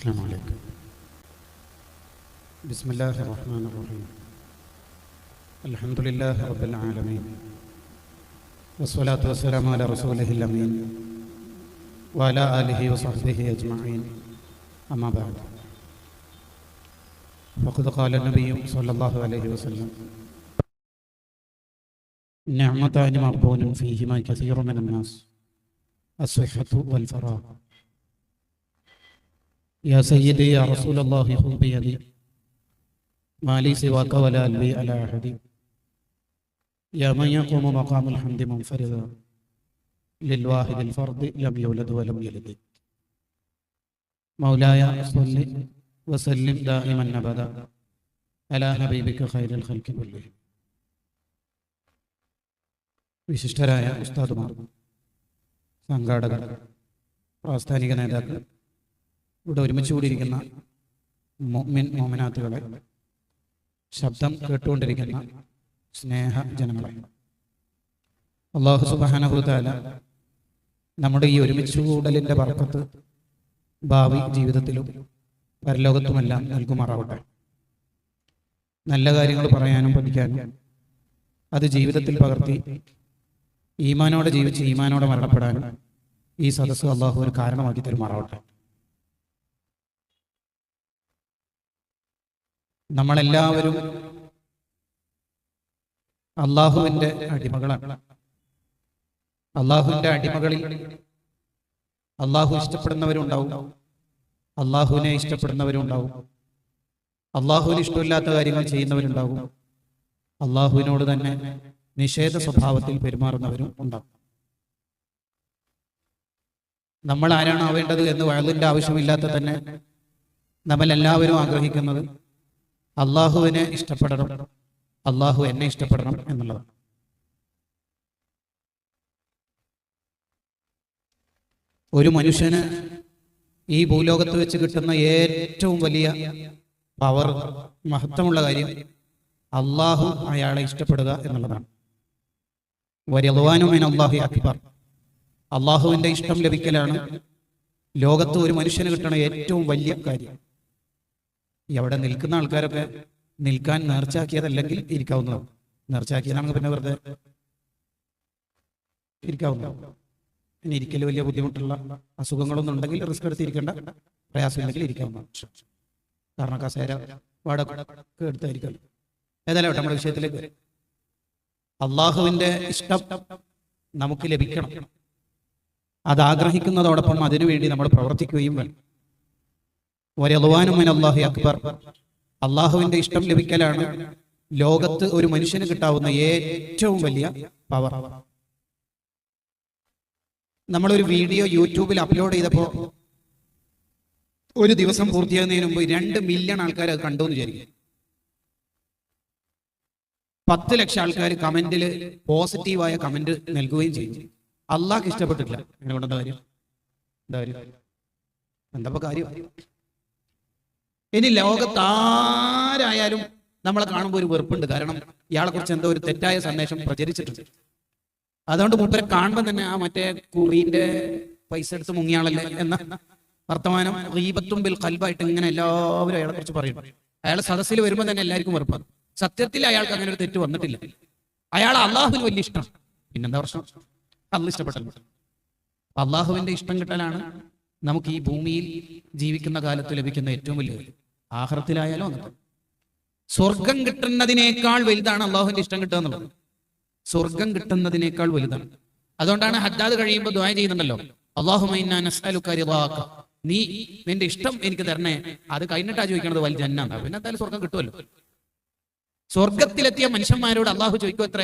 السلام عليكم. بسم الله الرحمن الرحيم. الحمد لله رب العالمين والصلاة والسلام على رسوله الأمين وعلى آله وصحبه أجمعين. أما بعد، فقد قال النبي صلى الله عليه وسلم: نعمتان مغبون فيهما كثير من الناس، الصحة والفراغ. يا سيدي يا رسول الله خذ بيدي ما لي سواك ولا ألوي على أحد، يا من يقوم مقام الحمد منفردا للواحد الفرد لم يولد ولم يلد. مولاي صل وسلم دائما أبدا على حبيبك خير الخلق كلهم. വിശിഷ്ടരായ ഉസ്താദുമാർ, സംഘാടകർ, പ്രാസ്ഥാനിക നേതാക്കൾ, ഇവിടെ ഒരുമിച്ച് കൂടിയിരിക്കുന്ന മുഅ്മിൻ മുഅ്മിനാത്തുകളെ, ശബ്ദം കേട്ടുകൊണ്ടിരിക്കുന്ന സ്നേഹജനങ്ങളെ, അല്ലാഹു സുബ്ഹാനഹു വ തആല നമ്മുടെ ഈ ഒരുമിച്ച് കൂടലിൻ്റെ ബർക്കത്ത് ഭാവി ജീവിതത്തിലും പരലോകത്തുമെല്ലാം നൽകുമാറാവട്ടെ. നല്ല കാര്യങ്ങൾ പറയാനും പഠിക്കാനും അത് ജീവിതത്തിൽ പകർത്തി ഈമാനോടെ ജീവിച്ച് ഈമാനോടെ മരണപ്പെടാനും ഈ സദസ്സ് അല്ലാഹു ഒരു കാരണമാക്കി തരുമാറാവട്ടെ. നമ്മളെല്ലാവരും അള്ളാഹുവിൻ്റെ അടിമകളാണ്. അള്ളാഹുവിൻ്റെ അടിമകളിൽ അള്ളാഹു ഇഷ്ടപ്പെടുന്നവരുണ്ടാവും, അള്ളാഹുവിനെ ഇഷ്ടപ്പെടുന്നവരുണ്ടാവും, അള്ളാഹുവിന് ഇഷ്ടമില്ലാത്ത കാര്യങ്ങൾ ചെയ്യുന്നവരുണ്ടാവും, അള്ളാഹുവിനോട് തന്നെ നിഷേധ സ്വഭാവത്തിൽ പെരുമാറുന്നവരും ഉണ്ടാവും. നമ്മൾ ആരാണ് ആവേണ്ടത് എന്ന് വഅലിൻ്റെ ആവശ്യമില്ലാത്ത തന്നെ നമ്മളെല്ലാവരും ആഗ്രഹിക്കുന്നത് അള്ളാഹുവിനെ ഇഷ്ടപ്പെടണം, അള്ളാഹു എന്നെ ഇഷ്ടപ്പെടണം എന്നുള്ളതാണ്. ഒരു മനുഷ്യന് ഈ ഭൂലോകത്ത് വെച്ച് കിട്ടുന്ന ഏറ്റവും വലിയ പവർ, മഹത്വമുള്ള കാര്യം അള്ളാഹു അയാളെ ഇഷ്ടപ്പെടുക എന്നുള്ളതാണ്. വരിദ്വാനു മിനല്ലാഹി അക്ബർ. അള്ളാഹുവിൻ്റെ ഇഷ്ടം ലഭിക്കലാണ് ലോകത്ത് ഒരു മനുഷ്യന് കിട്ടുന്ന ഏറ്റവും വലിയ കാര്യം. അവിടെ നിൽക്കുന്ന ആൾക്കാരൊക്കെ നിൽക്കാൻ നേർച്ചാക്കിയതല്ലെങ്കിൽ ഇരിക്കാവുന്നതാണ്. നേർച്ചാക്കിയതാണെങ്കിൽ പിന്നെ വെറുതെ ഇരിക്കാവുന്നതാണ്. ഇനി ഇരിക്കൽ വലിയ ബുദ്ധിമുട്ടുള്ള അസുഖങ്ങളൊന്നും ഉണ്ടെങ്കിൽ റിസ്ക് എടുത്തിരിക്കേണ്ട, പ്രയാസമില്ലെങ്കിൽ ഇരിക്കാവുന്നതാണ്. കാരണം കസേര വാടക എടുത്തായിരിക്കും. ഏതായാലും നമ്മുടെ വിഷയത്തിലേക്ക്, അള്ളാഹുവിൻ്റെ ഇഷ്ടം നമുക്ക് ലഭിക്കണം. അത് ആഗ്രഹിക്കുന്നതോടൊപ്പം അതിനുവേണ്ടി നമ്മൾ പ്രവർത്തിക്കുകയും വേണം. വരിദ്വാനു മിനല്ലാഹി അക്ബർ. അള്ളാഹുവിൻ്റെ ഇഷ്ടം ലഭിക്കലാണ് ലോകത്ത് ഒരു മനുഷ്യന് കിട്ടാവുന്ന ഏറ്റവും വലിയ പവർ. നമ്മളൊരു വീഡിയോ യൂട്യൂബിൽ അപ്ലോഡ് ചെയ്തപ്പോൾ ഒരു ദിവസം പൂർത്തിയാകുന്നതിന് മുമ്പ് 2 മില്യൺ ആൾക്കാർ അത് കണ്ടു എന്ന് വിചാരിക്കും. 10 ലക്ഷം ആൾക്കാർ കമന്റിൽ പോസിറ്റീവായ കമന്റ് നൽകുകയും ചെയ്യും. അള്ളാഹ്ക്ക് ഇഷ്ടപ്പെട്ടിട്ടില്ല. അങ്ങനെ കൊണ്ടെന്താ കാര്യം? എന്താ കാര്യം? ഇനി ലോകത്താരായാലും നമ്മളെ കാണുമ്പോൾ ഒരു വെറുപ്പുണ്ട്. കാരണം ഇയാളെ കുറിച്ച് എന്തോ ഒരു തെറ്റായ സന്ദേശം പ്രചരിച്ചിട്ടുണ്ട്. അതുകൊണ്ട് മൂപ്പരെ കാണുമ്പോൾ തന്നെ ആ മറ്റേ കുറിന്റെ പൈസ എടുത്ത് മുങ്ങിയാളല്ലേ എന്ന വർത്തമാനം ഗീബത്തും ബിൽ ഖൽബായിട്ട് ഇങ്ങനെ എല്ലാവരും അയാളെ കുറിച്ച് പറയും. അയാളെ സദസ്സിൽ വരുമ്പോൾ തന്നെ എല്ലാവർക്കും വെറുപ്പാണ്. സത്യത്തിൽ അയാൾക്ക് അങ്ങനെ ഒരു തെറ്റ് വന്നിട്ടില്ല. അയാൾ അള്ളാഹുവിന് വലിയ ഇഷ്ടം. പിന്നെന്താ പ്രശ്നം? അള്ളാഹ് ഇഷ്ടപ്പെട്ടല്ലോ. അള്ളാഹുവിന്റെ ഇഷ്ടം കിട്ടലാണ് നമുക്ക് ഈ ഭൂമിയിൽ ജീവിക്കുന്ന കാലത്ത് ലഭിക്കുന്ന ഏറ്റവും വലിയ കാര്യം. ആഖിറത്തിലായാലും അങ്ങനെ. സ്വർഗം കിട്ടുന്നതിനേക്കാൾ വലുതാണ് അള്ളാഹുവിന്റെ ഇഷ്ടം കിട്ടുക എന്നുള്ളത്. സ്വർഗം കിട്ടുന്നതിനേക്കാൾ വലുതാണ്. അതുകൊണ്ടാണ് ഹദ്ദാദ് കഴിയുമ്പോൾ ദുആ ചെയ്യുന്നുണ്ടല്ലോ, അല്ലാഹുമ്മ ഇന്നാ നസ്അലുക റിളാക. നീ നിന്റെ ഇഷ്ടം എനിക്ക് തരണേ. അത് കഴിഞ്ഞിട്ടാ ചോദിക്കണത് വൽ ജന്ന. പിന്നെ എന്തായാലും സ്വർഗം കിട്ടുമല്ലോ. സ്വർഗത്തിലെത്തിയ മനുഷ്യന്മാരോട് അള്ളാഹു ചോദിക്കും, എത്ര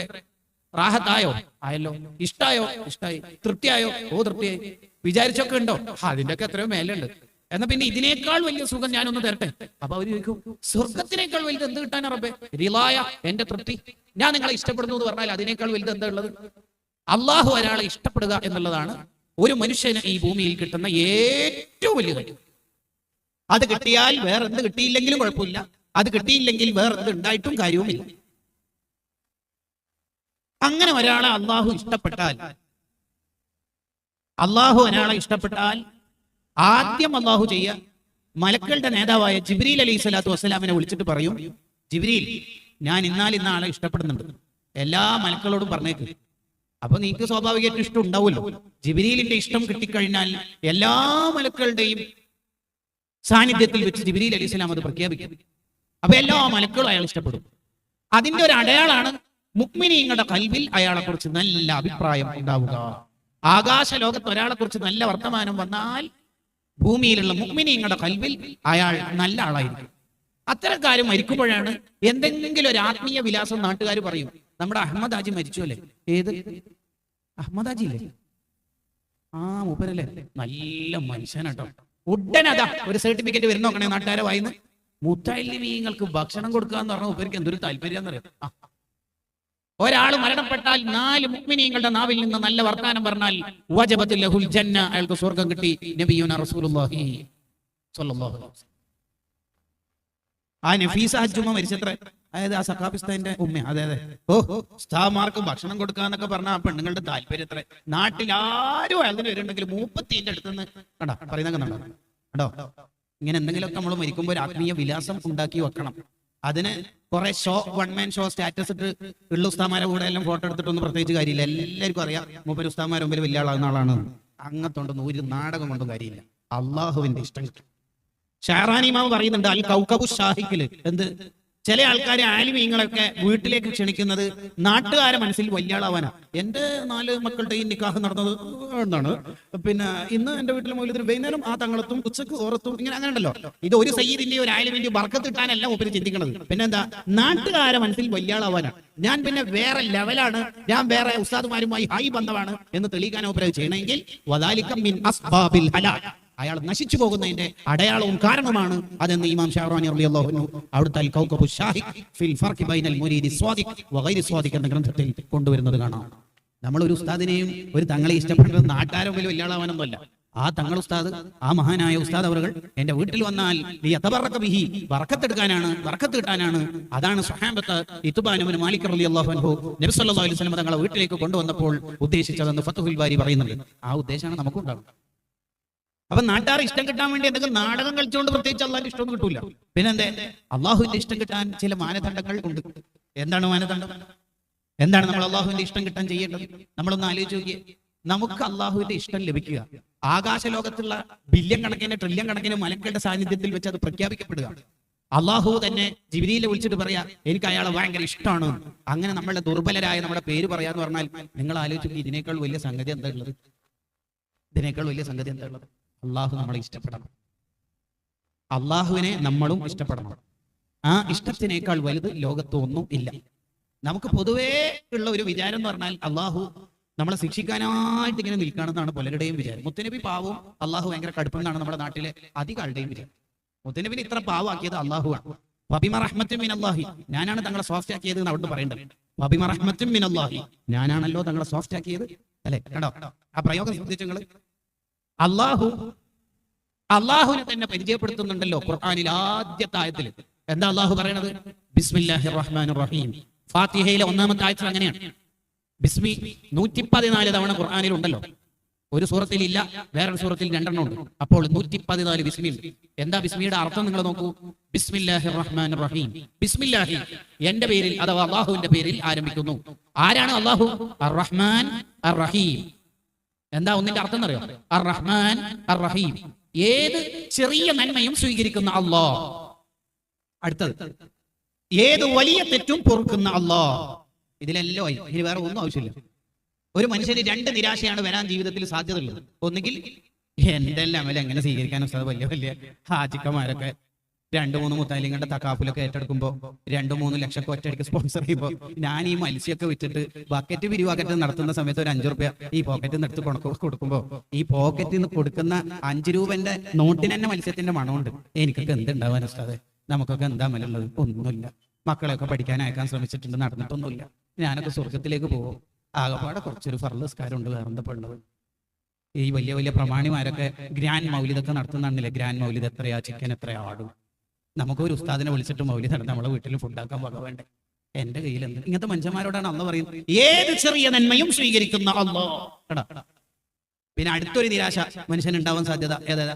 റാഹത്തായോ? ആയല്ലോ. ഇഷ്ടായോ? ഇഷ്ടായി. തൃപ്തിയായോ? ഓ തൃപ്തിയായി. വിചാരിച്ചൊക്കെ ഉണ്ടോ? അതിന്റെ ഒക്കെ എത്രയോ മേലുണ്ട്. എന്നാ പിന്നെ ഇതിനേക്കാൾ വലിയ സുഖം ഞാനൊന്ന് തരട്ടെ. അപ്പൊ അവര് ചോദിക്കും, സ്വർഗത്തിനേക്കാൾ വലുത് എന്ത് കിട്ടാനാ റബ്ബേ? റിളായ, എന്റെ തൃപ്തി. ഞാൻ നിങ്ങളെ ഇഷ്ടപ്പെടുന്നു എന്ന് പറഞ്ഞാൽ അതിനേക്കാൾ വലുത് എന്താ ഉള്ളത്? അള്ളാഹു ഒരാളെ ഇഷ്ടപ്പെടുക എന്നുള്ളതാണ് ഒരു മനുഷ്യന് ഈ ഭൂമിയിൽ കിട്ടുന്ന ഏറ്റവും വലിയ കാര്യം. അത് കിട്ടിയാൽ വേറെ എന്ത് കിട്ടിയില്ലെങ്കിലും കുഴപ്പമില്ല. അത് കിട്ടിയില്ലെങ്കിൽ വേറെ എന്ത് ഉണ്ടായിട്ടും കാര്യവുമില്ല. അങ്ങനെ ഒരാളെ അള്ളാഹു ഇഷ്ടപ്പെട്ടാൽ, അള്ളാഹു ഒരാളെ ഇഷ്ടപ്പെട്ടാൽ ആദ്യം അള്ളാഹു ചെയ്യുക, മലക്കളുടെ നേതാവായ ജിബ്രീൽ അലൈഹി സ്വലാത്തു വസ്സലാമിനെ വിളിച്ചിട്ട് പറയും, ജിബ്രീൽ, ഞാൻ ഇന്ന ആളെ ഇഷ്ടപ്പെടുന്നുണ്ട്, എല്ലാ മലക്കളോടും പറഞ്ഞേക്ക്. അപ്പൊ നിങ്ങൾക്ക് സ്വാഭാവികമായിട്ട് ഇഷ്ടം ഉണ്ടാവുമല്ലോ. ജിബ്രീലിന്റെ ഇഷ്ടം കിട്ടിക്കഴിഞ്ഞാൽ എല്ലാ മലക്കളുടെയും സാന്നിധ്യത്തിൽ വെച്ച് ജിബ്രീൽ അലൈഹി സ്വലാം അത് പ്രഖ്യാപിക്കും. അപ്പൊ എല്ലാ മലക്കളും അയാൾ ഇഷ്ടപ്പെടും. അതിന്റെ ഒരു അടയാളാണ് മുഅ്മിനീങ്ങളുടെ ഖൽബിൽ അയാളെ കുറിച്ച് നല്ല അഭിപ്രായം ഉണ്ടാവുക. ആകാശ ലോകത്ത് ഒരാളെ കുറിച്ച് നല്ല വർത്തമാനം വന്നാൽ ഭൂമിയിലുള്ള മുഅ്മിനീങ്ങളുടെ ഖൽബിൽ അയാൾ നല്ല ആളായിരിക്കും. അത്തരം കാര്യം മരിക്കുമ്പോഴാണ് എന്തെങ്കിലും ഒരു ആത്മീയ വിലാസം നാട്ടുകാർ പറയും. നമ്മുടെ അഹമ്മദ് ഹാജി മരിച്ചു അല്ലേ? ഏത് അഹമ്മദ് ഹാജി ഇല്ലേ? മൂപ്പരല്ലേ, നല്ല മനുഷ്യനാട്ടോ. ഉടനതാ ഒരു സർട്ടിഫിക്കറ്റ് വരുന്ന നോക്കണേ നാട്ടുകാരെ വായിന്ന്, മുത്തഅല്ലിമീങ്ങൾക്ക് ഭക്ഷണം കൊടുക്കുക എന്ന് പറഞ്ഞാൽ ഉപരിക്ക് എന്തൊരു താല്പര്യം എന്നറിയാം. ഒരാൾ മരണപ്പെട്ടാൽ 4 മുഅ്മിനീങ്ങളുടെ നാവിൽ നിന്ന് നല്ല വർത്താനം പറഞ്ഞാൽ വജബത്ത് ലഹുൽ ജന്ന, അയാൾക്ക് സ്വർഗ്ഗം കിട്ടി. നബിയുനാ റസൂലുള്ളാഹി സ്വല്ലല്ലാഹു അലൈഹി വസല്ലം. നഫീസ ഹജ്ജുമ മരിച്ചത്ര, അതായത് ആ സഖാഫിസ്താന്റെ ഉമ്മ. അതെ ഉസ്താദ്മാർക്ക് ഭക്ഷണം കൊടുക്കാന്നൊക്കെ പറഞ്ഞ ആ പെണ്ണുങ്ങളുടെ താല്പര്യം എത്ര. നാട്ടിൽ ആരും അയാളിന് വരുന്നുണ്ടെങ്കിൽ 30 അടുത്തുനിന്ന് കണ്ടോ പറയുന്ന കണ്ടോ. ഇങ്ങനെ എന്തെങ്കിലുമൊക്കെ നമ്മൾ മരിക്കുമ്പോൾ ഒരു ആത്മീയ വിലാസം ഉണ്ടാക്കി വെക്കണം. അതിന് കുറെ വൺ മാൻ ഷോ സ്റ്റാറ്റസ് ഇട്ട് ഉള്ള ഉസ്താമാരെ കൂടെ എല്ലാം ഫോട്ടോ എടുത്തിട്ടൊന്നും പ്രത്യേകിച്ച് കാര്യമില്ല. എല്ലാവർക്കും അറിയാം മൂപ്പര് ഉസ്താമാരെ മുമ്പിൽ വലിയ ആളാകുന്ന ആളാണ്. അങ്ങനത്തൊണ്ടൊന്നും ഒരു നാടകം കൊണ്ടും കാര്യമില്ല. അള്ളാഹുവിന്റെ ഇഷ്ടം കിട്ടും. ഷാറാനി ഇമാം പറയുന്നുണ്ട് അൽ കൗകബു ഷാഹിക്കില് എന്ത്, ചില ആൾക്കാരെ ആലിമീങ്ങളൊക്കെ വീട്ടിലേക്ക് ക്ഷണിക്കുന്നത് നാട്ടുകാരെ മനസ്സിൽ വലിയ ആളാവാനാ. എന്റെ 4 മക്കളുടെ ഈ നിക്കാഹ് നടന്നത് എന്നാണ്, പിന്നെ ഇന്ന് എന്റെ വീട്ടിലെ മൗലിദിന് വൈകുന്നേരം ആ തങ്ങളത്തും ഉച്ചക്ക് ഓറത്തും, ഇങ്ങനെ അങ്ങനെ ഉണ്ടല്ലോ. ഇത് ഒരു സയ്യിദിന്റെയോ ഒരു ആലിമിന്റെയോ ബർക്കത്ത് കിട്ടാനല്ല ഉപരി ചിന്തിക്കുന്നത്. പിന്നെന്താ, നാട്ടുകാരെ മനസ്സിൽ വലിയ ആളാവാനാ. ഞാൻ പിന്നെ വേറെ ലെവലാണ്, ഞാൻ വേറെ ഉസ്താദുമാരുമായി ഹൈ ബന്ധമാണ് എന്ന് തെളിയിക്കാൻ ഉപരി ചെയ്യണമെങ്കിൽ വദാലിക മിൻ അസ്ബാബിൽ ഹലാക്, അയാൾ നശിച്ചു പോകുന്നതിന്റെ അടയാളവും കാരണമാണ് അതെന്ന് ഇമാം ഷാറാനി റളിയല്ലാഹു അൻഹു അവിടുത്തെ അൽ കൗകബു ഷാഹിഖ് ഫിൽ ഫർഖ് ബൈനൽ മുരീദി സ്വാദിഖ് വഗൈരി സ്വാദിഖ് എന്ന ഗ്രന്ഥത്തിൽ കൊണ്ടുവരുന്നത് കാണാം. നമ്മൾ ഒരു ഉസ്താദിനെയും ഒരു തങ്ങളെ ഇഷ്ടപ്പെടുന്നത് നാട്ടുകാരെ മുമ്പിൽ വലിയ ആളാവാനൊന്നുമല്ല. ആ തങ്ങൾ ഉസ്താദ്, ആ മഹാനായ ഉസ്താദ് അവറുകൾ എന്റെ വീട്ടിൽ വന്നാൽ ബറക്കത്ത് എടുക്കാനാണ്, ബറക്കത്ത് കിട്ടാനാണ്. അതാണ് സ്വഹാബത്ത് ഇത്ബാൻ ഇബ്നു മാലിക് റളിയല്ലാഹു അൻഹു നബി സല്ലല്ലാഹു അലൈഹി വസല്ലം തങ്ങളെ വീട്ടിലേക്ക് കൊണ്ടുവന്നപ്പോൾ ഉദ്ദേശിച്ചതെന്ന് ഫത്ഹുൽ ബാരി പറയുന്നുണ്ട്. ആ ഉദ്ദേശമാണ് നമുക്കുണ്ടാകുന്നത്. അപ്പൊ നാട്ടുകാർ ഇഷ്ടം കിട്ടാൻ വേണ്ടി എന്തെങ്കിലും നാടകം കളിച്ചുകൊണ്ട് പ്രത്യേകിച്ച് അള്ളാഹിന്റെ ഇഷ്ടമൊന്നും കിട്ടൂല. പിന്നെന്തേ, അള്ളാഹുവിന്റെ ഇഷ്ടം കിട്ടാൻ ചില മാനദണ്ഡങ്ങൾ ഉണ്ട്. എന്താണ് മാനദണ്ഡം? എന്താണ് നമ്മൾ അള്ളാഹുവിന്റെ ഇഷ്ടം കിട്ടാൻ ചെയ്യേണ്ടത്? നമ്മളൊന്ന് ആലോചിച്ച് നോക്കിയേ. നമുക്ക് അള്ളാഹുവിന്റെ ഇഷ്ടം ലഭിക്കുക ആകാശ ലോകത്തുള്ള ബില്യൺ കണക്കിന് ട്രില്യൺ കണക്കിന് മലക്കളുടെ സാന്നിധ്യത്തിൽ വെച്ച് അത് പ്രഖ്യാപിക്കപ്പെടുക. അള്ളാഹു തന്നെ ജിബ്രീലിനെ വിളിച്ചിട്ട് പറയാ, എനിക്ക് അയാളെ ഭയങ്കര ഇഷ്ടമാണ്. അങ്ങനെ നമ്മളുടെ ദുർബലരായ നമ്മുടെ പേര് പറയാന്ന് പറഞ്ഞാൽ നിങ്ങൾ ആലോചിച്ച് ഇതിനേക്കാൾ വലിയ സംഗതി എന്താ ഉള്ളത്? ഇതിനേക്കാൾ വലിയ സംഗതി എന്താ ഉള്ളത്? അള്ളാഹു നമ്മളെ ഇഷ്ടപ്പെടണം. അള്ളാഹുവിനെ നമ്മളും ഇഷ്ടപ്പെടണം. ആ ഇഷ്ടത്തിനേക്കാൾ വലുത് ലോകത്ത് ഒന്നും ഇല്ല. നമുക്ക് പൊതുവേ ഉള്ള ഒരു വിചാരം എന്ന് പറഞ്ഞാൽ അള്ളാഹു നമ്മളെ ശിക്ഷിക്കാനായിട്ട് ഇങ്ങനെ നിൽക്കുകയാണെന്നാണ് പലരുടെയും വിചാരം. മുത്തനബി പാവവും അള്ളാഹു ഭയങ്കര കടുപ്പെന്നാണ് നമ്മുടെ നാട്ടിലെ അധികം ആളുടെയും വിചാരം. മുത്തനബിനെ ഇത്ര പാവാക്കിയത് അള്ളാഹുവാണ്. വബിമ റഹ്മത്തും മിനല്ലാഹി, ഞാനാണ് തങ്ങളെ സോഫ്റ്റ് ആക്കിയത് എന്ന് അവിടുന്ന് പറയേണ്ടത്. വബിമ റഹ്മത്തും മിനല്ലാഹി, ഞാനാണല്ലോ തങ്ങളെ സോഫ്റ്റ് ആക്കിയത്. അല്ലെ, കണ്ടോ ആ പ്രയോഗം ശ്രദ്ധിച്ചു നിങ്ങൾ. അള്ളാഹുവിനെ തന്നെ പരിചയപ്പെടുത്തുന്നുണ്ടല്ലോ ഖുർആനിൽ ആദ്യത്തെ ആയത്തിൽ. എന്താ അള്ളാഹു പറയണത്? ബിസ്മില്ലാഹിർ റഹ്മാനിർ റഹീം. ഫാത്തിഹയിലെ 1-ാമത്തെ ആയത്തിൽ അങ്ങനെയാണ്. ബിസ്മി 114 തവണ ഖുർആനിൽ ഉണ്ടല്ലോ. ഒരു സൂറത്തിൽ ഇല്ല, വേറൊരു സൂറത്തിൽ 2 ഉണ്ട്. അപ്പോൾ 114 ബിസ്മി. എന്താ ബിസ്മിയുടെ അർത്ഥം നിങ്ങൾ നോക്കൂ. ബിസ്മില്ലാഹിർ റഹ്മാനിർ റഹീം. ബിസ്മില്ലാഹി, എന്റെ പേരിൽ അഥവാ അള്ളാഹുവിന്റെ പേരിൽ ആരംഭിക്കുന്നു. ആരാണ് അള്ളാഹു? അർ റഹ്മാൻ അർ റഹീം. എന്താ ഒന്നിന്റെ അർത്ഥം എന്നറിയോ? അർ റഹ്മാൻ അർ റഹീം, ഏത് ചെറിയ നന്മയും സ്വീകരിക്കുന്ന അല്ലാഹ്. അടുത്തത്, ഏത് വലിയ തെറ്റും പൊറുക്കുന്ന അല്ലാഹ്. ഇതിലെല്ലാം ഇനി വേറെ ഒന്നും ആവശ്യമില്ല. ഒരു മനുഷ്യന് 2 നിരാശയാണ് വരാൻ ജീവിതത്തിൽ സാധ്യതയുള്ളത്. ഒന്നുകിൽ എന്റെ അമൽ എങ്ങനെ സ്വീകരിക്കാനും വലിയ വലിയ ഹാജിക്കന്മാരൊക്കെ 2-3 മുത്താലിങ്ങളുടെ തക്കാഫിലൊക്കെ ഏറ്റെടുക്കുമ്പോൾ 2-3 ലക്ഷമൊക്കെ ഒറ്റയടിക്ക് സ്പോൺസർ ചെയ്യുമ്പോൾ ഞാൻ ഈ മത്സ്യമൊക്കെ വെച്ചിട്ട് ബക്കറ്റ് പിരിവാക്കറ്റ് നടത്തുന്ന സമയത്ത് ഒരു 5 രൂപ ഈ പോക്കറ്റിൽ നിന്ന് എടുത്ത് കൊടുക്കുമ്പോൾ ഈ പോക്കറ്റിൽ നിന്ന് കൊടുക്കുന്ന 5 രൂപന്റെ നോട്ടിന് തന്നെ മത്സ്യത്തിന്റെ മണമുണ്ട്. എനിക്കൊക്കെ എന്തുണ്ടാവാൻ ഉസ്താദേ? നമുക്കൊക്കെ എന്താ മലുള്ളത്? ഒന്നുമില്ല. മക്കളെയൊക്കെ പഠിക്കാൻ അയക്കാൻ ശ്രമിച്ചിട്ടുണ്ട്, നടന്നിട്ടൊന്നുമില്ല. ഞാനൊക്കെ സ്വർഗത്തിലേക്ക് പോകും. ആകെപ്പാടെ കുറച്ചൊരു ഫർലസ്കാരമുണ്ട്, വേറെ എന്താ ഉള്ളത്? ഈ വലിയ വലിയ പ്രമാണിമാരൊക്കെ ഗ്രാൻഡ് മൗലിദൊക്കെ നടത്തുന്നില്ലേ? ഗ്രാൻഡ് മൗലിദ് എത്രയാ, ചിക്കൻ എത്രയാ, ആടും. നമുക്കൊരു ഉസ്താദിനെ വിളിച്ചിട്ട് മൗലിദ് നടത്തി നമ്മളെ വീട്ടിൽ ഫുഡാക്കാൻ വക വേണ്ടേ? എന്റെ കയ്യിൽ എന്ത്? ഇങ്ങനത്തെ മനുഷ്യന്മാരോടാണ് അന്ന് പറയുന്നത് ഏത് ചെറിയ നന്മയും സ്വീകരിക്കുന്ന അല്ലാഹ്. പിന്നെ അടുത്തൊരു നിരാശ മനുഷ്യൻ ഉണ്ടാവാൻ സാധ്യത ഏതാ?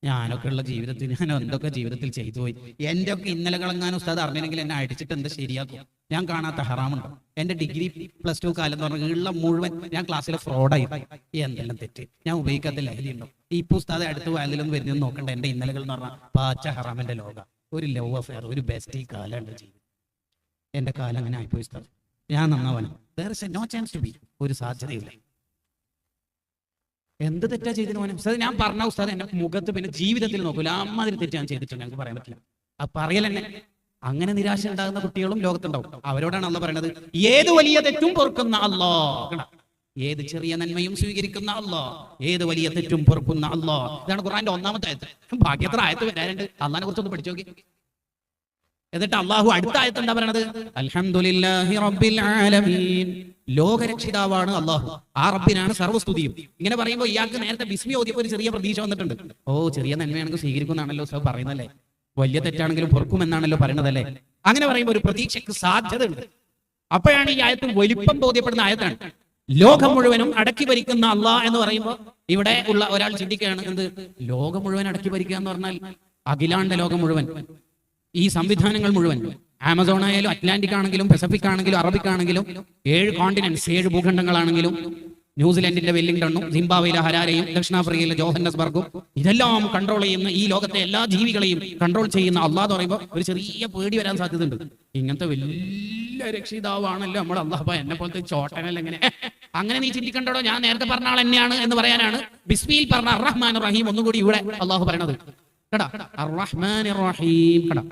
ഞാനൊക്കെ ഉള്ള ജീവിതത്തിൽ ഞാൻ എന്തൊക്കെ ജീവിതത്തിൽ ചെയ്തു പോയി. എൻ്റെ ഒക്കെ ഇന്നലെ കളങ്ങാൻ ഉസ്താദ് അറിഞ്ഞെങ്കിൽ എന്നെ അടിച്ചിട്ട് എന്താ ശരിയാക്കും? ഞാൻ കാണാത്ത ഹറാമുണ്ടോ? എൻ്റെ ഡിഗ്രി +2 കാലം എന്ന് പറഞ്ഞാൽ ഉള്ള മുഴുവൻ ഞാൻ ക്ലാസ്സിലെ ഫ്രോഡായി. എന്തെല്ലാം തെറ്റ്, ഞാൻ ഉപയോഗിക്കാത്ത ലഹരി ഉണ്ടോ? ഇപ്പൊ ഉസ്താദ് അടുത്ത് വയലിലൊന്നും വരുന്നതെന്ന് നോക്കണ്ട. എൻ്റെ ഇന്നലകൾ എന്ന് പറഞ്ഞാൽ പാച്ച ഹറാമിന്റെ ലോക, ഒരു ലവ് അഫെയർ, ഒരു ബെസ്റ്റ് കാലം ഉണ്ട് ജീവിതം. എൻ്റെ കാലം അങ്ങനെ ആയിപ്പോയി ഉസ്താദ്. ഞാൻ നന്നാവാനും നോ ചാൻസ് ടു ബി, ഒരു സാധ്യതയില്ല. എന്ത് തെറ്റാ ചെയ്തിട്ട് മോനെ ഉസ്താദ്? ഞാൻ പറഞ്ഞ ഉസ്താദ് എന്റെ മുഖത്ത് പിന്നെ ജീവിതത്തിൽ നോക്കൂല. അമ്മാതിരി തെറ്റ് ഞാൻ ചെയ്തിട്ടുണ്ട്, ഞങ്ങൾക്ക് പറയാൻ പറ്റില്ല. ആ പറയലെന്നെ. അങ്ങനെ നിരാശ ഉണ്ടാകുന്ന കുട്ടികളും ലോകത്തുണ്ടാവും. അവരോടാണ് അള്ളാഹ് പറയുന്നത്, ഏത് വലിയ തെറ്റും പൊറുക്കുന്ന അല്ലാഹ്, ഏത് ചെറിയ നന്മയും സ്വീകരിക്കുന്ന അല്ലാഹ്, ഏത് വലിയ തെറ്റും പൊറുക്കുന്ന അല്ലാഹ്. ഇതാണ് ഖുർആന്റെ 1-ാമത്തെ ആയത്ത്. ബാക്കി എത്ര ആയത്ത് വരാനുണ്ട്? അള്ളാഹിനെ കുറിച്ചൊന്ന് പഠിച്ചു നോക്കി. എന്നിട്ട് അള്ളാഹു അടുത്ത ആയത്ത് എന്താ പറയണത്? അൽഹംദുലില്ലാഹി റബ്ബിൽ ആലമീൻ, ലോകരക്ഷിതാവാണ് അള്ളാഹു. ആ റബ്ബിനാണ് സർവ്വസ്തുതിയും. ഇങ്ങനെ പറയുമ്പോൾ ഇയാൾക്ക് നേരത്തെ ബിസ്മി ഓതിയപ്പോൾ ഒരു ചെറിയ പ്രതീക്ഷ വന്നിട്ടുണ്ട്. ഓ, ചെറിയ നന്മയാണെങ്കിൽ സ്വീകരിക്കുന്നാണല്ലോ സർ പറയുന്നല്ലേ, വലിയ തെറ്റാണെങ്കിലും പൊറുക്കുമെന്നാണല്ലോ പറയുന്നതല്ലേ. അങ്ങനെ പറയുമ്പോൾ ഒരു പ്രതീക്ഷയ്ക്ക് സാധ്യത ഉണ്ട്. അപ്പോഴാണ് ഈ ആയത്ത് വലിപ്പം ബോധ്യപ്പെടുന്ന ആയത്താണ്. ലോകം മുഴുവനും അടക്കി ഭരിക്കുന്ന അള്ളാഹ് എന്ന് പറയുമ്പോൾ ഇവിടെ ഉള്ള ഒരാൾ ചിന്തിക്കുകയാണ്, എന്ത് ലോകം മുഴുവൻ അടക്കി ഭരിക്കുക എന്ന് പറഞ്ഞാൽ അഖിലാണ്ട ലോകം മുഴുവൻ, ഈ സംവിധാനങ്ങൾ മുഴുവൻ, ആമസോൺ ആയാലും അറ്റ്ലാന്റിക് ആണെങ്കിലും പസഫിക് ആണെങ്കിലും അറബിക് ആണെങ്കിലും 7 കോണ്ടിനെന്റ്സ്, 7 ഭൂഖണ്ഡങ്ങളാണെങ്കിലും, ന്യൂസിലൻഡിന്റെ വെല്ലിംഗ്ടണും സിംബാബ്വേയിലെ ഹരാരെയും ദക്ഷിണാഫ്രിക്കയിലെ ജോഹന്നസ്ബർഗും ഇതെല്ലാം കൺട്രോൾ ചെയ്യുന്ന, ഈ ലോകത്തെ എല്ലാ ജീവികളെയും കൺട്രോൾ ചെയ്യുന്ന അള്ളാഹ് എന്ന് പറയുമ്പോൾ ഒരു ചെറിയ പേടി വരാൻ സാധ്യതയുണ്ട്. ഇങ്ങനത്തെ വലിയ രക്ഷിതാവാണല്ലോ നമ്മൾ അള്ളാഹ്, എന്നെ പോലത്തെ ചോട്ടനല്ല എങ്ങനെ? അങ്ങനെ നീ ചിന്തിക്കണ്ടോ? ഞാൻ നേരത്തെ പറഞ്ഞ ആൾ തന്നെയാണ് എന്ന് പറയാനാണ് ബിസ്മിയിൽ പറഞ്ഞ അർ-റഹ്മാൻ റഹീം ഒന്നും കൂടി ഇവിടെ അള്ളാഹു പറയണത്. കേടാ, അർ-റഹ്മാൻ റഹീം. കേടാ,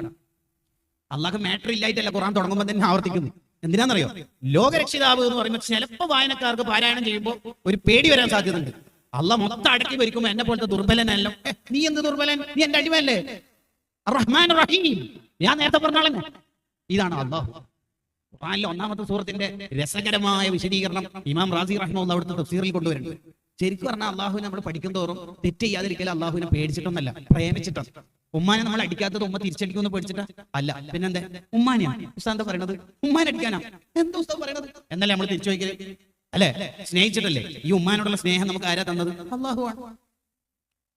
അള്ളാഹ് മാറ്റർ ഇല്ലായിട്ടല്ല ഖുർആൻ തുടങ്ങുമ്പോൾ തന്നെ ആവർത്തിക്കുന്നു. എന്തിനാണെന്നറിയോ? ലോകരക്ഷിതാവ് എന്ന് പറയുമ്പോൾ ചിലപ്പോൾ വായനക്കാർക്ക് പാരായണം ചെയ്യുമ്പോൾ ഒരു പേടി വരാൻ സാധ്യതയുണ്ട്. അള്ളാഹ് മൊത്തം അടക്കി ഭരിക്കുമ്പോൾ എന്നെ പോലത്തെ ദുർബലനല്ലോ. നീ എന്ത് ദുർബലൻ? നീ എന്റെ അടിമയല്ലേ? റഹ്മാൻ റഹീം, ഞാൻ നേരത്തെ പറഞ്ഞാളെ. ഇതാണ് അള്ളാഹു. ഖുർആനിലെ 1-ാമത്തെ സൂറത്തിന്റെ രസകരമായ വിശദീകരണം ഇമാം റാസി റഹിമഹുല്ലാഹ് അവിടുത്തെ തഫ്സീറിൽ കൊണ്ടുവരുന്നുണ്ട്. ശരിക്കും പറഞ്ഞാൽ അള്ളാഹുവിനെ നമ്മൾ പഠിക്കും തോറും തെറ്റ് ചെയ്യാതിരിക്കൽ അള്ളാഹുവിനെ പേടിച്ചിട്ടൊന്നല്ല, പ്രേമിച്ചിട്ടാണ്. ഉമ്മാനെ നമ്മൾ അടിക്കാത്തത് ഉമ്മ തിരിച്ചടിക്കുമെന്ന് പേടിച്ചിട്ടാ അല്ല, പിന്നെന്താ? ഉമ്മാനെയാണ് ഉസ്താദ് എന്താ പറയണത്? ഉമ്മാനെ അടിക്കാനാ? എന്താ ഉസ്താദ് പറയണത് എന്നല്ലേ നമ്മൾ തിരിച്ചു ചോദിക്കല്, അല്ലെ? സ്നേഹിച്ചിട്ടല്ലേ? ഈ ഉമ്മാനോടുള്ള സ്നേഹം നമുക്ക് ആരാ തന്നത്? അള്ളാഹുവാണ്.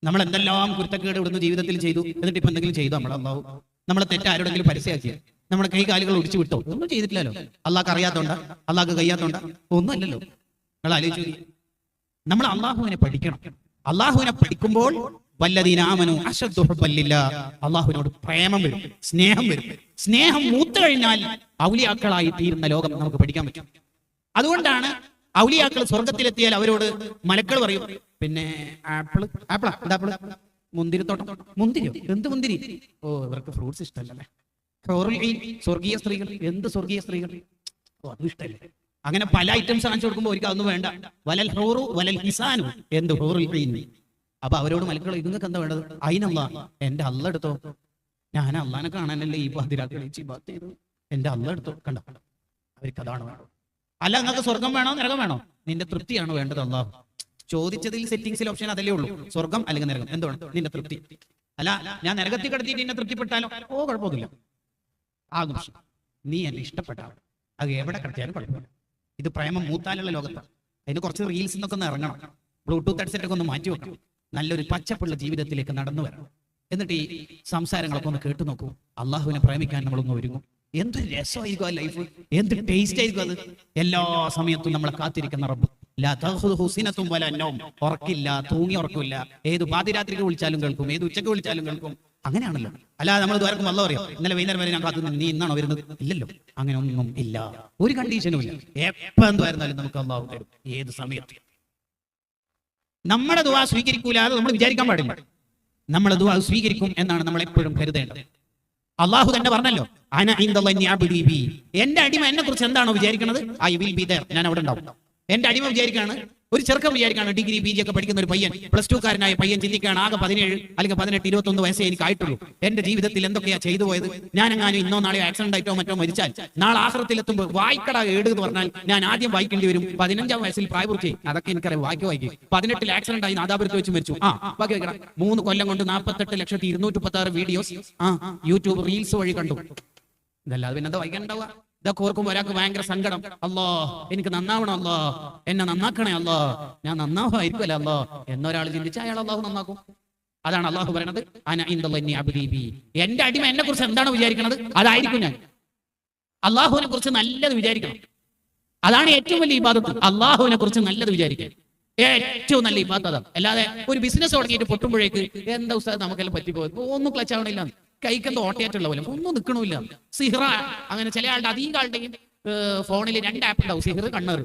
നമ്മൾ എന്തെല്ലാം കുരുത്തക്കേട് ഇവിടുന്ന് ജീവിതത്തിൽ ചെയ്തു, എന്നിട്ട് ഇപ്പൊ എന്തെങ്കിലും ചെയ്തു അള്ളാഹു? നമ്മളെ തെറ്റ് ആരോടെങ്കിലും പരസ്യമാക്കിയ, നമ്മുടെ കൈ കാലുകൾ ഒടിച്ചു വിട്ടോ? ഒന്നും ചെയ്തിട്ടില്ലല്ലോ. അള്ളാഹ്ക്ക് അറിയാത്തോണ്ടാ? അള്ളാഹ്ക്ക് കഴിയാത്തോണ്ടാ? ഒന്നും അല്ലല്ലോ. നിങ്ങൾ ആലോചിച്ചു, നമ്മൾ അള്ളാഹുവിനെ പഠിക്കണം. അള്ളാഹുവിനെ പഠിക്കുമ്പോൾ വല്ലദീന ആമനു അശദ്ദു ഹുബ്ബൻ ലില്ലാഹ്, അള്ളാഹുവിനോട് പ്രേമം വരും, സ്നേഹം വരും. സ്നേഹം മൂത്തു കഴിഞ്ഞാൽ ഔലിയാക്കളായി തീരുന്ന ലോകം നമുക്ക് പഠിക്കാൻ പറ്റും. അതുകൊണ്ടാണ് ഔലിയാക്കൾ സ്വർഗത്തിലെത്തിയാൽ അവരോട് മലക്കൾ പറയും, പിന്നെ ആപ്പിളാ, മുന്തിരിത്തോട്ടം. മുന്തിരിയോ? എന്ത് മുന്തിരി? ഓ, ഇവർക്ക് ഫ്രൂട്ട്സ് ഇഷ്ടമല്ലേ? സ്വർഗീയ സ്ത്രീകൾ, എന്ത് സ്വർഗീയ സ്ത്രീകൾ? ഓ, അതും ഇഷ്ടമല്ലേ? അങ്ങനെ പല ഐറ്റംസ് കാണിച്ചു കൊടുക്കുമ്പോൾ ഒരിക്കൽ അതൊന്നും വേണ്ട. വലൽ ഹൂറു വലൽ ഹിസാനു, എന്ത് ഹൂറുൽ ഐൻ. അപ്പൊ അവരോട് മലക്കൾ, ഇതുങ്ങൾക്ക് എന്താ വേണ്ടത്? അയിനല്ലാ, എന്റെ അള്ള എടുത്തോ, ഞാൻ അള്ളാനെ കാണാനല്ലേ ഈ പാതിരാത്രി ചെയ്തു, എന്റെ അള്ള എടുത്തോ. കണ്ടോ, അവർക്ക് അതാണ് വേണ്ടത്. അല്ല, നിങ്ങൾക്ക് സ്വർഗം വേണോ നരകം വേണോ? നിന്റെ തൃപ്തിയാണ് വേണ്ടത്. അള്ളാഹു ചോദിച്ചതിൽ സെറ്റിംഗ്സിൽ ഓപ്ഷൻ അതല്ലേ ഉള്ളൂ, സ്വർഗം അല്ലെങ്കിൽ നരകം. എന്താണ് നിന്റെ തൃപ്തി? അല്ല, ഞാൻ നരകത്തിൽ കിടത്തിയിട്ട് നിന്നെ തൃപ്തിപ്പെട്ടാലോ? ഓ, കുഴപ്പമൊന്നുമില്ല. ആകും നീ എന്നെ ഇഷ്ടപ്പെട്ടാൽ അത് എവിടെ കിടത്തിയാലും കുഴപ്പമില്ല. ഇത് പ്രേമം മൂത്താലുള്ള ലോകത്താണ്. അതിന് കുറച്ച് റീൽസ് എന്നൊക്കെ ഒന്ന് ഇറങ്ങണം, ബ്ലൂടൂത്ത് ഹെഡ്സെറ്റ് ഒക്കെ ഒന്ന് മാറ്റി വെക്കണം, നല്ലൊരു പച്ചപ്പുള്ള ജീവിതത്തിലേക്ക് നടന്നു വരണം. എന്നിട്ട് ഈ സംസാരങ്ങളൊക്കെ ഒന്ന് കേട്ടു നോക്കൂ. അള്ളാഹുവിനെ പ്രേമിക്കാൻ നമ്മളൊന്ന് ഒരുങ്ങും. എന്ത് രസമായിരിക്കും ആ ലൈഫ്, എന്ത് ടേസ്റ്റ് ആയിരിക്കും അത്. എല്ലാ സമയത്തും നമ്മളെ കാത്തിരിക്കുന്ന റബ്ബ്. ലാ തഖുദുഹു സിനത്തും വലാ നൗം, ഉറക്കില്ല, തൂങ്ങി ഉറക്കില്ല. ഏത് പാതിരാത്രിക്ക് വിളിച്ചാലും കേൾക്കും, ഏത് ഉച്ചക്ക് വിളിച്ചാലും കേൾക്കും. അങ്ങനെയാണല്ലോ. അല്ലാതെ നമ്മൾ ദ്വാരക്കും അല്ല പറയാം, ഇന്നലെ വൈകുന്നേരം വരെ ഞാൻ കാത്തുനിന്നു, നീ ഇന്നാണോ വരുന്നത്? ഇല്ലല്ലോ, അങ്ങനെ ഒന്നും ഇല്ല, ഒരു കണ്ടീഷനും ഇല്ല. എപ്പോ എന്തുവായിരുന്നാലും നമുക്ക് അള്ളാഹു തരും, ഏത് സമയത്ത്. നമ്മുടെ ദുആ സ്വീകരിക്കൂലാതെ നമ്മൾ വിചാരിക്കാൻ പാടില്ല. നമ്മളെ ദുആ സ്വീകരിക്കും എന്നാണ് നമ്മൾ എപ്പോഴും കരുതേണ്ടത്. അള്ളാഹു തന്നെ പറഞ്ഞല്ലോ, അന ഇൻദല്ലാഹി അബ്ദി ബി, എന്റെ അടിമ എന്നെ കുറിച്ച് എന്താണോ വിചാരിക്കുന്നത്, ഐ വിൽ ബി ദേർ, ഞാൻ അവിടെ ഉണ്ടാവും. എന്റെ അടിമ വിചാരിക്കാണ്, ഒരു ചെറുക്കൻ വിചാരിക്കാണ്, ഡിഗ്രി PG ഒക്കെ പഠിക്കുന്ന ഒരു പയ്യൻ, +2 കാരനായ പയ്യൻ ചിന്തിക്കുകയാണ്, ആകെ 17 അല്ലെങ്കിൽ 18, 21 വയസ്സേ എനിക്ക് ആയിട്ടുള്ളൂ. എന്റെ ജീവിതത്തിൽ എന്തൊക്കെയാ ചെയ്തു പോയത്? ഞാൻ എങ്ങാനും ഇന്നോ നാളെയോ ആക്സിഡന്റ് ആയിട്ടോ മറ്റോ മരിച്ചാൽ നാളെ ആഖിറത്തിലെത്തുമ്പോൾ വായിക്കട ഏട് എന്ന് പറഞ്ഞാൽ ഞാൻ ആദ്യം വായിക്കേണ്ടി വരും 15-ാം വയസ്സിൽ പ്രായപൂർത്തി. അതൊക്കെ എനിക്കറിയാം, വായിക്കും. 18-ൽ ആക്സിഡന്റ് ആയി നാദാപുരത്ത് വെച്ച് മരിച്ചു. ബാക്കി വെക്കണം. 3 കൊല്ലം കൊണ്ട് 48,236 വീഡിയോസ് യൂട്യൂബ് റീൽസ് വഴി കണ്ടു. ഇതല്ലാതെ പിന്നെന്താ വായിക്കാൻ ഉണ്ടാവുക? ഇതൊക്കെ ഓർക്കുമ്പോൾ ഒരാൾക്ക് ഭയങ്കര സങ്കടം. അല്ലാ, എനിക്ക് നന്നാവണം, അല്ലാ എന്നെ നന്നാക്കണേ, അല്ലാ ഞാൻ നന്നാവായിരിക്കുമല്ലേ അല്ലാ എന്നൊരാൾ ചിന്തിച്ചാൽ അയാൾ അള്ളാഹു നന്നാക്കും. അതാണ് അള്ളാഹു പറയുന്നത്, അന ഇൻദല്ലി അബ്ദി ബി. എന്റെ അടിമ എന്നെ കുറിച്ച് എന്താണ് വിചാരിക്കുന്നത് അതായിരിക്കും ഞാൻ. അള്ളാഹുവിനെ കുറിച്ച് നല്ലത് വിചാരിക്കണം. അതാണ് ഏറ്റവും വലിയ ഇബാദത്ത്. അള്ളാഹുവിനെ കുറിച്ച് നല്ലത് വിചാരിക്കാൻ ഏറ്റവും നല്ല ഇബാദത്ത് അതാണ്. അല്ലാതെ ഒരു ബിസിനസ് തുടങ്ങിയിട്ട് പൊട്ടുമ്പോഴേക്ക് എന്താ ഉസ്താദ് നമുക്കെല്ലാം പറ്റിപ്പോയി, ഒന്നും ക്ലച്ച് ആവണില്ല, കൈക്കെന്തോ ഓട്ടയായിട്ടുള്ള പോലെ ഒന്നും നിൽക്കണില്ല. സിഹ്റ അങ്ങനെ ചില ആളുടെ അധികം ആളുടെയും ഫോണിൽ 2 ആപ്പ് ഉണ്ടാവും, സിഹ്ർ കണ്ണേർ.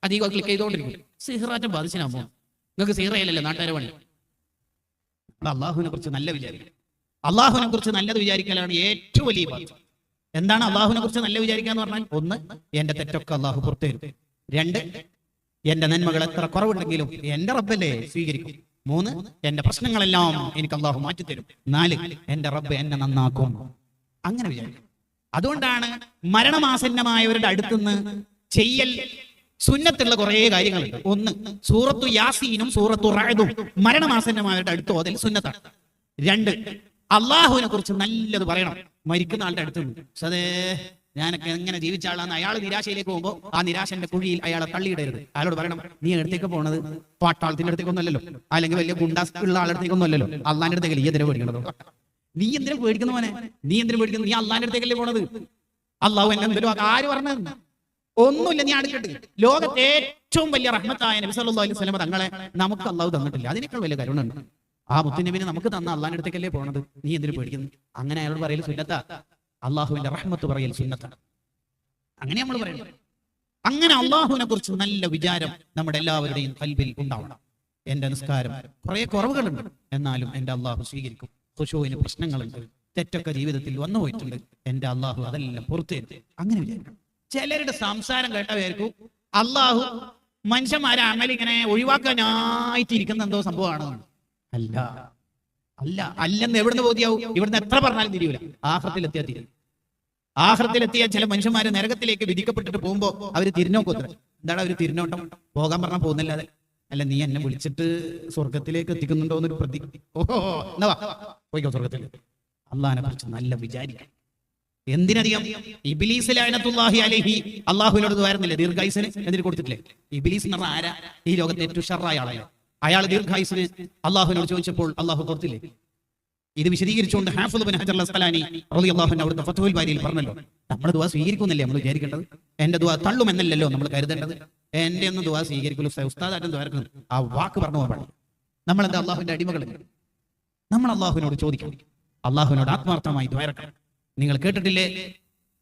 അധികം ക്ലിക്ക് ചെയ്തുകൊണ്ടിരിക്കും. സിഹ്റാറ്റം ബാധിച്ചാകുമ്പോ നിങ്ങൾക്ക് സിഹ്റയിലല്ലേ നാട്ടുകാരെ പണി. അള്ളാഹുവിനെ കുറിച്ച് നല്ല വിചാരിക്കണം. അള്ളാഹുവിനെ കുറിച്ച് നല്ലത് വിചാരിക്കലാണ് ഏറ്റവും വലിയ ഇബാദത്ത്. എന്താണ് അള്ളാഹുവിനെ കുറിച്ച് നല്ല വിചാരിക്കുക എന്ന് പറഞ്ഞാൽ? 1, എന്റെ തെറ്റൊക്കെ അള്ളാഹു പുറത്തു തരും. 2, എന്റെ നന്മകൾ എത്ര കുറവുണ്ടെങ്കിലും എന്റെ റബ്ബല്ലേ സ്വീകരിക്കും. 3, എന്റെ പ്രശ്നങ്ങളെല്ലാം എനിക്ക് അള്ളാഹു മാറ്റിത്തരും. 4, എന്റെ റബ്ബ് എന്നെ നന്നാക്കും. അങ്ങനെ വിചാരിക്കും. അതുകൊണ്ടാണ് മരണമാസന്നമായവരുടെ അടുത്തുനിന്ന് ചെയ്യൽ സുന്നത്തുള്ള കുറെ കാര്യങ്ങളുണ്ട്. 1, സൂറത്തു യാസീനും സൂറത്തു റഅദും മരണമാസന്നമായവരുടെ അടുത്ത് ഓതൽ സുന്നത്താണ്. 2, അള്ളാഹുവിനെ കുറിച്ച് നല്ലത് പറയണം മരിക്കുന്ന ആളുടെ അടുത്ത് നിന്ന്. സതേ ഞാനൊക്കെ എങ്ങനെ ജീവിച്ച ആളാന്ന് അയാൾ നിരാശയിലേക്ക് പോകുമ്പോൾ ആ നിരാശന്റെ കുഴിയിൽ അയാളെ തള്ളിയിടരുത്. അയാളോട് പറയണം, നീ അടുത്തേക്ക് പോണത് പാട്ടാളത്തിന്റെ അടുത്തേക്കൊന്നല്ലോ, അല്ലെങ്കിൽ വലിയ ഗുണ്ടാസ് ഉള്ള ആളുടെ അടുത്തേക്കൊന്നും അല്ലല്ലോ, അള്ളാന്റെ അടുത്തേക്ക് നീ എന്തിനാ പേടിക്കണത്? നീ എന്തിനാ പേടിക്കുന്ന മോനെ? നീ എന്തിനാ പേടിക്കുന്നത്? നീ അള്ളാന്റെ അടുത്തേക്കല്ലേ പോണത്? അള്ളാഹു എന്നെ എന്തിനോ ആര് പറഞ്ഞത്? ഒന്നുമില്ല. നീ അടുക്കട്ട് ലോകത്തെ ഏറ്റവും വലിയ റഹ്മത്തായ നബി സല്ലല്ലാഹു അലൈഹി വസല്ലം തങ്ങളെ നമുക്ക് അള്ളാഹു തന്നിട്ടില്ല. അതിനേക്കാൾ വലിയ കരുണയുണ്ട്. ആ മുത്തുനബിനെ നമുക്ക് തന്ന അള്ളാന്റെ അടുത്തേക്കല്ലേ പോണത്, നീ എന്തിനു പേടിക്കുന്നു? അങ്ങനെ അയാളോട് പറയൽ സുന്നത്താ. അള്ളാഹുവിന്റെ റഹ്മത്ത് പറയൽ സുന്നത്താണ്. അങ്ങനെ നമ്മൾ പറയുന്നത്. അങ്ങനെ അള്ളാഹുവിനെ കുറിച്ച് നല്ല വിചാരം നമ്മുടെ എല്ലാവരുടെയും ഖൽബിൽ ഉണ്ടാവണം. എന്റെ നിസ്കാരം കുറെ കുറവുകളുണ്ട്, എന്നാലും എന്റെ അള്ളാഹു സ്വീകരിക്കും. ഖുശൂഇന് പ്രശ്നങ്ങളുണ്ട്, തെറ്റൊക്കെ ജീവിതത്തിൽ വന്നു പോയിട്ടുണ്ട്, എന്റെ അള്ളാഹു അതെല്ലാം പുറത്തു തരും. അങ്ങനെ വിചാരിക്കണം. ചിലരുടെ സംസാരം കേട്ടവർക്ക് അള്ളാഹു മനുഷ്യന്മാരെ അമലിങ്ങനെ ഒഴിവാക്കാനായിട്ടിരിക്കുന്ന എന്തോ സംഭവമാണ്. അല്ല അല്ല അല്ലെന്ന് എവിടുന്ന് ബോധ്യാവും? ഇവിടുന്ന് എത്ര പറഞ്ഞാലും തിരിയൂല. ആഖിറത്തിലെത്തിയാൽ തിരിയും. ആഖിറത്തിലെത്തിയാൽ ചില മനുഷ്യന്മാര് നരകത്തിലേക്ക് വിധിക്കപ്പെട്ടിട്ട് പോകുമ്പോ അവര് തിരിഞ്ഞോക്കോത്ര. എന്താണ് അവര് തിരിഞ്ഞോട്ടം? പോകാൻ പറഞ്ഞാൽ പോകുന്നില്ലാതെ. അല്ല, നീ എന്നെ വിളിച്ചിട്ട് സ്വർഗത്തിലേക്ക് എത്തിക്കുന്നുണ്ടോ എന്നൊരു പ്രതി. ഓഹോ, എന്നാ പോയിക്കോ സ്വർഗത്തിലേക്ക്. അള്ളാഹിനെ കുറിച്ച് നല്ല വിചാരിക്കണം. എന്തിനധികം ഇബ്ലീസ് ലഅനത്തുല്ലാഹി അലൈഹി അള്ളാഹുവിനോട് ദ്വാരുന്നില്ലേ ദീർഘായുസിന് എന്തിനു കൊടുത്തിട്ടില്ലേ? ഇബ്ലീസ് എന്ന് പറഞ്ഞാൽ ആരാ? ഈ ലോകത്തെ ഏറ്റവും ഷർറായ ആളാണ്. അയാൾ ദീർഘായുസിന് അള്ളാഹുവിനോട് ചോദിച്ചപ്പോൾ അള്ളാഹു കൊടുത്തില്ലേ? ഇത് വിശദീകരിച്ചുകൊണ്ട് ഹാഫിദ് ഇബ്നു ഹജർ അസ്ഖലാനി റളിയല്ലാഹു അൻഹു അവിടുത്തെ ഫത്ഹുൽ ബാരിയിൽ പറഞ്ഞല്ലോ, നമ്മൾ ദുആ സ്വീകരിക്കുന്നില്ലേ നമ്മൾ വിചാരിക്കേണ്ടത്? എന്റെ ദുആ തള്ളുമെന്നല്ലല്ലോ നമ്മൾ കരുതേണ്ടത്. എന്റെ ഒന്നും ദുആ സ്വീകരിക്കുള്ളൂ ഉസ്താദായിട്ടും ദ്വാരക്കുന്നു. ആ വാക്ക് പറഞ്ഞു പോകാൻ നമ്മൾ എന്താ അള്ളാഹുവിന്റെ അടിമകൾ? നമ്മൾ അള്ളാഹുവിനോട് ചോദിക്കണം, അള്ളാഹുവിനോട് ആത്മാർത്ഥമായി ദ്വാരക്കണം. നിങ്ങൾ കേട്ടിട്ടില്ലേ,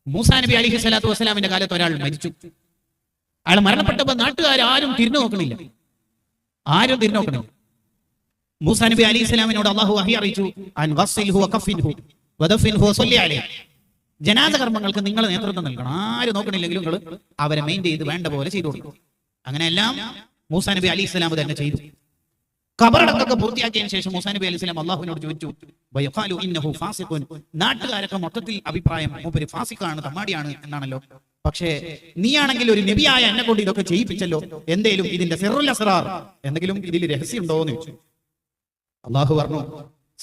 മൂസാ നബി അലൈഹി സ്വലാത്തു വസ്സലാമിന്റെ കാലത്ത് ഒരാൾ മരിച്ചു. അയാൾ മരണപ്പെട്ടപ്പോൾ നാട്ടുകാരും തിരിഞ്ഞു നോക്കണില്ല. ആരും തിരിഞ്ഞു നോക്കണില്ല. മൂസാ നബി അലൈഹി സ്വലാമിനോട് അള്ളാഹു വഹി അറിയിച്ചു, അൻ ഗസ്സിൽഹു വഖഫിൻഹു വദഫിൻഹു വസല്ലി അലൈഹി. ജനാസ കർമ്മങ്ങൾക്ക് നിങ്ങൾ നേതൃത്വം നൽകണം. ആരും നോക്കണില്ലെങ്കിലും നിങ്ങൾ അവരെ മെയിൻ ചെയ്ത് വേണ്ട പോലെ ചെയ്തു കൊടുക്കും. അങ്ങനെയെല്ലാം മൂസാ നബി അലൈഹി സ്വലാം തന്നെ ചെയ്തു. ഖബറടക്കമൊക്കെ പൂർത്തിയാക്കിയതിനു ശേഷം മൂസാ നബി അലൈഹി സ്വലാം അള്ളാഹുവിനോട് ചോദിച്ചു, വയഖാലു ഇന്നഹു ഫാസിഖുൻ. നാട്ടുകാരൊക്കെ മൊത്തത്തിൽ അഭിപ്രായം മൂപ്പര് ഫാസിഖാണ്, തമ്മാടിയാണ് എന്നാണല്ലോ. പക്ഷേ നീയാണെങ്കിൽ ഒരു നബിയായ എന്നെ കൊണ്ട് ഇതൊക്കെ ചെയ്യിപ്പിച്ചല്ലോ, എന്തേലും ഇതിന്റെ സിറുൽ അസ്റാർ, എന്തെങ്കിലും ഇതിൽ രഹസ്യം ഉണ്ടോ എന്ന് ചോദിച്ചു. അള്ളാഹു പറഞ്ഞു,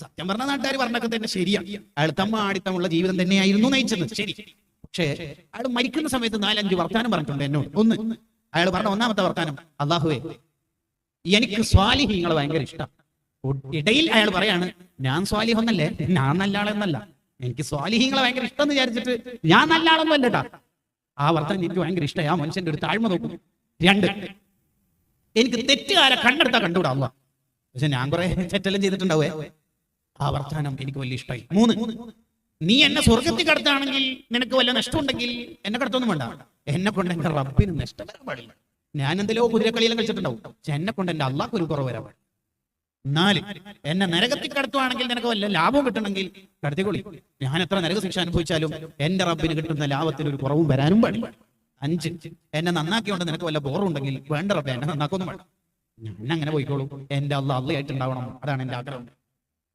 സത്യം പറഞ്ഞ നാട്ടുകാർ പറഞ്ഞൊക്കെ തന്നെ ശരിയാണ്. അയാൾ തമ്മാടിത്തമുള്ള ജീവിതം തന്നെയായിരുന്നു നയിച്ചത്, ശരി. പക്ഷേ അയാൾ മരിക്കുന്ന സമയത്ത് 4-5 വർത്താനം പറഞ്ഞിട്ടുണ്ട് എന്നോട്. അയാൾ പറഞ്ഞ ഒന്നാമത്തെ വർത്താനം, അള്ളാഹുവേ എനിക്ക് സ്വാലിഹീങ്ങളെ ഭയങ്കര ഇഷ്ടം. ഇടയിൽ അയാൾ പറയാണ്, ഞാൻ സ്വാലിഹൊന്നല്ലേ, ഞാൻ നല്ല ആളെന്നല്ല, എനിക്ക് സ്വാലിഹീങ്ങളെ ഭയങ്കര ഇഷ്ടം എന്ന് വിചാരിച്ചിട്ട് ഞാൻ നല്ല ആളൊന്നും അല്ല കേട്ടാ. ആ വർത്താനം എനിക്ക് ഭയങ്കര ഇഷ്ടമായി. ആ മനുഷ്യന്റെ ഒരു താഴ്മ നോക്കും. 2, എനിക്ക് തെറ്റുകാരെ കണ്ടെടുത്താ കണ്ടുകൂടാ അള്ളാഹ്, പക്ഷെ ഞാൻ കുറെ തെറ്റെല്ലാം ചെയ്തിട്ടുണ്ടാവേ. ആ വർത്താനം എനിക്ക് വലിയ ഇഷ്ടമായി. 3, നീ എന്നെ സ്വർഗത്തിൽ കടത്താണെങ്കിൽ നിനക്ക് വല്ല നഷ്ടമുണ്ടെങ്കിൽ എന്നെ കടത്തൊന്നും വേണ്ട, എന്നെ കൊണ്ട് എന്റെ റബ്ബിന് നഷ്ടം വരാൻ പാടില്ല. ഞാൻ എന്തെല്ലോ കുതിരക്കളിയെല്ലാം കളിച്ചിട്ടുണ്ടാവും, പക്ഷെ എന്നെ കൊണ്ട് എന്റെ അള്ളാഹ്ക്ക് ഒരു കുറവ് വരാൻ പാടില്ല. 4, എന്നെ നരകത്തിൽ കടത്തുവാണെങ്കിൽ നിനക്ക് വല്ല ലാഭവും കിട്ടണമെങ്കിൽ കടത്തിക്കൊള്ളി, ഞാൻ എത്ര നരക ശിക്ഷ അനുഭവിച്ചാലും എന്റെ റബ്ബിന് കിട്ടുന്ന ലാഭത്തിന് ഒരു കുറവും വരാനും പാടില്ല. 5, എന്നെ നന്നാക്കിയോണ്ട് നിനക്ക് വല്ല ബോറുണ്ടെങ്കിൽ വേണ്ട റബ്ബേ എന്നെ നന്നാക്കൊന്നും വേണ്ട, ഞാൻ അങ്ങനെ പോയിക്കോളൂ, എന്റെ അള്ളാഹ്യായിട്ടുണ്ടാവണം, അതാണ് എന്റെ ആഗ്രഹം.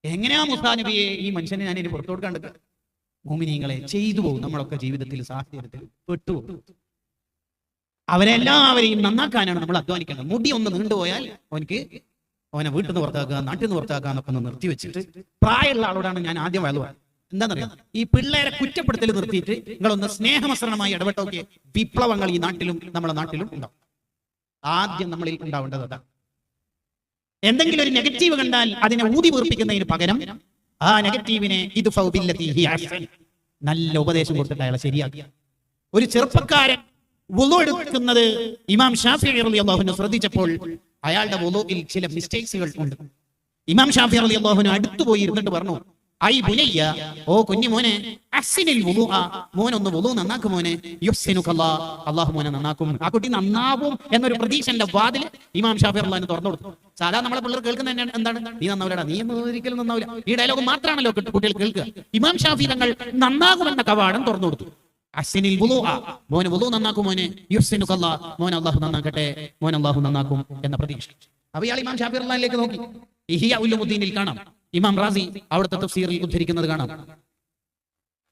എങ്ങനെയാ മൂസാ നബിയെ ഈ മനുഷ്യനെ ഞാൻ ഇനി പുറത്തു കൊടുക്കാണ്ട്? മുഅ്മിനീങ്ങളെ ചെയ്തു പോകും നമ്മളൊക്കെ ജീവിതത്തിൽ, സാഹചര്യത്തിൽ പെട്ടുപോകും. അവരെല്ലാവരെയും നന്നാക്കാനാണ് നമ്മൾ അധ്വാനിക്കേണ്ടത്. മുടി ഒന്ന് നീണ്ടുപോയാൽ അവനെ വീട്ടിൽ നിന്ന് പുറത്താക്കുക, നാട്ടിൽ നിന്ന് പുറത്താക്കുക എന്നൊക്കെ ഒന്ന് നിർത്തി വെച്ചിട്ട്, പ്രായമുള്ള ആളോടാണ് ഞാൻ ആദ്യം വയലുവാൻ. എന്താണെന്നറിയാം, ഈ പിള്ളേരെ കുറ്റപ്പെടുത്തൽ നിർത്തിയിട്ട് നിങ്ങളൊന്ന് സ്നേഹമസരണമായി ഇടപെട്ടോക്കെ വിപ്ലവങ്ങൾ ഈ നാട്ടിലും നമ്മുടെ നാട്ടിലും ഉണ്ടാവും. ആദ്യം നമ്മളിൽ ഉണ്ടാവേണ്ടത് അതാണ്. എന്തെങ്കിലും ഒരു നെഗറ്റീവ് കണ്ടാൽ അതിനെ ഊതി വീർപ്പിക്കുന്നതിന് പകരം ആ നെഗറ്റീവിനെ നല്ല ഉപദേശം കൊടുത്തിട്ട് അയാളെ ശരിയാക്കി. ഒരു ചെറുപ്പക്കാരൻ വുളു എടുക്കുന്നത് ഇമാം ഷാഫിഈ റളിയല്ലാഹു അൻഹു ശ്രദ്ധിച്ചപ്പോൾ അയാളുടെ വുളുവിൽ ചില മിസ്റ്റേക്സുകൾ ഉണ്ട്. ഇമാം ഷാഫിഈ റളിയല്ലാഹു അൻഹു അടുത്തു പോയി ഇരുന്നിട്ട് പറഞ്ഞു, ഐ ബുനയ്യ, ഓ കുഞ്ഞു മോനെ, അഹ്സിനിൽ വുളുഅ, മോനൊന്ന് വുളു നന്നാക്കും മോനെ, യുഹ്സിനുകല്ലാഹ്, അല്ലാഹു മോനെ നന്നാക്കും. ആ കുട്ടി നന്നാവും എന്നൊരു പ്രതീക്ഷന്റെ വാതിൽ ഇമാം ഷാഫിഈ റളിയല്ലാഹു അൻഹു തുറന്നു കൊടുത്തു. സാധാരണ നമ്മളെ പിള്ളേർ കേൾക്കുന്ന എന്താണ്? നീ നന്നാവില്ലടാ, നീ ഒരിക്കലും നന്നാവില്ല. ഈ ഡയലോഗ് മാത്രമാണല്ലോ കുട്ടികൾ കേൾക്കുക. ഇമാം ഷാഫിഈ തങ്ങൾ നന്നാകുമെന്ന കവാടം തുറന്നു കൊടുത്തു. അഹ്സിനിൽ വുളുഅ, മോനെ വുളു നന്നാക്കും മോനെ, യുഹ്സിനുകല്ലാഹ്, മോനെ അല്ലാഹു നന്നാക്കട്ടെ, മോനെ അല്ലാഹു നന്നാക്കും എന്ന പ്രതീക്ഷ. അപ്പോൾ ഇയാൾ ഇമാം ഷാഫിഈ റളിയല്ലാഹു അൻഹുവിലേക്ക് നോക്കി. ഇഹ്യാ ഉലുമുദ്ദീനിൽ കാണാം, ഇമാം റാസി അവിടുത്തെ തഫ്സീറിൽ ഉദ്ധരിക്കുന്നത് കാണാം.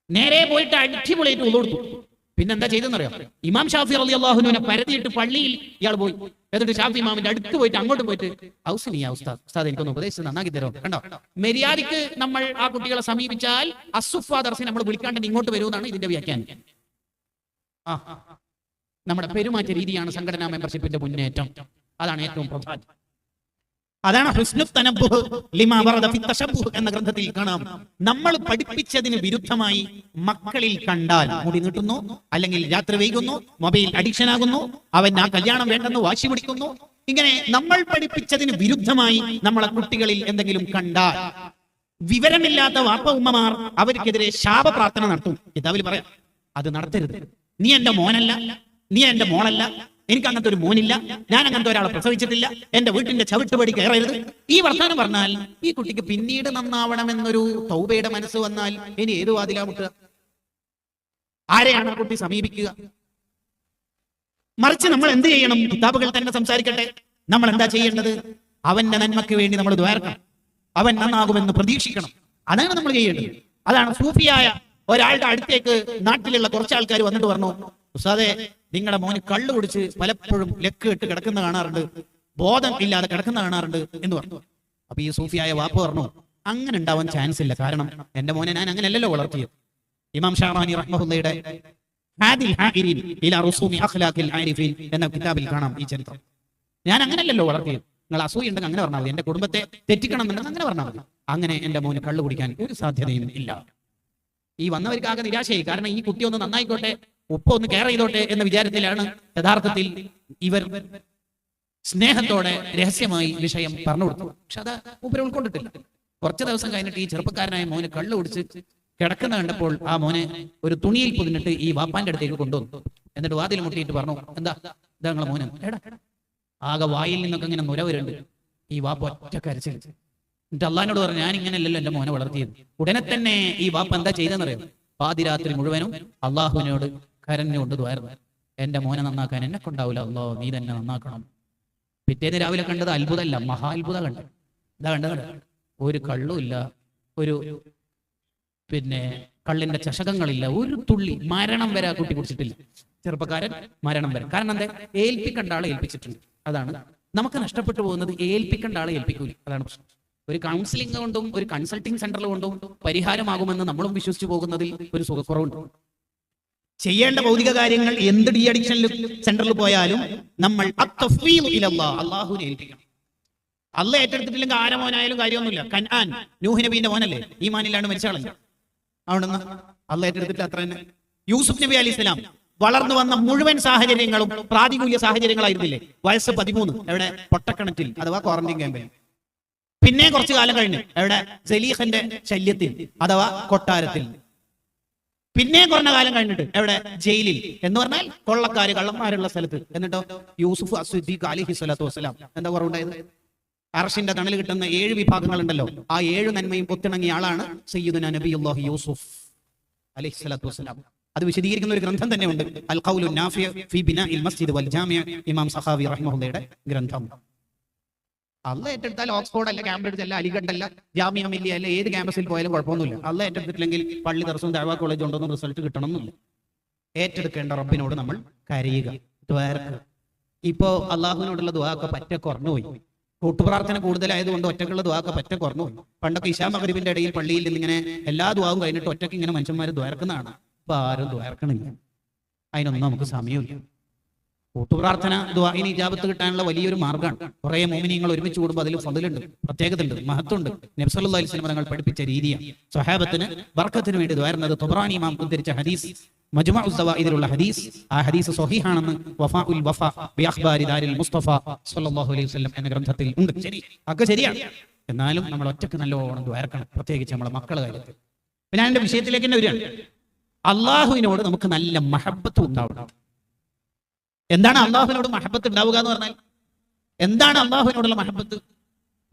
നേരെ പോയിട്ട് അടിപൊളിയായിട്ട് വുളു എടുത്തു. പിന്നെന്താ ചെയ്തെന്നറിയാം? ഇമാം ഷാഫിഈ റളിയല്ലാഹു അൻഹുവിനെ പരതിയിട്ട് പള്ളിയിൽ ഇയാൾ പോയി. എന്നിട്ട് ഷാഫി ഇമാമിന്റെ അടുത്ത് പോയിട്ട് അങ്ങോട്ട് പോയിട്ട്, ഔസനിയ ഉസ്താദ്, എനിക്കൊന്ന് ഉപദേശിച്ച് നന്നാക്കി തരുമോ? കണ്ടോ, മര്യാദയ്ക്ക് നമ്മൾ ആ കുട്ടികളെ സമീപിച്ചാൽ അസുഫ ദർസിനെ നമ്മൾ വിളിക്കാണ്ട് ഇങ്ങോട്ട് വരുമെന്നാണ് ഇതിന്റെ വ്യാഖ്യാനം. നമ്മുടെ പെരുമാറ്റ രീതിയാണ് സംഘടനാ മെമ്പർഷിപ്പിന്റെ മുന്നേറ്റം. അതാണ് ഏറ്റവും പ്രധാനം. അതാണ് ഹുസ്നു തനബ്ബുഹ് ലിമാ വറദ ഫി തശബ്ബുഹ് എന്ന ഗ്രന്ഥത്തിൽ കാണാം. നമ്മൾ പഠിപ്പിച്ചതിന് വിരുദ്ധമായി മക്കളിൽ കണ്ടാൽ മുടി നീട്ടുന്നു, അല്ലെങ്കിൽ രാത്രി വൈകുന്നു, മൊബൈൽ അഡിക്ഷൻ ആകുന്നു, അവൻ ആ കല്യാണം വേണ്ടെന്ന് വാശി പിടിക്കുന്നു, ഇങ്ങനെ നമ്മൾ പഠിപ്പിച്ചതിന് വിരുദ്ധമായി നമ്മളെ കുട്ടികളിൽ എന്തെങ്കിലും കണ്ടാൽ വിവരമില്ലാത്ത വാപ്പ ഉമ്മമാർ അവർക്കെതിരെ ശാപ പ്രാർത്ഥന നടത്തും. കിതാബിൽ പറയാം, അത് നടത്തരുത്. നീ എന്റെ മോനല്ല, നീ എന്റെ മോളല്ല, എനിക്ക് അങ്ങനത്തെ ഒരു മോനില്ല, ഞാൻ അങ്ങനത്തെ ഒരാളെ പ്രസവിച്ചിട്ടില്ല, എന്റെ വീട്ടിന്റെ ചവിട്ടുപടി കയറരുത്. ഈ വർത്താനം പറഞ്ഞാൽ ഈ കുട്ടിക്ക് പിന്നീട് നന്നാവണമെന്നൊരു തൗബയുടെ മനസ്സ് വന്നാൽ ഇനി ഏത് വാതിലാ മുട്ടുക? ആരെയാണ് ആ കുട്ടി സമീപിക്കുക? മറിച്ച് നമ്മൾ എന്ത് ചെയ്യണം? കിതാബുകൾ തന്നെ സംസാരിക്കട്ടെ. നമ്മൾ എന്താ ചെയ്യേണ്ടത്? അവന്റെ നന്മയ്ക്ക് വേണ്ടി നമ്മൾ ദ്വാരക്കണം, അവൻ നന്നാകുമെന്ന് പ്രതീക്ഷിക്കണം. അതാണ് നമ്മൾ ചെയ്യേണ്ടത്. അതാണ് സൂഫിയായ ഒരാളുടെ അടുത്തേക്ക് നാട്ടിലുള്ള കുറച്ച് ആൾക്കാർ വന്നിട്ട് പറഞ്ഞു, ഉസ്താദേ, നിങ്ങളുടെ മോന് കള്ളു കുടിച്ച് പലപ്പോഴും ലെക്ക് ഇട്ട് കിടക്കുന്ന കാണാറുണ്ട്, ബോധം ഇല്ലാതെ കിടക്കുന്ന കാണാറുണ്ട് എന്ന് പറഞ്ഞു. അപ്പൊ ഈ സൂഫിയായ വാപ്പ പറഞ്ഞു, അങ്ങനെ ഉണ്ടാവാൻ ചാൻസ് ഇല്ല, കാരണം എന്റെ മോനെ ഞാൻ അങ്ങനെയല്ലല്ലോ വളർത്തിയത്. ഇമാം ഷാറാനി റഹ്മത്തുള്ളാഹിയുടെ ഹാദിൽ ഹാഇരീൻ ഇലാ റുസൂമി അഖ്ലാഖിൽ ആരിഫീൻ എന്ന കിതാബിൽ കാണാം ഈ ചരിത്രം. ഞാൻ അങ്ങനെയല്ലല്ലോ വളർത്തിയത്. നിങ്ങൾ അസൂയ ഉണ്ടെങ്കിൽ അങ്ങനെ പറഞ്ഞാൽ മതി, എന്റെ കുടുംബത്തെ തെറ്റിക്കണം എന്നുണ്ടെങ്കിൽ അങ്ങനെ പറഞ്ഞാൽ മതി. അങ്ങനെ എന്റെ മോന് കള്ളു കുടിക്കാൻ ഒരു സാധ്യതയും ഇല്ല. ഈ വന്നവർക്ക് ആകെ നിരാശയായി. കാരണം ഈ കുട്ടി ഒന്ന് നന്നായിക്കോട്ടെ, ഉപ്പ ഒന്ന് കെയർ ചെയ്തോട്ടെ എന്ന വിചാരത്തിലാണ് യഥാർത്ഥത്തിൽ ഇവർ സ്നേഹത്തോടെ രഹസ്യമായി വിഷയം പറഞ്ഞു കൊടുത്തു. പക്ഷെ അത് മൂപ്പര് ഉൾക്കൊണ്ടിട്ടില്ല. കുറച്ച് ദിവസം കഴിഞ്ഞിട്ട് ഈ ചെറുപ്പക്കാരനായ മോന് കള്ളു കുടിച്ച് കിടക്കുന്ന കണ്ടപ്പോൾ ആ മോനെ ഒരു തുണിയിൽ പൊതിഞ്ഞിട്ട് ഈ വാപ്പാന്റെ അടുത്തേക്ക് കൊണ്ടുവന്നു. എന്നിട്ട് വാതിൽ മുട്ടിയിട്ട് പറഞ്ഞു, എന്താ ഇതാ നിങ്ങളെ മോനെ? ആകെ വായിൽ നിന്നൊക്കെ ഇങ്ങനെ നുര വരുന്നുണ്ട്. ഈ വാപ്പ ഒറ്റ കരച്ചിൽ. എന്നിട്ട് അള്ളാഹിനോട് പറഞ്ഞു, ഞാൻ ഇങ്ങനെയല്ലല്ലോ എന്റെ മോനെ വളർത്തിയത്. ഉടനെ തന്നെ ഈ വാപ്പ എന്താ ചെയ്തെന്നറിയാം? പാതിരാത്രി മുഴുവനും അള്ളാഹുവിനോട് കരഞ്ഞുകൊണ്ട് ദ്വാരുന്നു, എന്റെ മോനെ നന്നാക്കാൻ എന്നെ കൊണ്ടാവില്ല, അല്ലോ നീ തന്നെ നന്നാക്കണം. പിറ്റേന്ന് രാവിലെ കണ്ടത് അത്ഭുതമല്ല, മഹാത്ഭുതം കണ്ടത്. ഇതാ കണ്ടത്, ഒരു കള്ളുമില്ല, ഒരു കള്ളിന്റെ ചഷകങ്ങളില്ല, ഒരു തുള്ളി. മരണം വരെ ആ കുട്ടി കുടിച്ചിട്ടില്ല. ചെറുപ്പക്കാരൻ മരണം വരെ. കാരണം എന്താ? ഏൽപ്പിക്കേണ്ട ആളെ ഏൽപ്പിച്ചിട്ടുണ്ട്. അതാണ് നമുക്ക് നഷ്ടപ്പെട്ടു പോകുന്നത്. ഏൽപ്പിക്കേണ്ട ആളെ ഏൽപ്പിക്കൂല, അതാണ് പ്രശ്നം. ഒരു കൗൺസിലിംഗ് കൊണ്ടും ഒരു കൺസൾട്ടിംഗ് സെന്റർ കൊണ്ടും പരിഹാരമാകുമെന്ന് നമ്മളും വിശ്വസിച്ചു പോകുന്നതിൽ ഒരു സുഖക്കുറവുണ്ട്. ചെയ്യേണ്ട ഭൗതിക കാര്യങ്ങൾ എന്ത് ഡി അഡിക്ഷൻ സെന്ററിൽ പോയാലും നമ്മൾ അള്ളാഹുവിനെ ഏൽപ്പിക്കണം. അള്ള ഏറ്റെടുത്തിട്ടില്ലെങ്കിൽ ആരെ മോനായാലും കാര്യമൊന്നുമില്ല. കനാൻ നൂഹ് നബീന്റെ മോനല്ലേ, ഈമാനില്ലാണ്ട് മരിച്ചാളല്ല. അവിടുന്ന് അള്ള ഏറ്റെടുത്തിട്ട് അത്ര തന്നെ. യൂസുഫ് നബി അലൈഹി സ്വലാം വളർന്നു വന്ന മുഴുവൻ സാഹചര്യങ്ങളും പ്രാതികൂല്യ സാഹചര്യങ്ങളായിരുന്നില്ലേ? വയസ്സ് 13 എവിടെ? പൊട്ടക്കിണറ്റിൽ, അഥവാ ക്വാറന്റൈൻ ക്യാമ്പിൽ. പിന്നെ കുറച്ചു കാലം കഴിഞ്ഞ് എവിടെ? സലീഖന്റെ ശല്യത്തിൽ, അഥവാ കൊട്ടാരത്തിൽ. പിന്നെ കുറഞ്ഞ കാലം കഴിഞ്ഞിട്ട് എവിടെ? ജയിലിൽ. എന്ന് പറഞ്ഞാൽ കൊള്ളക്കാര് കള്ളന്മാരുള്ള സ്ഥലത്ത്. എന്നിട്ടോ യൂസുഫ് അസ്സദീഖ് അലൈഹി സ്വലാത്തു വസ്സലാം എന്താ കുറവുണ്ടായത്? അർഷിന്റെ തണൽ കിട്ടുന്ന 7 വിഭാഗങ്ങൾ ഉണ്ടല്ലോ, ആ 7 നന്മയും ഒത്തിണങ്ങിയ ആളാണ് സയ്യിദുനാ നബിയുല്ലാഹി യൂസുഫ് അലൈഹി സ്വലാത്തു വസ്സലാം. അത് വിശദീകരിക്കുന്ന ഒരു ഗ്രന്ഥം തന്നെയുണ്ട്, അൽ ഖൗലു നാഫിഅ ഫീ ബിനാഇൽ മസ്ജിദ് വൽ ജാമിഅ, ഇമാം സഖാവി റഹ്മത്തുള്ളാഹിയുടെ ഗ്രന്ഥം. അള്ള ഏറ്റെടുത്താൽ ഓക്സ്ഫോർഡ് അല്ല, കാംബ്രിഡ്ജ് അല്ല, അലിഗഡ് അല്ല, ജാമിയ മില്ലിയ അല്ല, ഏത് ക്യാമ്പസിൽ പോയാലും കുഴപ്പമൊന്നുമില്ല. അള്ള ഏറ്റെടുത്തിട്ടില്ലെങ്കിൽ പള്ളി ദർസും ദഅവാ കോളേജ് ഉണ്ടോന്നും റിസൾട്ട് കിട്ടണമെന്നില്ല. ഏറ്റെടുക്കേണ്ട റബ്ബിനോട് നമ്മൾ കരയുക, ദ്വാരക്കുക. ഇപ്പോ അള്ളാഹുവിനോടുള്ള ദുആ ഒക്കെ പറ്റ കുറഞ്ഞുപോയി. കൂട്ടുപ്രാർത്ഥന കൂടുതലായതുകൊണ്ട് ഒറ്റക്കുള്ള ദുആ ഒക്കെ പറ്റ കുറഞ്ഞുപോയി. പണ്ടൊക്കെ ഇശാ മഗ്രിബിന്റെ ഇടയിൽ പള്ളിയിൽ ഇങ്ങനെ എല്ലാ ദുആവും കഴിഞ്ഞിട്ട് ഒറ്റയ്ക്ക് ഇങ്ങനെ മനുഷ്യന്മാർ ദ്വാരക്കുന്നതാണ്. ഇപ്പൊ ആരും ദ്വാരക്കണില്ല. അതിനൊന്നും നമുക്ക് സമയമില്ല. കൂട്ടുപ്രാർത്ഥന ദുആഇന് ഇജാബത്ത് കിട്ടാനുള്ള വലിയൊരു മാർഗ്ഗമാണ്. കുറെ മോമിനിയങ്ങൾ ഒരുമിച്ച് കൂടുമ്പോൾ അതിൽ ഫضലുണ്ട്, പ്രത്യേകതയുണ്ട്, മഹത്വമുണ്ട്. നബി സല്ലല്ലാഹു അലൈഹി വസല്ലം തങ്ങൾ പഠിപ്പിച്ച രീതിയാണ്. സ്വഹാബത്തിന് ബർക്കത്തിന് വേണ്ടി ദുആഇടുന്നത്. ത്വബറാനി ഇമാം ഉദ്ധരിച്ച ഹദീസ്, മജ്മഉ സവാഇദിലുള്ള ഹദീസ്. ആ ഹദീസ് സ്വഹീഹാണെന്ന് വഫാഉൽ വഫാ ബി അഖ്ബാരി ദാരിൽ മുസ്തഫ സല്ലല്ലാഹു അലൈഹി വസല്ലം എന്ന ഗ്രന്ഥത്തിൽ ഉണ്ട്. ശരി, ഒക്കെ ശരിയാണ്. എന്നാലും നമ്മൾ ഒറ്റക്ക് നല്ലോണം ദുആഇറക്കണം, പ്രത്യേകിച്ച് നമ്മളെ മക്കളുടെ കാര്യത്തിൽ. പിന്നെ അതിന്റെ വിഷയത്തിലേക്ക് തന്നെ വരികയാണ്. അള്ളാഹുവിനോട് നമുക്ക് നല്ല മഹബത്ത് ഉണ്ടാവണം. എന്താണ് അള്ളാഹുവിനോട് മഹബത്ത് ഉണ്ടാവുക എന്ന് പറഞ്ഞാൽ? എന്താണ് അള്ളാഹുവിനോടുള്ള മഹബത്ത്?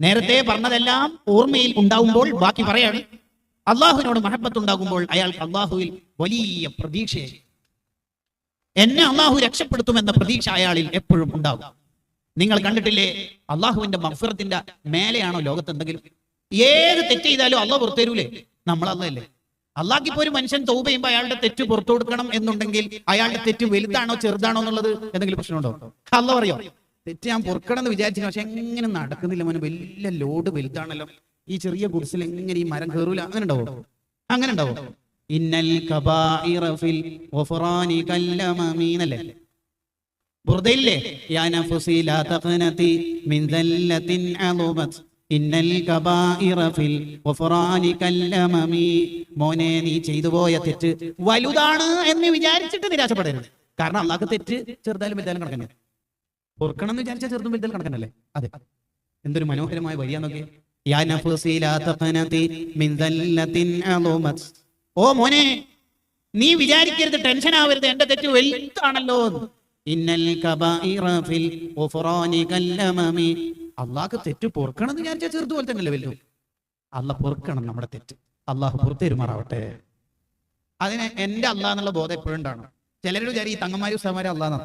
നേരത്തെ പറഞ്ഞതെല്ലാം ഓർമ്മയിൽ ഉണ്ടാവുമ്പോൾ ബാക്കി പറയാണ്. അള്ളാഹുവിനോട് മഹബത്ത് ഉണ്ടാകുമ്പോൾ അയാൾക്ക് അള്ളാഹുവിൽ വലിയ പ്രതീക്ഷയായി. എന്നെ അള്ളാഹു രക്ഷപ്പെടുത്തുമെന്ന പ്രതീക്ഷ അയാളിൽ എപ്പോഴും ഉണ്ടാവും. നിങ്ങൾ കണ്ടിട്ടില്ലേ, അള്ളാഹുവിന്റെ മഗ്ഫിറത്തിന്റെ മേലെയാണോ ലോകത്ത് എന്തെങ്കിലും? ഏത് തെറ്റ് ചെയ്താലും അള്ളാഹ് പുറത്തു തരൂലേ? നമ്മളല്ലേ? അള്ളാഹ്ക്കിപ്പോ ഒരു മനുഷ്യൻ തൗബ ചെയ്യുമ്പോൾ അയാളുടെ തെറ്റ് പുറത്തു കൊടുക്കണം എന്നുണ്ടെങ്കിൽ അയാളുടെ തെറ്റ് വലുതാണോ ചെറുതാണോ എന്നുള്ളത് എന്തെങ്കിലും പ്രശ്നമുണ്ടോ? അള്ളാഹ് പറയോ തെറ്റ് ഞാൻ പൊറുക്കണം എന്ന് വിചാരിച്ചു, പക്ഷെ എങ്ങനെ നടക്കുന്നില്ല മോനെ, വലിയ ലോഡ് വലുതാണല്ലോ, ഈ ചെറിയ കുടിസിൽ എങ്ങനെ ഈ മരം കയറൂല? അങ്ങനെ ഉണ്ടാവോ? അങ്ങനെ ഉണ്ടാവോ? ഇന്നൽ കബാഇറ ഫിൽ ഗഫറാനി കല്ലമമീനല്ലേ ബുർദയില്ലേ? യാ നഫ്സി ലാ തഖനതി മിൻ ദല്ലത്തിൻ അളുബത് ഇന്നൽ കബാഇറ ഫിൽ ഗഫറാനി കല്ലമമി. മോനെ, നീ ചെയ്തു പോയ തെറ്റ് വലുതാണ് എന്ന് വിചാരിച്ചിട്ട് നിരാശപ്പെടരുത്. കാരണം അള്ളാഹ്ക്ക് തെറ്റ് ചെറുതായാലും വലുതായാലും കണക്കന്നെ. പൊറുക്കണം എന്ന് വിചാരിച്ചാൽ ചെറുതും വലുതായാലും കണക്കന്നല്ലേ? അതെ, എന്തൊരു മനോഹരമായ വരിയാന്നൊക്കെ. യാ നഫ്സി ലാ തഖനതി മിൻ ദല്ലത്തിൻ അളുബത്. ഓ മോനെ, നീ വിചാരിക്കരുത്, ടെൻഷൻ ആവരുത്, എന്റെ തെറ്റ് വലുതാണല്ലോ. ഇന്നൽ കബാഇറ ഫിൽ ഗഫറാനി കല്ലമമി. അള്ളാഹ്ക്ക് തെറ്റ് പൊറുക്കണം എന്ന് വിചാരിച്ചാൽ ചെറുതു പോലെ തന്നെയല്ലേ വലുതും. അള്ളാഹ് പൊറുക്കണം നമ്മുടെ തെറ്റ്. അള്ളാഹു പുറത്തേരുമാറാവട്ടെ. അതിന് എന്റെ അള്ളാഹ് എന്നുള്ള ബോധം എപ്പോഴും ഉണ്ടാണ്. ചിലരുടെ വിചാരം ഈ തങ്ങന്മാരും ഉസ്താദന്മാരും അള്ളാഹ്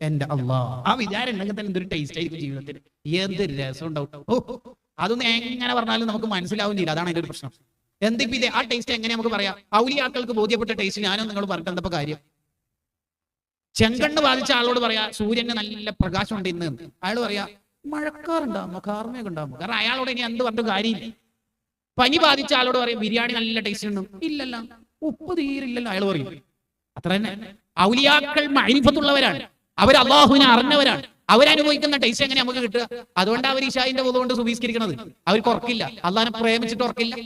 എന്റെ അള്ളാഹ്. ആ വിചാരം ഉണ്ടെങ്കിൽ തന്നെ എന്തൊരു ടേസ്റ്റ് ആയിരിക്കും ജീവിതത്തിന്, എന്തൊരു രസം ഉണ്ടാവും. ഓ, അതൊന്നും എങ്ങനെ പറഞ്ഞാലും നമുക്ക് മനസ്സിലാവും ചെയ്യില്ല. അതാണ് അതിന്റെ ഒരു പ്രശ്നം. എന്തിപ്പോ ഇത്? ആ ടേസ്റ്റ് എങ്ങനെ നമുക്ക് പറയാം? ഔലിയാക്കൾക്ക് ബോധ്യപ്പെട്ട ടേസ്റ്റ് ഞാനും നിങ്ങൾ പറഞ്ഞിട്ട് എന്താ കാര്യം? ചെങ്കണ്ണ് ബാധിച്ച ആളോട് പറയാ സൂര്യന് നല്ല പ്രകാശം ഉണ്ട് ഇന്ന്, അയാൾ പറയാ മഴക്കാറുണ്ടാകുമോ, കാർമയൊക്കെ ഉണ്ടാകുമോ? കാരണം അയാളോട് ഇനി എന്ത് പറഞ്ഞിട്ട് കാര്യമില്ല. പനി ബാധിച്ച ആളോട് പറയും ബിരിയാണി നല്ല ടേസ്റ്റ് ഉണ്ട്, ഇല്ലല്ല ഉപ്പ് തീരില്ലല്ലോ, അയാൾ പറയും. അത്ര തന്നെ. ഔലിയാക്കൾ മഅരിഫത്തുള്ളവരാണ്, അവർ അള്ളാഹുവിനെ അറിഞ്ഞവരാണ്. അവരനുഭവിക്കുന്ന ടേസ്റ്റ് എങ്ങനെ നമുക്ക് കിട്ടുക? അതുകൊണ്ട് അവർ ഇശാഇന്റെ വുളു കൊണ്ട് സുബീസ്കരിക്കുന്നത്. അവർക്ക് ഉറക്കില്ല, അള്ളാഹിനെ പ്രേമിച്ചിട്ട് ഉറക്കില്ല.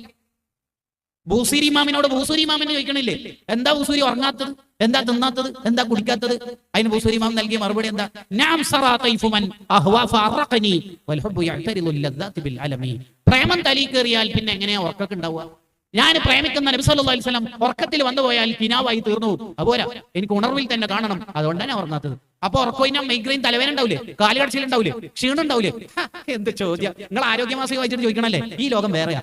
ബൂസൂരി ഇമാമിനോട് ബൂസൂരി ഇമാമിനെ ചോദിക്കണില്ലേ, എന്താ ബൂസൂരി ഉറങ്ങാത്തത്, എന്താ തിന്നാത്തത്, എന്താ കുടിക്കാത്തത്? അതിന് ബൂസൂരി ഇമാം നൽകിയ മറുപടി എന്താ? പ്രേമം തലി കയറിയാൽ പിന്നെ എങ്ങനെയാ ഉറക്കൊക്കെ ഉണ്ടാവുക? ഞാൻ പ്രേമിക്കുന്ന നബി സല്ലല്ലാഹു അലൈഹി വസല്ലം ഉറക്കത്തിൽ വന്നു പോയാൽ കിനാവായി തീർന്നു. അതുപോരാ, എനിക്ക് ഉണർവിൽ തന്നെ കാണണം, അതുകൊണ്ടാണ് ഉറങ്ങാത്തത്. അപ്പൊ ഉറക്കോയിന മൈഗ്രെയിൻ തലവേദന ഉണ്ടാവില്ലേ, കാലുകടച്ചിൽ ഉണ്ടാവില്ലേ, ക്ഷീണം ഉണ്ടാവില്ലേ? എന്ത് ചോദ്യം! നിങ്ങൾ ആരോഗ്യമാസിക വായിച്ചിട്ട് ചോദിക്കണല്ലേ? ഈ ലോകം വേറെയാ.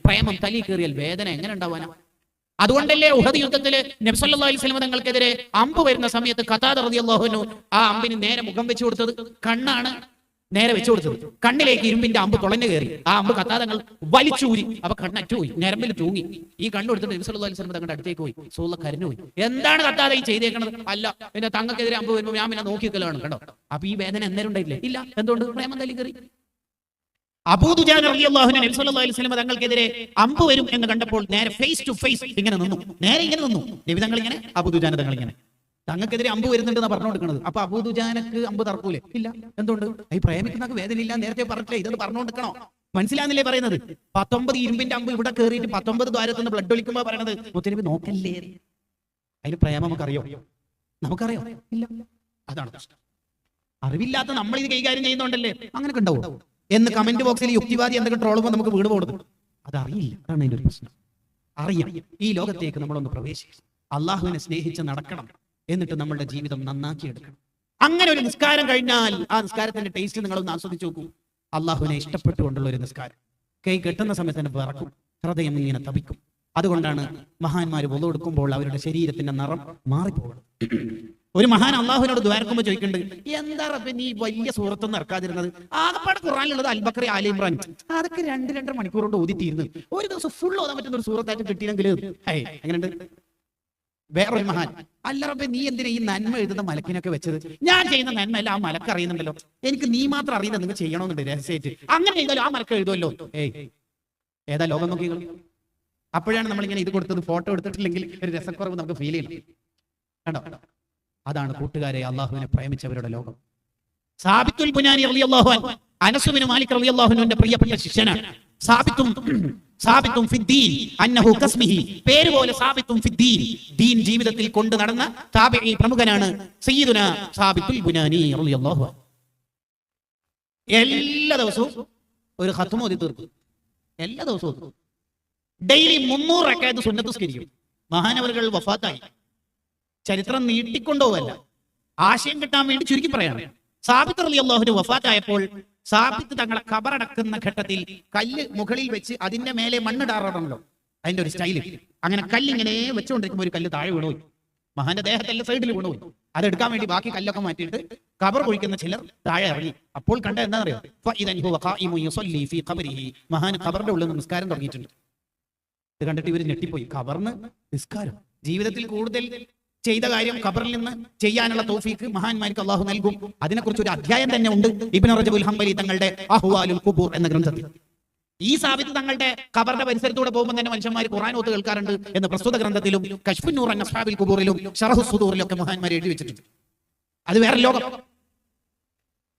പ്രേമം തലി കയറിയാൽ വേദന എങ്ങനെ ഉണ്ടാവാനാ? അതുകൊണ്ടല്ലേ ഉഹദ് യുദ്ധത്തില് നബി സല്ലല്ലാഹു അലൈഹി വസല്ലം തങ്ങൾക്കെതിരെ അമ്പ് വരുന്ന സമയത്ത് ഖതാദ റളിയല്ലാഹു അൻഹു ആ അമ്പിന് നേരെ മുഖം വെച്ചു കൊടുത്തത്, കണ്ണാണ് നേരെ വെച്ചു കൊടുത്തത്. കണ്ണിലേക്ക് ഇരുമ്പിന്റെ അമ്പ് തുളഞ്ഞു കയറി. ആ അമ്പ് ഖതാദങ്ങൾ വലിച്ചൂരി. അപ്പൊ കണ്ണറ്റുപോയി, ഞരമ്പിൽ തൂങ്ങി. ഈ കണ്ണു എടുത്തിട്ട് നബി സല്ലല്ലാഹു അലൈഹി വസല്ലം തങ്ങളുടെ അടുത്തേക്ക് പോയി. റസൂലുള്ളാഹി കരഞ്ഞുപോയി. എന്താണ് ഖതാദ ഈ ചെയ്തേക്കണത്? അല്ല, പിന്നെ തങ്ങൾക്കെതിരെ അമ്പ് വരുമ്പോൾ ഞാൻ പിന്നെ നോക്കിക്കലാണ്. കണ്ടോ? അപ്പൊ ഈ വേദന എന്നേരം ഉണ്ടായില്ലേ? ഇല്ല. എന്തുകൊണ്ട്? പ്രേമം തല്ലി കയറി. അബൂ ദുജാന റളിയല്ലാഹു അൻഹു നബി സല്ലല്ലാഹു അലൈഹി വസല്ലം തങ്ങൾക്കെതിരെ അമ്പ് വരും എന്ന് കണ്ടപ്പോൾ നേരെ ഫേസ് ടു ഫേസ് ഇങ്ങനെ നിന്നു. നേരെ ഇങ്ങനെ നിന്നു. നബി തങ്ങൾ ഇങ്ങനെ, അബൂ ദുജാന തങ്ങൾ ഇങ്ങനെ. തങ്ങൾക്കെതിരെ അമ്പ് വരുന്നുണ്ടെന്നാ പറഞ്ഞുകൊടുക്കുന്നത്. അപ്പൊ അബൂ ദുജാനക്ക് അമ്പ് തറക്കൂലേ? ഇല്ല. എന്തുകൊണ്ട്? ഈ പ്രേമിക്കുന്നവർക്ക് വേദന ഇല്ല, നേരത്തെ പറഞ്ഞില്ലേ, ഇതൊന്ന് പറഞ്ഞുകൊടുക്കണോ? മനസ്സിലാകുന്നില്ലേ പറയുന്നത്? 19 ഇരുമ്പിന്റെ അമ്പ് ഇവിടെ കയറിയിട്ട് 19 ദ്വാരത്തുനിന്ന് ബ്ലഡ് ഒലിക്കുമ്പോ പറയണത് മുത്തനബി നോക്കല്ലേ. അതിന് പ്രേമം നമുക്കറിയോ? നമുക്കറിയോ? ഇല്ല. അതാണ് പ്രശ്നം. അറിവില്ലാത്ത നമ്മൾ ഇത് കൈകാര്യം ചെയ്യുന്നുണ്ടല്ലേ, അങ്ങനെയൊക്കെ ഉണ്ടാവും എന്ന് കമന്റ് ബോക്സിൽ യുക്തിവാദി എന്തൊക്കെ ട്രോളുമ്പോൾ നമുക്ക് വീണ് പോകുന്നത്. അതറിയില്ല, അതാണ് അതിന്റെ ഒരു പ്രശ്നം. അറിയാം, ഈ ലോകത്തേക്ക് നമ്മളൊന്ന് പ്രവേശിക്കും, അള്ളാഹുവിനെ സ്നേഹിച്ച് നടക്കണം, എന്നിട്ട് നമ്മളുടെ ജീവിതം നന്നാക്കിയെടുക്കണം. അങ്ങനെ ഒരു നിസ്കാരം കഴിഞ്ഞാൽ ആ നിസ്കാരത്തിന്റെ ടേസ്റ്റ് നിങ്ങളൊന്ന് ആസ്വദിച്ചു നോക്കൂ. അള്ളാഹുവിനെ ഇഷ്ടപ്പെട്ടുകൊണ്ടുള്ള ഒരു നിസ്കാരം. കൈ കെട്ടുന്ന സമയത്ത് തന്നെ വിറക്കും, ഹൃദയം ഇങ്ങനെ തപിക്കും. അതുകൊണ്ടാണ് മഹാന്മാർ വുളു എടുക്കുമ്പോൾ അവരുടെ ശരീരത്തിന്റെ നിറം മാറിപ്പോകണം. ഒരു മഹാൻ അള്ളാഹുവിനോട് ദ്വാരക്കുമ്പോൾ ചോദിക്കുന്നുണ്ട്, എന്താ റബ്ബേ നീ വലിയ സൂറത്തൊന്നും ഇറക്കാതിരുന്നത്? ആകപ്പാട് ഖുർആനിലുള്ളത് അൽ ബഖറ, ആല ഇംറാൻ, അതൊക്കെ 2-2.5 മണിക്കൂർ കൊണ്ട് ഓതിത്തീരുന്നു. ഒരു ദിവസം ഫുൾ ഓതാൻ പറ്റുന്ന ഒരു സൂറത്തായിട്ട് കിട്ടിയില്ലെങ്കിൽ എങ്ങനെയുണ്ട്? വേറൊരു മഹാൻ, അല്ല റബ്ബേ നീ എന്തിനാ ഈ നന്മ എഴുതുന്ന മലക്കിനൊക്കെ വെച്ചത്? ഞാൻ ചെയ്യുന്ന നന്മ എല്ലാം ആ മലക്ക് അറിയുന്നുണ്ടല്ലോ, എനിക്ക് നീ മാത്രം അറിയുന്നത് നിങ്ങൾ ചെയ്യണമെന്നുണ്ട് രഹസ്യമായിട്ട്. അങ്ങനെ എഴുതാലോ ആ മലക്ക് എഴുതുമല്ലോ. ഏതാ ലോകം നോക്കികൾ? അപ്പോഴാണ് നമ്മളിങ്ങനെ ഇത് കൊടുത്തത്. ഫോട്ടോ എടുത്തിട്ടില്ലെങ്കിൽ ഒരു രസക്കുറവ് നമുക്ക് ഫീൽ ചെയ്യണം. കണ്ടോ? അതാണ് കൂട്ടുകാരെ അള്ളാഹുവിനെ പ്രേമിച്ചവരുടെ ലോകം. സാബിത്തുൽ ബുനാനി റളിയല്ലാഹു അൻഹു അനസ് ബിൻ മാലിക് റളിയല്ലാഹു അൻഹുവിന്റെ പ്രിയപ്പെട്ട ശിഷ്യനാണ്. സാബിത്തും ഫിദ്ദീൻ അന്നഹു കസ്മിഹി, പേര് പോലെ സാബിത്തും ഫിദ്ദീൻ, ദീൻ ജീവിതത്തിൽ കൊണ്ട് നടന്ന താബിഈ പ്രമുഖനാണ് സയ്യിദുന സാബിത്തുൽ ബുനാനി റളിയല്ലാഹു അൻഹു. എല്ലാ ദിവസവും ഒരു ഖത്മ ഓതി തീർക്കും. എല്ലാ ദിവസവും ഡെയിലി 300 റക്അത്ത് സുന്നത്ത് നിസ്കരിക്കും. മഹാനവറുകൾ വഫാത്തായി. ചരിത്രം നീട്ടിക്കൊണ്ടുപോവല്ല, ആശയം കിട്ടാൻ വേണ്ടി ചുരുക്കി പറയാണ്. സാബിത്ത് റളിയല്ലാഹു അൻഹു വഫാത്തായപ്പോൾ സാബിത്ത് തങ്ങളെ ഖബറടക്കുന്ന ഘട്ടത്തിൽ കല്ല് മുകളിൽ വെച്ച് അതിന്റെ മേലെ മണ്ണിടാറുണ്ടല്ലോ, അതിന്റെ ഒരു സ്റ്റൈല്. അങ്ങനെ കല്ലിങ്ങനെ വെച്ചുകൊണ്ടിരിക്കുമ്പോൾ ഒരു കല്ല് താഴെ വീണുപോയി. മഹാന്റെ ദേഹത്തിന്റെ സൈഡിൽ വീണുപോയി. അതെടുക്കാൻ വേണ്ടി ബാക്കി കല്ലൊക്കെ മാറ്റിയിട്ട് ഖബർ കുഴിക്കുന്ന ചിലർ താഴെ ഇറങ്ങി. അപ്പോൾ കണ്ട എന്താണെന്നറിയോ? മഹാൻ ഖബറിന്റെ ഉള്ളിൽ നിന്ന് നിസ്കാരം തുടങ്ങിയിട്ടുണ്ട്. ഇത് കണ്ടിട്ട് ഇവർ ഞെട്ടിപ്പോയി. ഖബറിന് നിസ്കാരം, ജീവിതത്തിൽ കൂടുതൽ ചെയ്ത കാര്യം ഖബറിൽ നിന്ന് ചെയ്യാനുള്ള തൗഫീക്ക് മഹാന്മാർക്ക് അള്ളാഹു നൽകും. അതിനെക്കുറിച്ച് ഒരു അധ്യായം തന്നെ ഉണ്ട് ഇബ്നു റജബുൽ ഹംബലി തങ്ങളുടെ അഹ്വാലുൽ ഖുബൂർ എന്ന ഗ്രന്ഥത്തിൽ. ഈ സാബിത്ത് തങ്ങളുടെ ഖബറിന്റെ പരിസരത്തൂടെ പോകുമ്പോൾ തന്നെ മനുഷ്യന്മാർ ഖുർആൻ ഓത്ത് കേൾക്കാറുണ്ട് എന്ന് പ്രസ്തുത ഗ്രന്ഥത്തിലും കശ്ഫുൻ നൂർ അൻ അസ്ഹാബിൽ ഖുബൂറിലും ശറഹു സുദൂറിലും ഒക്കെ മഹാന്മാർ എഴുതി വെച്ചിട്ടുണ്ട്. അത് വേറെ ലോകം.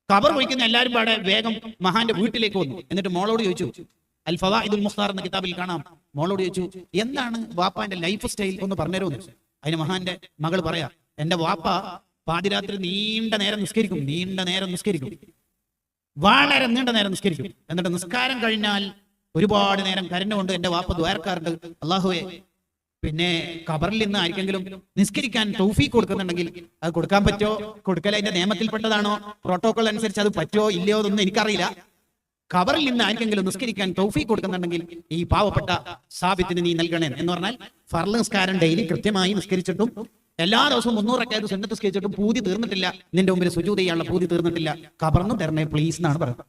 ഖബർ ഒഴിക്കുന്ന എല്ലാവരും പാടെ വേഗം മഹാന്റെ വീട്ടിലേക്ക് വന്നു. എന്നിട്ട് മോളോട് ചോദിച്ചു, അൽ ഫവായിദുൽ മുഖ്താർ എന്ന കിതാബിൽ കാണാം, മോളോട് ചോദിച്ചു, എന്താണ് വാപ്പാന്റെ ലൈഫ് സ്റ്റൈൽ ഒന്ന് പറഞ്ഞുതരുമെന്ന്. അതിന് മഹാന്റെ മകൾ പറയാ, എന്റെ വാപ്പ പാതിരാത്രി നീണ്ട നേരം നിസ്കരിക്കും, വളരെ നീണ്ട നേരം നിസ്കരിക്കും. എന്നിട്ട് നിസ്കാരം കഴിഞ്ഞാൽ ഒരുപാട് നേരം കരഞ്ഞുകൊണ്ട് എന്റെ വാപ്പ ദ്വാരക്കാറുണ്ട്, അള്ളാഹുവേ പിന്നെ ഖബറിൽ നിന്ന് ആർക്കെങ്കിലും നിസ്കരിക്കാൻ തൗഫീഖ് കൊടുക്കുന്നുണ്ടെങ്കിൽ അത് കൊടുക്കാൻ പറ്റോ, കൊടുക്കൽ അതിന്റെ നിയമത്തിൽപ്പെട്ടതാണോ, പ്രോട്ടോകോൾ അനുസരിച്ച് അത് പറ്റോ ഇല്ലയോ എന്നൊന്നും എനിക്കറിയില്ല. ഖബറിൽ നിന്ന് ആർക്കെങ്കിലും നിസ്കരിക്കാൻ തൗഫീഖ് കൊടുക്കുന്നുണ്ടെങ്കിൽ ഈ പാവപ്പെട്ട സാബിത്തിന് നീ നൽകണേ എന്ന് പറഞ്ഞാൽ ഫർള് നിസ്കാരം ഡെയിലി കൃത്യമായി നിസ്കരിച്ചിട്ടും എല്ലാ ദിവസവും 300 റക്അത്ത് സുന്നത്ത് നിസ്കരിച്ചിട്ടും പൂതി തീർന്നിട്ടില്ല, നിന്റെ മുമ്പിൽ സുജൂദ് ചെയ്യാനുള്ള പൂതി തീർന്നിട്ടില്ല, ഖബറിനും തരണേ പ്ലീസ് എന്നാണ് പറയുന്നത്.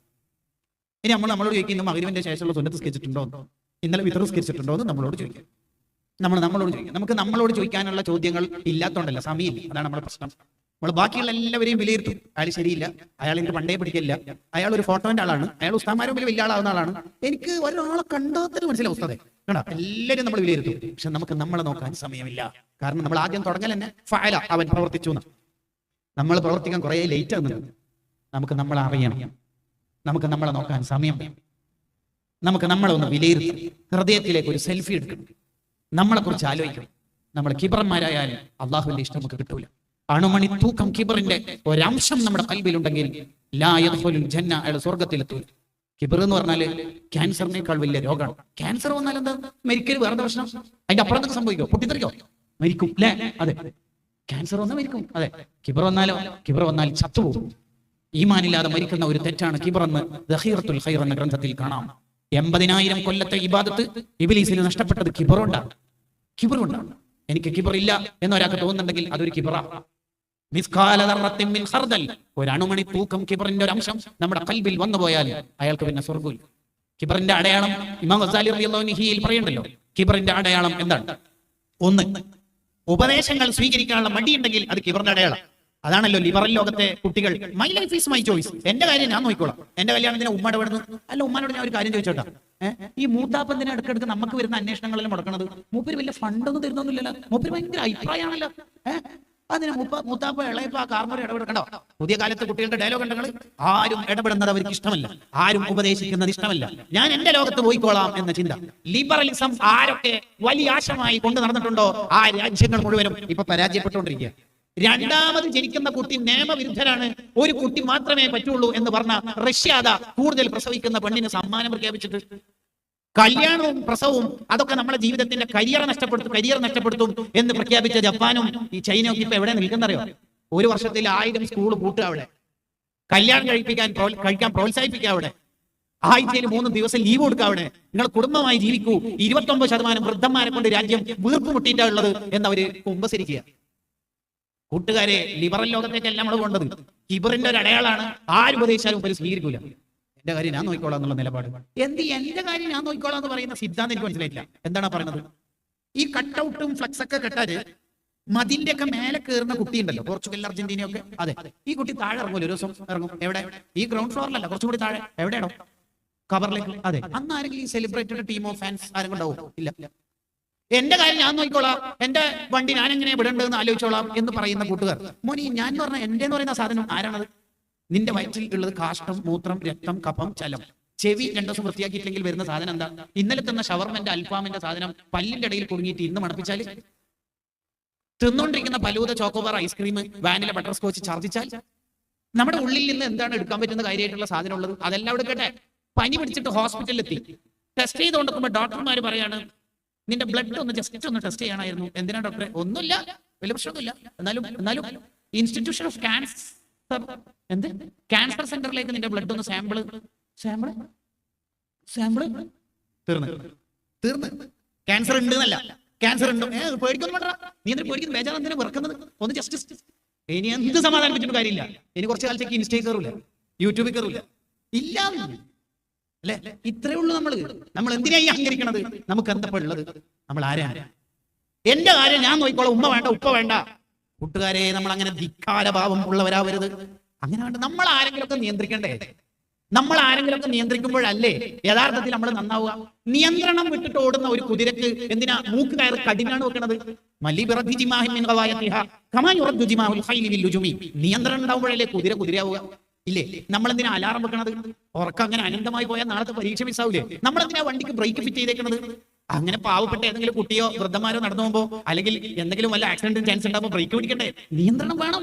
ഇനി നമ്മളോട് ചോദിക്കുന്നു, മഗ്‌രിബിന്റെ ശേഷമുള്ള സുന്നത്ത് നിസ്കരിച്ചിട്ടുണ്ടോ, ഇന്നലെ വിത്ർ നിസ്കരിച്ചിട്ടുണ്ടോ എന്ന് നമ്മളോട് ചോദിക്കും. നമ്മളോട് ചോദിക്കും. നമുക്ക് നമ്മളോട് ചോദിക്കാനുള്ള ചോദ്യങ്ങൾ ഇല്ലാത്തതുകൊണ്ടല്ല, സമയമില്ല, അതാണ് നമ്മുടെ പ്രശ്നം. നമ്മൾ ബാക്കിയുള്ള എല്ലാവരെയും വിലയിരുത്തും. അയാൾ ശരിയില്ല, അയാൾ എനിക്ക് പണ്ടേ പിടിക്കില്ല, അയാൾ ഒരു ഫോട്ടോന്റെ ആളാണ്, അയാൾ ഉസ്താദ്മാരെ മുമ്പിൽ വലിയ ആളാവുന്ന ആളാണ്, എനിക്ക് ഒരാളെ കണ്ടാത്തിന് മനസ്സിലാവും ഉസ്താദേ, കണ്ടാ എല്ലാവരും നമ്മൾ വിലയിരുത്തും. പക്ഷെ നമുക്ക് നമ്മളെ നോക്കാൻ സമയമില്ല. കാരണം നമ്മൾ ആദ്യം തുടങ്ങൽ തന്നെ ഫഅല, അവൻ പ്രവർത്തിച്ചു. നമ്മൾ പ്രവർത്തിക്കാൻ കുറെ ലേറ്റ് ആകുന്നുണ്ട്. നമുക്ക് നമ്മളെ അറിയണം, നമുക്ക് നമ്മളെ നോക്കാൻ സമയം, നമുക്ക് നമ്മളെ ഒന്ന് വിലയിരുത്തണം, ഹൃദയത്തിലേക്ക് ഒരു സെൽഫി എടുക്കണം, നമ്മളെ കുറിച്ച് ആലോചിക്കണം. നമ്മൾ കിബറന്മാരായാലും അള്ളാഹുവിന്റെ ഇഷ്ടം നമുക്ക് കിട്ടൂല. അണുമണി തൂക്കം കിബറിന്റെ ഒരംശം നമ്മുടെ കൽബിലുണ്ടെങ്കിൽ ലാ യദ്ഖുലുൽ ജന്ന, അയാൾ സ്വർഗ്ഗത്തിലെത്തൂല. കിബർ എന്ന് പറഞ്ഞാല് ക്യാൻസറിനേക്കാൾ വലിയ രോഗമാണ്. ക്യാൻസർ വന്നാൽ എന്താ, മരിക്കൽ വേറെ പ്രശ്നം, അതിന്റെ അപ്പുറം എന്തൊക്കെ സംഭവിക്കോ, പൊട്ടിത്തെറിക്കോ, മരിക്കും അല്ലേ? അതെ, ക്യാൻസർ വന്നാൽ മരിക്കും. അതെ, കിബർ വന്നാൽ ചത്തുപോകും. ഈമാനില്ലാതെ മരിക്കുന്ന ഒരു തെറ്റാണ് കിബർ എന്ന് ദഖീറത്തുൽ ഖൈർ എന്ന ഗ്രന്ഥത്തിൽ കാണാം. 80,000 കൊല്ലത്തെ ഇബാദത്ത് ഇബ്ലീസിന് നഷ്ടപ്പെട്ടത് കിബറുകൊണ്ടാണ്. എനിക്ക് കിബറില്ല എന്നൊരാൾക്ക് തോന്നുന്നുണ്ടെങ്കിൽ അതൊരു കിബറാണ്. ഒരു അണുമണി തൂക്കം കിബറിന്റെ ഒരു അംശം നമ്മുടെ കൽബിൽ വന്നു പോയാൽ അയാൾക്ക് പിന്നെ സ്വർഗ്ഗമില്ല. കിബറിന്റെ അടയാളം ഇമാം ഗസാലി റളിയല്ലാഹു അൻഹു പറയുന്നുണ്ടല്ലോ. കിബറിന്റെ അടയാളം എന്താണ്? ഒന്ന്, ഉപദേശങ്ങൾ സ്വീകരിക്കാനുള്ള മടിയുണ്ടെങ്കിൽ അത് കിബറിന്റെ അടയാളം. അതാണല്ലോ ലിബറൽ ലോകത്തെ കുട്ടികൾ, my life is my choice, എന്റെ കാര്യം ഞാൻ നോക്കിക്കോളാം, എന്റെ കല്യാണത്തിന് ഉമ്മയുടെ വേണം. അല്ല, ഉമ്മാനോട് ഞാൻ ഒരു കാര്യം ചോദിച്ചോട്ടാ, ഈ മൂത്താപ്പന്തിനെ ഇടയ്ക്കിടയ്ക്ക് നമുക്ക് വരുന്ന അന്വേഷണങ്ങളെല്ലാം മുടക്കണത് മൂപ്പര് വലിയ ഫണ്ടൊന്നും തരുന്നൊന്നുമില്ലല്ലോ, മൂപ്പര് ഭയങ്കര അഭിപ്രായമാണല്ലോ. അതിന് മൂത്താപ്പ ഇളയപ്പ കാർമറി ഇടപെടക്കണ്ടോ? പുതിയ കാലത്തെ കുട്ടികളുടെ ഡയലോഗ് ഉണ്ടെങ്കിൽ ആരും ഇടപെടുന്നത് അവർക്ക് ഇഷ്ടമല്ല, ആരും ഉപദേശിക്കുന്നത് ഇഷ്ടമല്ല, ഞാൻ എന്റെ ലോകത്ത് പോയിക്കോളാം എന്ന ചിന്ത. ലിബറലിസം ആരൊക്കെ വലിയ ആശമായി കൊണ്ട് നടന്നിട്ടുണ്ടോ ആ രാജ്യങ്ങൾ മുഴുവനും ഇപ്പൊ പരാജയപ്പെട്ടുകൊണ്ടിരിക്കുക. രണ്ടാമത് ജനിക്കുന്ന കുട്ടി നിയമവിരുദ്ധരാണ്, ഒരു കുട്ടി മാത്രമേ പറ്റുള്ളൂ എന്ന് പറഞ്ഞ റഷ്യാദ കൂടുതൽ പ്രസവിക്കുന്ന പെണ്ണിന് സമ്മാനം പ്രഖ്യാപിച്ചിട്ട് കല്യാണവും പ്രസവവും അതൊക്കെ നമ്മുടെ ജീവിതത്തിന്റെ കരിയർ നഷ്ടപ്പെടുത്തും എന്ന് പ്രഖ്യാപിച്ച ജപ്പാനും ഈ ചൈനയൊക്കെ ഇപ്പൊ എവിടെ നിൽക്കുന്നറിയോ? ഒരു വർഷത്തിൽ 1000 സ്കൂൾ പൂട്ടുക അവിടെ, കല്യാണം കഴിക്കാൻ പ്രോത്സാഹിപ്പിക്കുക അവിടെ, ആഴ്ചയിൽ 3 ദിവസം ലീവ് കൊടുക്കുക അവിടെ, നിങ്ങൾ കുടുംബമായി ജീവിക്കൂ, 29% വൃദ്ധന്മാരെ കൊണ്ട് രാജ്യം വീർപ്പ് മുട്ടിയിട്ടുള്ളത് എന്നവര് കുമ്പസരിക്കുക. കൂട്ടുകാരെ, ലിബറൽ ലോകത്തേക്കല്ല നമ്മൾ കൊണ്ടത്. കിബറിന്റെ ഒരു അടയാളാണ്, ആരുപദേശിച്ചാലും ഒരു സ്വീകരിക്കൂല. എന്റെ കാര്യം ഞാൻ നോക്കിക്കോളാം എന്നുള്ള നിലപാട്. എന്റെ കാര്യം ഞാൻ നോക്കിക്കോളാം എന്ന് പറയുന്ന സിദ്ധാന്തം എനിക്ക് മനസ്സിലായില്ല. എന്താണ് പറയുന്നത്? ഈ കട്ടൗട്ടും ഫ്ലക്സ് ഒക്കെ കെട്ടാല് മതിന്റെ ഒക്കെ മേലെ കയറുന്ന കുട്ടി ഉണ്ടല്ലോ, പോർച്ചുഗൽ അർജന്റീനയൊക്കെ, അതെ, ഈ കുട്ടി താഴെ ഇറങ്ങൂല, ഒരു ദിവസം ഇറങ്ങും. എവിടെ? ഈ ഗ്രൗണ്ട് ഫ്ലോറിലല്ല, കുറച്ചുകൂടി താഴെ. എവിടെയാണോ? ഖബറിലേക്ക്. അതെ, അന്ന് ആരെങ്കിലും ഈ സെലിബ്രേറ്റഡ് ടീം ഓഫ് ഫാൻസ് ആരെങ്കിലും ഉണ്ടാവും? ഇല്ല. എന്റെ കാര്യം ഞാൻ നോക്കിക്കോളാം, എന്റെ വണ്ടി ഞാൻ എങ്ങനെ വിടേണ്ടതെന്ന് ആലോചിച്ചോളാം എന്ന് പറയുന്ന കൂട്ടുകാർ. മോനി, ഞാൻ എന്ന് പറഞ്ഞ എന്റെ എന്ന് പറയുന്ന സാധനം ആരാണത്? നിന്റെ വയറ്റിൽ ഉള്ളത് കാഷ്ടം, മൂത്രം, രക്തം, കഫം, ചലം. ചെവി 2 ദിവസം വൃത്തിയാക്കിയിട്ടില്ലെങ്കിൽ വരുന്ന സാധനം എന്താ? ഇന്നലെ തന്ന ഷവർമന്റെ അൽഫാമിന്റെ സാധനം പല്ലിന്റെ ഇടയിൽ കുടുങ്ങിയിട്ട് ഇന്ന് മണപ്പിച്ചാൽ, തിന്നുകൊണ്ടിരിക്കുന്ന falooda, chocobar, ice cream, vanilla, butterscotch ഛർദ്ദിച്ചാൽ നമ്മുടെ ഉള്ളിൽ നിന്ന് എന്താണ് എടുക്കാൻ പറ്റുന്ന കാര്യമായിട്ടുള്ള സാധനം ഉള്ളത്? അതെല്ലാം എടുക്കട്ടെ. പനി പിടിച്ചിട്ട് ഹോസ്പിറ്റലിൽ എത്തി, ടെസ്റ്റ് ചെയ്തുകൊണ്ടിരിക്കുമ്പോൾ ഡോക്ടർമാർ പറയാണ് നിന്റെ ബ്ലഡ് ഒന്ന് ജസ്റ്റ് ഒന്ന് ടെസ്റ്റ് ചെയ്യണമായിരുന്നു. എന്തിനാ ഡോക്ടറെ? ഒന്നുമില്ല, വലിയ പ്രശ്നമൊന്നുമില്ല. എന്നാലും ഇൻസ്റ്റിറ്റ്യൂഷൻ ഓഫ് ക്യാൻസർ സെന്ററിലേക്ക് നിന്റെ ബ്ലഡ് ഒന്ന് സാമ്പിള് തീർന്ന് ക്യാൻസർ ഉണ്ട് എന്നല്ല, ക്യാൻസർ ഉണ്ട്. പേടിക്കൊന്നും വേണ്ട, നീ എന്തിനാ പേടിക്കുന്നത്? ബേജാറ് എന്തിനാ വെറുക്കുന്നത്? ഒന്ന് ജസ്റ്റ് ഇനി എന്ത് സമാധാനിപ്പിച്ചിട്ട് കാര്യമില്ല. ഇനി കുറച്ച് കാലത്തേക്ക് ഇൻസ്റ്റയിൽ കയറൂല, യൂട്യൂബിൽ കയറൂല, ഇല്ല അല്ലെ? ഇത്രേ ഉള്ളൂ. നമ്മൾ എന്തിനായി അഹങ്കരിക്കണത്? നമുക്ക് എന്താ ഉള്ളത്? നമ്മൾ ആരാ? എന്റെ കാര്യം ഞാൻ നോക്കിക്കോളാം, ഉമ്മ വേണ്ട, ഉപ്പ വേണ്ട. കൂട്ടുകാരെ, നമ്മൾ അങ്ങനെ ധിക്കാരഭാവം ഉള്ളവരാവരുത്. അങ്ങനെ വേണ്ട. നമ്മൾ ആരെങ്കിലുമൊക്കെ നിയന്ത്രിക്കണ്ടേ? നമ്മൾ ആരെങ്കിലുമൊക്കെ നിയന്ത്രിക്കുമ്പോഴല്ലേ യഥാർത്ഥത്തിൽ നമ്മൾ നന്നാവുക. നിയന്ത്രണം വിട്ടിട്ട് ഓടുന്ന ഒരു കുതിരക്ക് എന്തിനാ മൂക്ക് കയറി കടിനാണ് വെക്കണത്? നിയന്ത്രണം ഉണ്ടാവുമ്പോഴല്ലേ കുതിരയാവുക. ഇല്ലേ? നമ്മളെന്തിനാ അലാറം വെക്കണത്? ഉറക്കം അങ്ങനെ അനന്തമായി പോയാൽ നാളത്തെ പരീക്ഷ മിസ്സാവൂലേ? നമ്മളെന്തിനാ വണ്ടിക്ക് ബ്രേക്ക് ഫിറ്റ് ചെയ്തേക്കണത്? അങ്ങനെ പാവപ്പെട്ട ഏതെങ്കിലും കുട്ടിയോ വൃദ്ധന്മാരോ നടന്നു പോകുമ്പോ, അല്ലെങ്കിൽ എന്തെങ്കിലും വല്ല ആക്സിഡന്റിന് ചാൻസ് ഉണ്ടാകുമ്പോൾ ബ്രേക്ക് പിടിക്കണ്ടേ? നിയന്ത്രണം വേണം.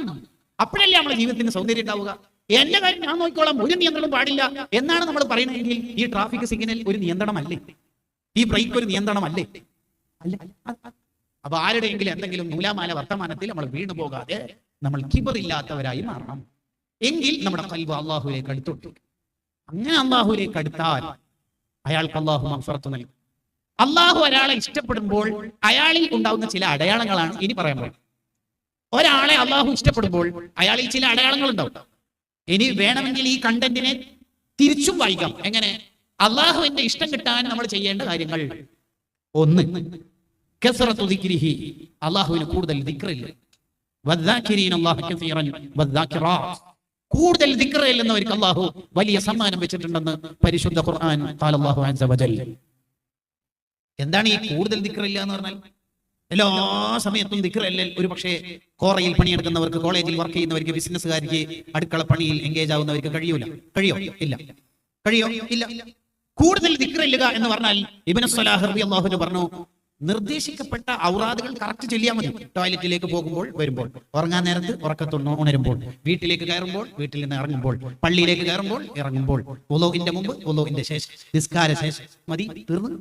അപ്പോഴല്ലേ നമ്മുടെ ജീവിതത്തിന് സൗന്ദര്യം ഉണ്ടാവുക. എന്റെ കാര്യം ഞാൻ നോക്കിക്കോളാം, ഒരു നിയന്ത്രണം പാടില്ല എന്നാണ് നമ്മൾ പറയുന്നതെങ്കിൽ ഈ ട്രാഫിക് സിഗ്നൽ ഒരു നിയന്ത്രണമല്ലേ? ഈ ബ്രേക്ക് ഒരു നിയന്ത്രണമല്ലേ? അല്ല. അപ്പൊ ആരുടെയെങ്കിലും എന്തെങ്കിലും നൂലാമാല വർത്തമാനത്തിൽ നമ്മൾ വീണു പോകാതെ നമ്മൾ കിബറില്ലാത്തവരായി മാറണം. എങ്കിൽ നമ്മുടെ ഖൽബ് അള്ളാഹുവിലേക്ക് അടുത്തോട്ട്. അങ്ങനെ അള്ളാഹുവിലേക്ക് അടുത്താൽ അയാൾക്ക് അള്ളാഹു മഗ്ഫിറത്ത് നൽകും. അള്ളാഹു ഒരാളെ ഇഷ്ടപ്പെടുമ്പോൾ അയാളിൽ ഉണ്ടാവുന്ന ചില അടയാളങ്ങളാണ് ഇനി പറയാൻ പോകുന്നത്. ഒരാളെ അള്ളാഹു ഇഷ്ടപ്പെടുമ്പോൾ അയാളിൽ ചില അടയാളങ്ങൾ ഉണ്ടാവും. ഇനി വേണമെങ്കിൽ ഈ കണ്ടന്റിനെ തിരിച്ചും വായിക്കാം. എങ്ങനെ? അള്ളാഹുവിന്റെ ഇഷ്ടം കിട്ടാൻ നമ്മൾ ചെയ്യേണ്ട കാര്യങ്ങൾ. 1, കസറത്തു ദിക്രിഹി, അള്ളാഹുവിന് കൂടുതൽ ദിക്റില്ല. വദ്ദാകിരീന അല്ലാഹ കസീറൻ വദ്ദാകിറാത്ത്, കൂടുതൽ ദിക്ർ ചെല്ലുന്നവർക്ക് അള്ളാഹു വലിയ സമ്മാനം വെച്ചിട്ടുണ്ടെന്ന് പരിശുദ്ധ ഖുർആൻ ഖാല അല്ലാഹു അസ്സ വജൽ. എന്താണ് ഈ കൂടുതൽ ദിക്ർ ഇല്ല എന്ന് പറഞ്ഞാൽ? എല്ലാ സമയത്തും ദിക്ർ അല്ല. ഒരു പക്ഷേ കോറയിൽ പണിയെടുക്കുന്നവർക്ക്, കോളേജിൽ വർക്ക് ചെയ്യുന്നവർക്ക്, ബിസിനസ്സുകാർക്ക്, അടുക്കള പണിയിൽ എൻഗേജ് ആവുന്നവർക്ക് കഴിയോ? ഇല്ല. കൂടുതൽ ദിക്ർ ഇല്ലുക എന്ന് പറഞ്ഞാൽ ഇബ്നു സ്വലാഹ് റളിയല്ലാഹു അൻഹു പറഞ്ഞു, നിർദ്ദേശിക്കപ്പെട്ട ഔറാദുകൾ കറക്റ്റ് ചൊല്ലിയാൽ മതി. ടോയ്ലറ്റിലേക്ക് പോകുമ്പോൾ, വരുമ്പോൾ, ഉറങ്ങാൻ നേരത്ത്, ഉറക്കത്തൊന്ന് ഉണരുമ്പോൾ, വീട്ടിലേക്ക് കയറുമ്പോൾ, വീട്ടിൽ നിന്ന് ഇറങ്ങുമ്പോൾ, പള്ളിയിലേക്ക് കയറുമ്പോൾ, ഇറങ്ങുമ്പോൾ, വുളൂഇന്റെ മുമ്പ്, വുളൂഇന്റെ ശേഷം, നിസ്കാര ശേഷം മതി, തീർന്നു.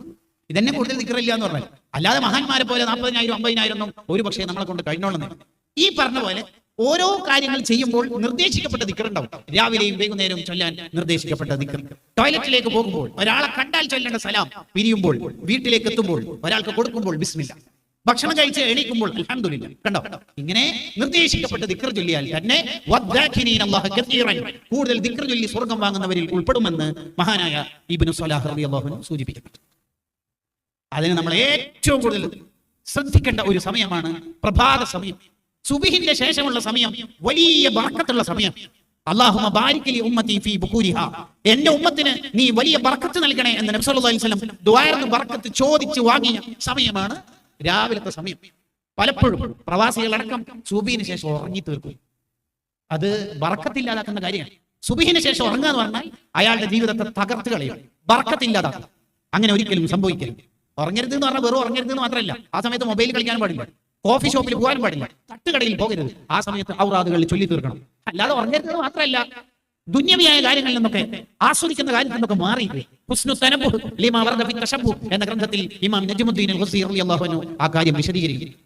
ഇതന്നെ കൂടുതൽ ദിക്റില്ല എന്ന് പറഞ്ഞാൽ. അല്ലാതെ മഹാന്മാരെ പോലെ 40,000 50,000 ഒന്നും ഒരു പക്ഷേ നമ്മളെ കൊണ്ട് കഴിഞ്ഞോളുന്നില്ല. ഈ പറഞ്ഞ പോലെ ഓരോ കാര്യങ്ങൾ ചെയ്യുമ്പോൾ നിർദ്ദേശിക്കപ്പെട്ട ദിക്ർ ഉണ്ടാവും. രാവിലെയും വൈകുന്നേരവും ചൊല്ലാൻ നിർദ്ദേശിക്കപ്പെട്ട ദിക്ർ. ടോയ്ലറ്റിലേക്ക് പോകുമ്പോൾ ഒരാളെ കണ്ടാൽ ചൊല്ലേണ്ട സലാം, പിരിയുമ്പോൾ, വീട്ടിലേക്ക് എത്തുമ്പോൾ, ഒരാൾക്ക് കൊടുക്കുമ്പോൾ ബിസ്മില്ലാ, ഭക്ഷണം കഴിച്ച് എണീക്കുമ്പോൾ അൽഹംദുലില്ലാ. കണ്ടോ? ഇങ്ങനെ നിർദ്ദേശിക്കപ്പെട്ട ദിക്ർ ചൊല്ലിയാൽ തന്നെ വദ്ദാകിരീന അല്ലാഹ കസീറൻ, കൂടുതൽ ദിക്ർ ചൊല്ലി സ്വർഗ്ഗം വാങ്ങുന്നവരിൽ ഉൾപ്പെടുമെന്ന് മഹാനായ ഇബ്നു സ്വലാഹ് റളിയല്ലാഹു അൻഹു സൂചിപ്പിക്കുന്നു. അതിന് നമ്മൾ ഏറ്റവും കൂടുതൽ ശ്രദ്ധിക്കേണ്ട ഒരു സമയമാണ് പ്രഭാത സമയം. സുബ്ഹിന്റെ ശേഷമുള്ള സമയം വലിയ ബർക്കത്തുള്ള സമയം. അല്ലാഹുമ്മ ബാരിക് ലി ഉമ്മത്തി ഫീ ബുകൂരിഹാ, എന്റെ ഉമ്മത്തിന് നീ വലിയ ബർക്കത്ത് നൽകണേ എന്ന് നബി സല്ലല്ലാഹു അലൈഹി വസല്ലം ദുആയിർന്ന് ബർക്കത്ത് ചോദിച്ചു വാങ്ങിയ സമയമാണ് രാവിലത്തെ സമയം. പലപ്പോഴും പ്രവാസികളടക്കം സുബ്ഹിന് ശേഷം ഉറങ്ങി തീർക്കും. അത് ബർക്കത്തില്ലാതാക്കുന്ന കാര്യമാണ്. സുബ്ഹിന് ശേഷം ഉറങ്ങുക എന്ന് പറഞ്ഞാൽ അയാളുടെ ജീവിതത്തെ തകർത്ത് കളയും, ബർക്കത്തില്ലാതാക്കും. അങ്ങനെ ഒരിക്കലും സംഭവിക്കരുത്. ഉറങ്ങരുത് എന്ന് പറഞ്ഞാൽ വെറും ഉറങ്ങരുത് എന്ന് മാത്രമല്ല, ആ സമയത്ത് മൊബൈൽ കളിക്കാനും പാടില്ല, കോഫി ഷോപ്പിൽ പോകാനും പാടില്ല, തട്ടുകടയിൽ പോകരുത്. ആ സമയത്ത് ഔറാദുകൾ ചൊല്ലി തീർക്കണം. അല്ലാതെ ഉറങ്ങരുത് മാത്രമല്ല, ദുന്യവിയായ കാര്യങ്ങളിൽ നിന്നൊക്കെ, ആസ്വദിക്കുന്ന കാര്യത്തിൽ നിന്നൊക്കെ മാറി ഹുസ്നു തനബ്ബുഹ് ലിമാ വറദ ഫി തശബ്ബുഹ് എന്ന ഗ്രന്ഥത്തിൽ ഇമാം നജ്മുദ്ദീൻ അൽ-ഖുസീ റളിയല്ലാഹു അൻഹു ആ കാര്യം വിശദീകരിക്കുന്നു.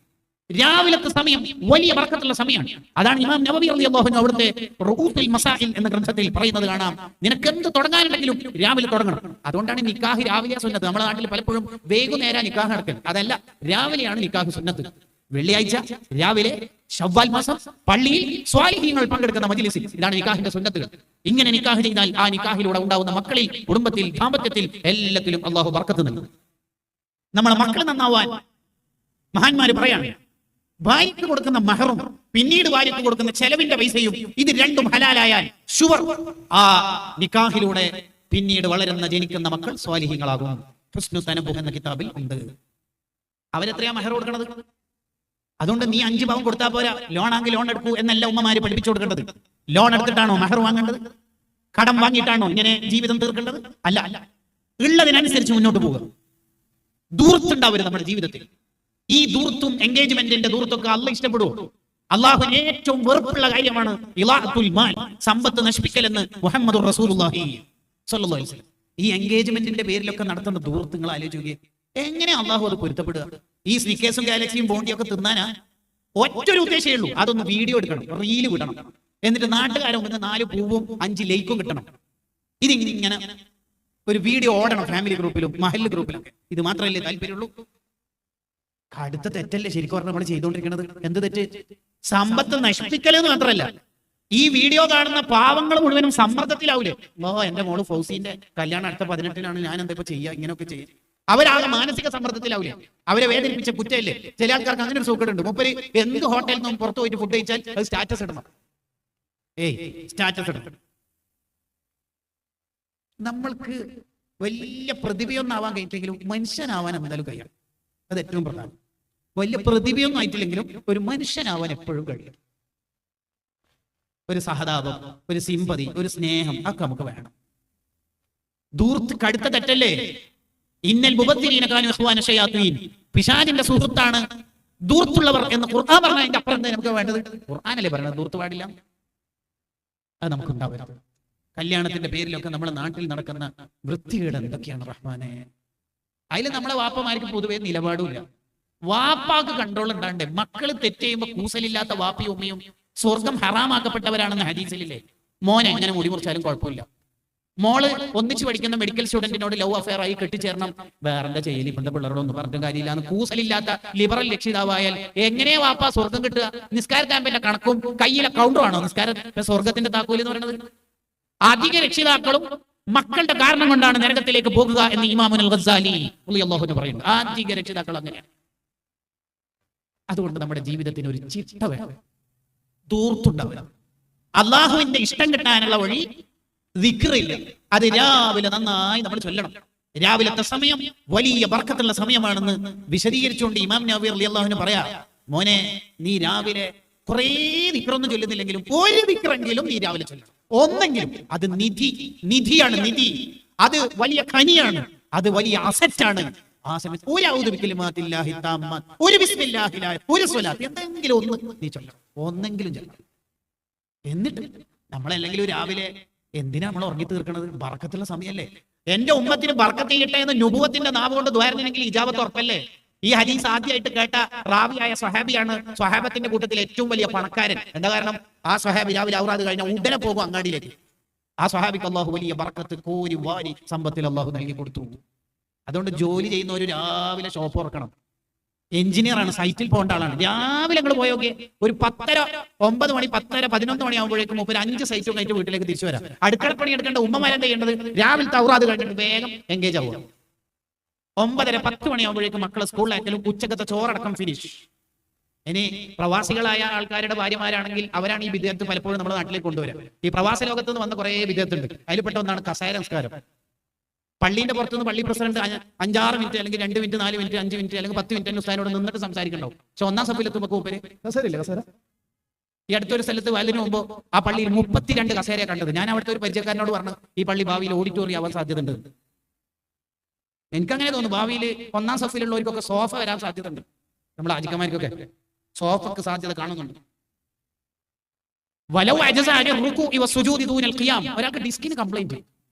രാവിലത്തെ സമയം വലിയ ബർക്കത്തുള്ള സമയമാണ്. അതാണ് ഇമാം നവവി റളിയല്ലാഹു അൻഹു അവിടുത്തെ റൂഉത്തുൽ മസാഇൽ എന്ന ഗ്രന്ഥത്തിൽ പറയുന്നത് കാണാം, നിനക്ക് എന്ത് തുടങ്ങാനുണ്ടെങ്കിലും രാവിലെ തുടങ്ങണം. അതുകൊണ്ടാണ് നിക്കാഹ് രാവിലെ സുന്നത്ത്. നമ്മുടെ നാട്ടിൽ പലപ്പോഴും വൈകുന്നേരം നിക്കാഹ് നടക്കുന്നത്. അതല്ല, രാവിലെയാണ് നിക്കാഹ് സുന്നത്ത്. വെള്ളിയാഴ്ച രാവിലെ ശവ്വാൽ മാസം പള്ളിയിൽ സ്വാലിഹീങ്ങൾ പങ്കെടുക്കുന്ന മജ്ലിസിൽ ഇതാണ് നിക്കാഹിന്റെ സുന്നത്തുകൾ. ഇങ്ങനെ നിക്കാഹ് ചെയ്താൽ ആ നിക്കാഹിലൂടെ ഉണ്ടാവുന്ന മക്കളിൽ, കുടുംബത്തിൽ, ദാമ്പത്യത്തിൽ, എല്ലാത്തിലും അല്ലാഹു ബർക്കത്ത് നൽകും. നമ്മളെ മക്കൾ നന്നാവാൻ മഹാന്മാര് പറയാണ്, ഭാര്യയ്ക്ക് കൊടുക്കുന്ന മഹറും പിന്നീട് ഭാര്യയ്ക്ക് കൊടുക്കുന്ന ചെലവിന്റെ പൈസയും ഇത് രണ്ടും ഹലാലായാൽ ഷുവർ ആ നിക്കാഹിലൂടെ പിന്നീട് വളരുന്ന ജനിക്കുന്ന മക്കൾ സ്വാലിഹീങ്ങളാകും. ഹുസ്നു തനബ്ബുഹ് എന്ന കിതാബിൽ ഉണ്ട്. അവരെത്രയാ മഹർ കൊടുക്കണത്? അതുകൊണ്ട് നീ 5 പവൻ കൊടുത്താൽ പോരാ, ലോൺ ആണെങ്കിൽ ലോൺ എടുക്കൂ എന്നല്ല ഉമ്മമാര് പഠിപ്പിച്ചു കൊടുക്കേണ്ടത്. ലോൺ എടുത്തിട്ടാണോ മഹർ വാങ്ങേണ്ടത്? കടം വാങ്ങിയിട്ടാണോ ഇങ്ങനെ ജീവിതം തീർക്കേണ്ടത്? അല്ല, ഉള്ളതിനനുസരിച്ച് മുന്നോട്ട് പോകുക. ദൂർത്തുണ്ടാവരുത് നമ്മുടെ ജീവിതത്തിൽ. ഈ ദൂർത്തും എൻഗേജ്മെന്റിന്റെ ദൂർത്തൊക്കെ അള്ളാഹ് ഇഷ്ടപ്പെടുവോ? അള്ളാഹുവിന് ഏറ്റവും വെറുപ്പുള്ള കാര്യമാണ് ഇളാഅത്തുൽ മാൽ, സമ്പത്ത് നശിപ്പിക്കലെന്ന് മുഹമ്മദുർ റസൂലുള്ളാഹി സ്വല്ലല്ലാഹു അലൈഹി വസല്ലം. ഈ എൻഗേജ്മെന്റിന്റെ പേരിലൊക്കെ നടത്തുന്ന ദൂർത്തുകൾ ആലോചിക്കുക. എങ്ങനെ അള്ളാഹു അത് പൊരുത്തപ്പെടുക? ഈ സ്നിക്കേഴ്സും ഗാലക്സിയും ബോണ്ടിയൊക്കെ തിന്നാനാ ഒറ്റൊരു ഉദ്ദേശമേ ഉള്ളൂ, അതൊന്ന് വീഡിയോ എടുക്കണം, റീല് വിടണം, എന്നിട്ട് നാട്ടുകാരെ മുന്നിൽ 4 പൂവും 5 ലൈക്കും കിട്ടണം. ഇതിങ്ങനെ ഒരു വീഡിയോ ഓടണം ഫാമിലി ഗ്രൂപ്പിലും മഹല്ല് ഗ്രൂപ്പിലും. ഇത് മാത്രമല്ലേ താല്പര്യമുള്ളൂ? കടുത്ത തെറ്റല്ലേ ശരിക്കും പറഞ്ഞാൽ നമ്മൾ ചെയ്തുകൊണ്ടിരിക്കുന്നത്? എന്ത് തെറ്റ്? സമ്പത്ത് നശിപ്പിക്കലെന്ന് മാത്രമല്ല, ഈ വീഡിയോ കാണുന്ന പാവങ്ങൾ മുഴുവനും സമ്മർദ്ദത്തിലാവൂലേ? എന്റെ മോള് ഫൗസീന്റെ കല്യാണം അടുത്ത 18-നാണ്, ഞാൻ എന്താ ഇപ്പൊ ചെയ്യുക, ഇങ്ങനെയൊക്കെ ചെയ്യും. അവരാണ് മാനസിക സമ്മർദ്ദത്തിലാവൂലേ? അവരെ വേദനിപ്പിച്ച കുറ്റമല്ലേ? ചില ആൾക്കാർക്ക് അങ്ങനെ ഒരു സൂക്കേടുണ്ട്. മുപ്പര് എന്ത് ഹോട്ടലിൽ നിന്നും പുറത്തു പോയിട്ട് ഫുഡ് കഴിച്ചാൽ അത് സ്റ്റാറ്റസ് ഇടണം. സ്റ്റാറ്റസ് ഇടണം. നമ്മൾക്ക് വലിയ പ്രതിഭയൊന്നും ആവാൻ കഴിഞ്ഞില്ലെങ്കിലും മനുഷ്യനാവാൻ എന്തായാലും കഴിയണം. അത് ഏറ്റവും പ്രധാനം. വലിയ പ്രതിഭയൊന്നും ആയിട്ടില്ലെങ്കിലും ഒരു മനുഷ്യനാവാൻ എപ്പോഴും കഴിയും. ഒരു സഹതാപം, ഒരു സിമ്പതി, ഒരു സ്നേഹം ഒക്കെ നമുക്ക് വേണം. ദൂർത്ത് കടുത്ത തെറ്റല്ലേ? ഇന്നൽ മുബദ്ദിരീന കാനൂ ഇഖ്വാന ശയാത്തീൻ, പിശാചിന്റെ സുഹൃത്താണ് ദൂർത്തുള്ളവർ എന്ന് ഖുർആൻ പറഞ്ഞ അതിന്റെ അപ്പുറം എന്താ നമുക്ക് വേണ്ടത്? ഖുർആനല്ലേ പറയുന്നത് ദൂർത്ത് പാടില്ല? അത് നമുക്ക് ഉണ്ടാവരുത്. കല്യാണത്തിന്റെ പേരിലൊക്കെ നമ്മുടെ നാട്ടിൽ നടക്കുന്ന വൃത്തികേട് എന്തൊക്കെയാണ് റഹ്മാനെ! അതിൽ നമ്മളെ വാപ്പമാർക്ക് പൊതുവേ നിലപാടുമില്ല. വാപ്പാക്ക് കൺട്രോൾ ഉണ്ടാണ്ടേ? മക്കള് തെറ്റ് ചെയ്യുമ്പോ കൂസലില്ലാത്ത വാപ്പയും ഉമ്മയും സ്വർഗം ഹറാമാക്കപ്പെട്ടവരാണെന്ന് ഹദീസിലില്ലേ? മോനെ എങ്ങനെ മുടി മുറിച്ചാലും കുഴപ്പമില്ല. മോള് ഒന്നിച്ച് പഠിക്കുന്ന മെഡിക്കൽ സ്റ്റുഡന്റിനോട് ലവ് അഫെയർ ആയി കെട്ടിച്ചേരണം, വേറെന്താ ചെയ്യൽ, ഇപ്പത്തെ പിള്ളേരോടൊന്നും പറഞ്ഞിട്ടും കാര്യമില്ല. കൂസലില്ലാത്ത ലിബറൽ രക്ഷിതാവായാൽ എങ്ങനെയാ വാപ്പ സ്വർഗം കിട്ടുക? നിസ്കാര ക്യാമ്പിന്റെ കണക്കും കയ്യിലെ കൗണ്ടറാണോ നിസ്കാര സ്വർഗത്തിന്റെ താക്കോല് എന്ന് പറയുന്നത്? അധിക രക്ഷിതാക്കളും മക്കളുടെ കാരണം കൊണ്ടാണ് നരകത്തിലേക്ക് പോകുക എന്ന് ഇമാമുൽ ഗസാലി റളിയല്ലാഹു അൻഹു പറയുന്നു. അധിക രക്ഷിതാക്കൾ അങ്ങനെയാണ്. അതുകൊണ്ട് നമ്മുടെ ജീവിതത്തിന് ഒരു ചിട്ട വേണം, ദൂർത്തുണ്ടാവണം. അള്ളാഹുവിന്റെ ഇഷ്ടം കിട്ടാനുള്ള വഴി ദിക്റില്ല. അത് രാവിലെ നന്നായി നമ്മൾ ചൊല്ലണം. രാവിലത്തെ സമയം വലിയ ബർക്കത്തുള്ള സമയമാണെന്ന് വിശദീകരിച്ചുകൊണ്ട് ഇമാം നവവി റളിയല്ലാഹു അൻഹു പറയാ, മോനെ നീ രാവിലെ കുറേ ദിക്റൊന്നും ചൊല്ലുന്നില്ലെങ്കിലും ഒരു ദിക്റെങ്കിലും നീ രാവിലെ ചൊല്ലണം. ഒന്നെങ്കിലും. അത് നിധിയാണ്, നിധി. അത് വലിയ ഖനിയാണ്, അത് വലിയ അസറ്റാണ്. ആ സമയത്ത് ഒരു ഔദു ബികലിമാത്തില്ലാഹി തമ്മാത്ത്, ഒരു ബിസ്മില്ലാഹി, ഒരു സ്വലാത്ത്, എന്തെങ്കിലും ഒന്ന് നീ ചൊല്ലണം, ഒന്നെങ്കിലും ചൊല്ലണം. എന്നിട്ട് നമ്മളല്ലെങ്കിലും രാവിലെ എന്തിനാ നമ്മൾ ഉറങ്ങി തീർക്കണത്? ബർക്കത്തുള്ള സമയല്ലേ? എന്റെ ഉമ്മത്തിന് ബർക്കത്ത് ചെയ്യട്ടെ എന്ന് നുബുവത്തിന്റെ നാവ് കൊണ്ട് ദ്വാരുന്നെങ്കിൽ ഇജാബത്ത് ഉറപ്പല്ലേ? ഈ ഹദീസ് ആദ്യമായിട്ട് കേട്ട റാവിയായ സ്വഹാബിയാണ് സ്വഹാബത്തിന്റെ കൂട്ടത്തിൽ ഏറ്റവും വലിയ പണക്കാരൻ. എന്താ കാരണം? ആ സ്വഹാബി രാവിലെ ഔറാദ് കഴിഞ്ഞാൽ ഉടനെ പോകും അങ്ങാടിയിലേക്ക്. ആ സ്വഹാബിക്ക് അള്ളാഹു വലിയ ബർക്കത്ത് കോരി വാരി സമ്പത്തിൽ അള്ളാഹു നൽകി കൊടുത്തു. അതുകൊണ്ട് ജോലി ചെയ്യുന്നവർ രാവിലെ ഷോപ്പ് തുറക്കണം. എഞ്ചിനീയർ ആണ്, സൈറ്റിൽ പോകേണ്ട ആളാണ്. രാവിലെ നിങ്ങൾ പോയോക്കെ ഒരു 10:30, 9 മണി, 10:30, 11 മണി ആകുമ്പോഴേക്കും ഒരു 5 സൈറ്റും കഴിഞ്ഞിട്ട് വീട്ടിലേക്ക് തിരിച്ചു വരാം. അടുക്കളപ്പണി എടുക്കേണ്ട ഉമ്മമാരെന്താ ചെയ്യേണ്ടത്? രാവിലത്തെ ഔറാദ് കഴിഞ്ഞിട്ട് വേഗം എൻഗേജ് ആവുക. 9:30, 10 മണിയാകുമ്പോഴേക്കും മക്കളെ സ്കൂളിലാക്കലും ഉച്ചക്കത്തെ ചോറടക്കം ഫിനിഷ്. ഇനി പ്രവാസികളായ ആൾക്കാരുടെ ഭാര്യമാരാണെങ്കിൽ അവരാണ് ഈ വിദ്യാർത്ഥി പലപ്പോഴും നമ്മുടെ നാട്ടിലേക്ക് കൊണ്ടുവരാം. ഈ പ്രവാസ ലോകത്ത് നിന്ന് വന്ന കുറെ വിദ്യാർത്ഥിയുണ്ട്. അതിൽപ്പെട്ട ഒന്നാണ് കസേര സംസ്കാരം. പള്ളിന്റെ പുറത്തുനിന്ന് പള്ളി പ്രസിഡന്റ് 5-6 മിനിറ്റ് അല്ലെങ്കിൽ 2 മിനിറ്റ്, 4 മിനിറ്റ്, 5 മിനിറ്റ് അല്ലെങ്കിൽ 10 മിനിറ്റ് ഉസ്താദിനോട് നിന്നിട്ട് സംസാരിക്കണ്ടാവും. പക്ഷെ ഒന്നാം സഫിലെത്തുമ്പോൾ മൂപ്പര് കസേരയില്ല, കസേര. ഈ അടുത്തൊരു സ്ഥലത്ത് വയലിന് മുമ്പ് ആ പള്ളിയിൽ 32 കസേരയെ കണ്ടത്. ഞാൻ അവിടുത്തെ ഒരു പരിചയക്കാരനോട് പറഞ്ഞു, ഈ പള്ളി ഭാവിയിൽ ഓഡിറ്റോറിയം ആവാൻ സാധ്യത ഉണ്ട്. എനിക്കങ്ങനെ തോന്നുന്നു. ഭാവിയിൽ ഒന്നാം സഫിലുള്ളവർക്കൊക്കെ സോഫ വരാൻ സാധ്യത ഉണ്ട്. നമ്മുടെ അജിക്കന്മാർക്കൊക്കെ സോഫക്ക് സാധ്യത കാണുന്നുണ്ട്. ഒരാൾക്ക് ഡിസ്കിന് കംപ്ലൈന്റ്,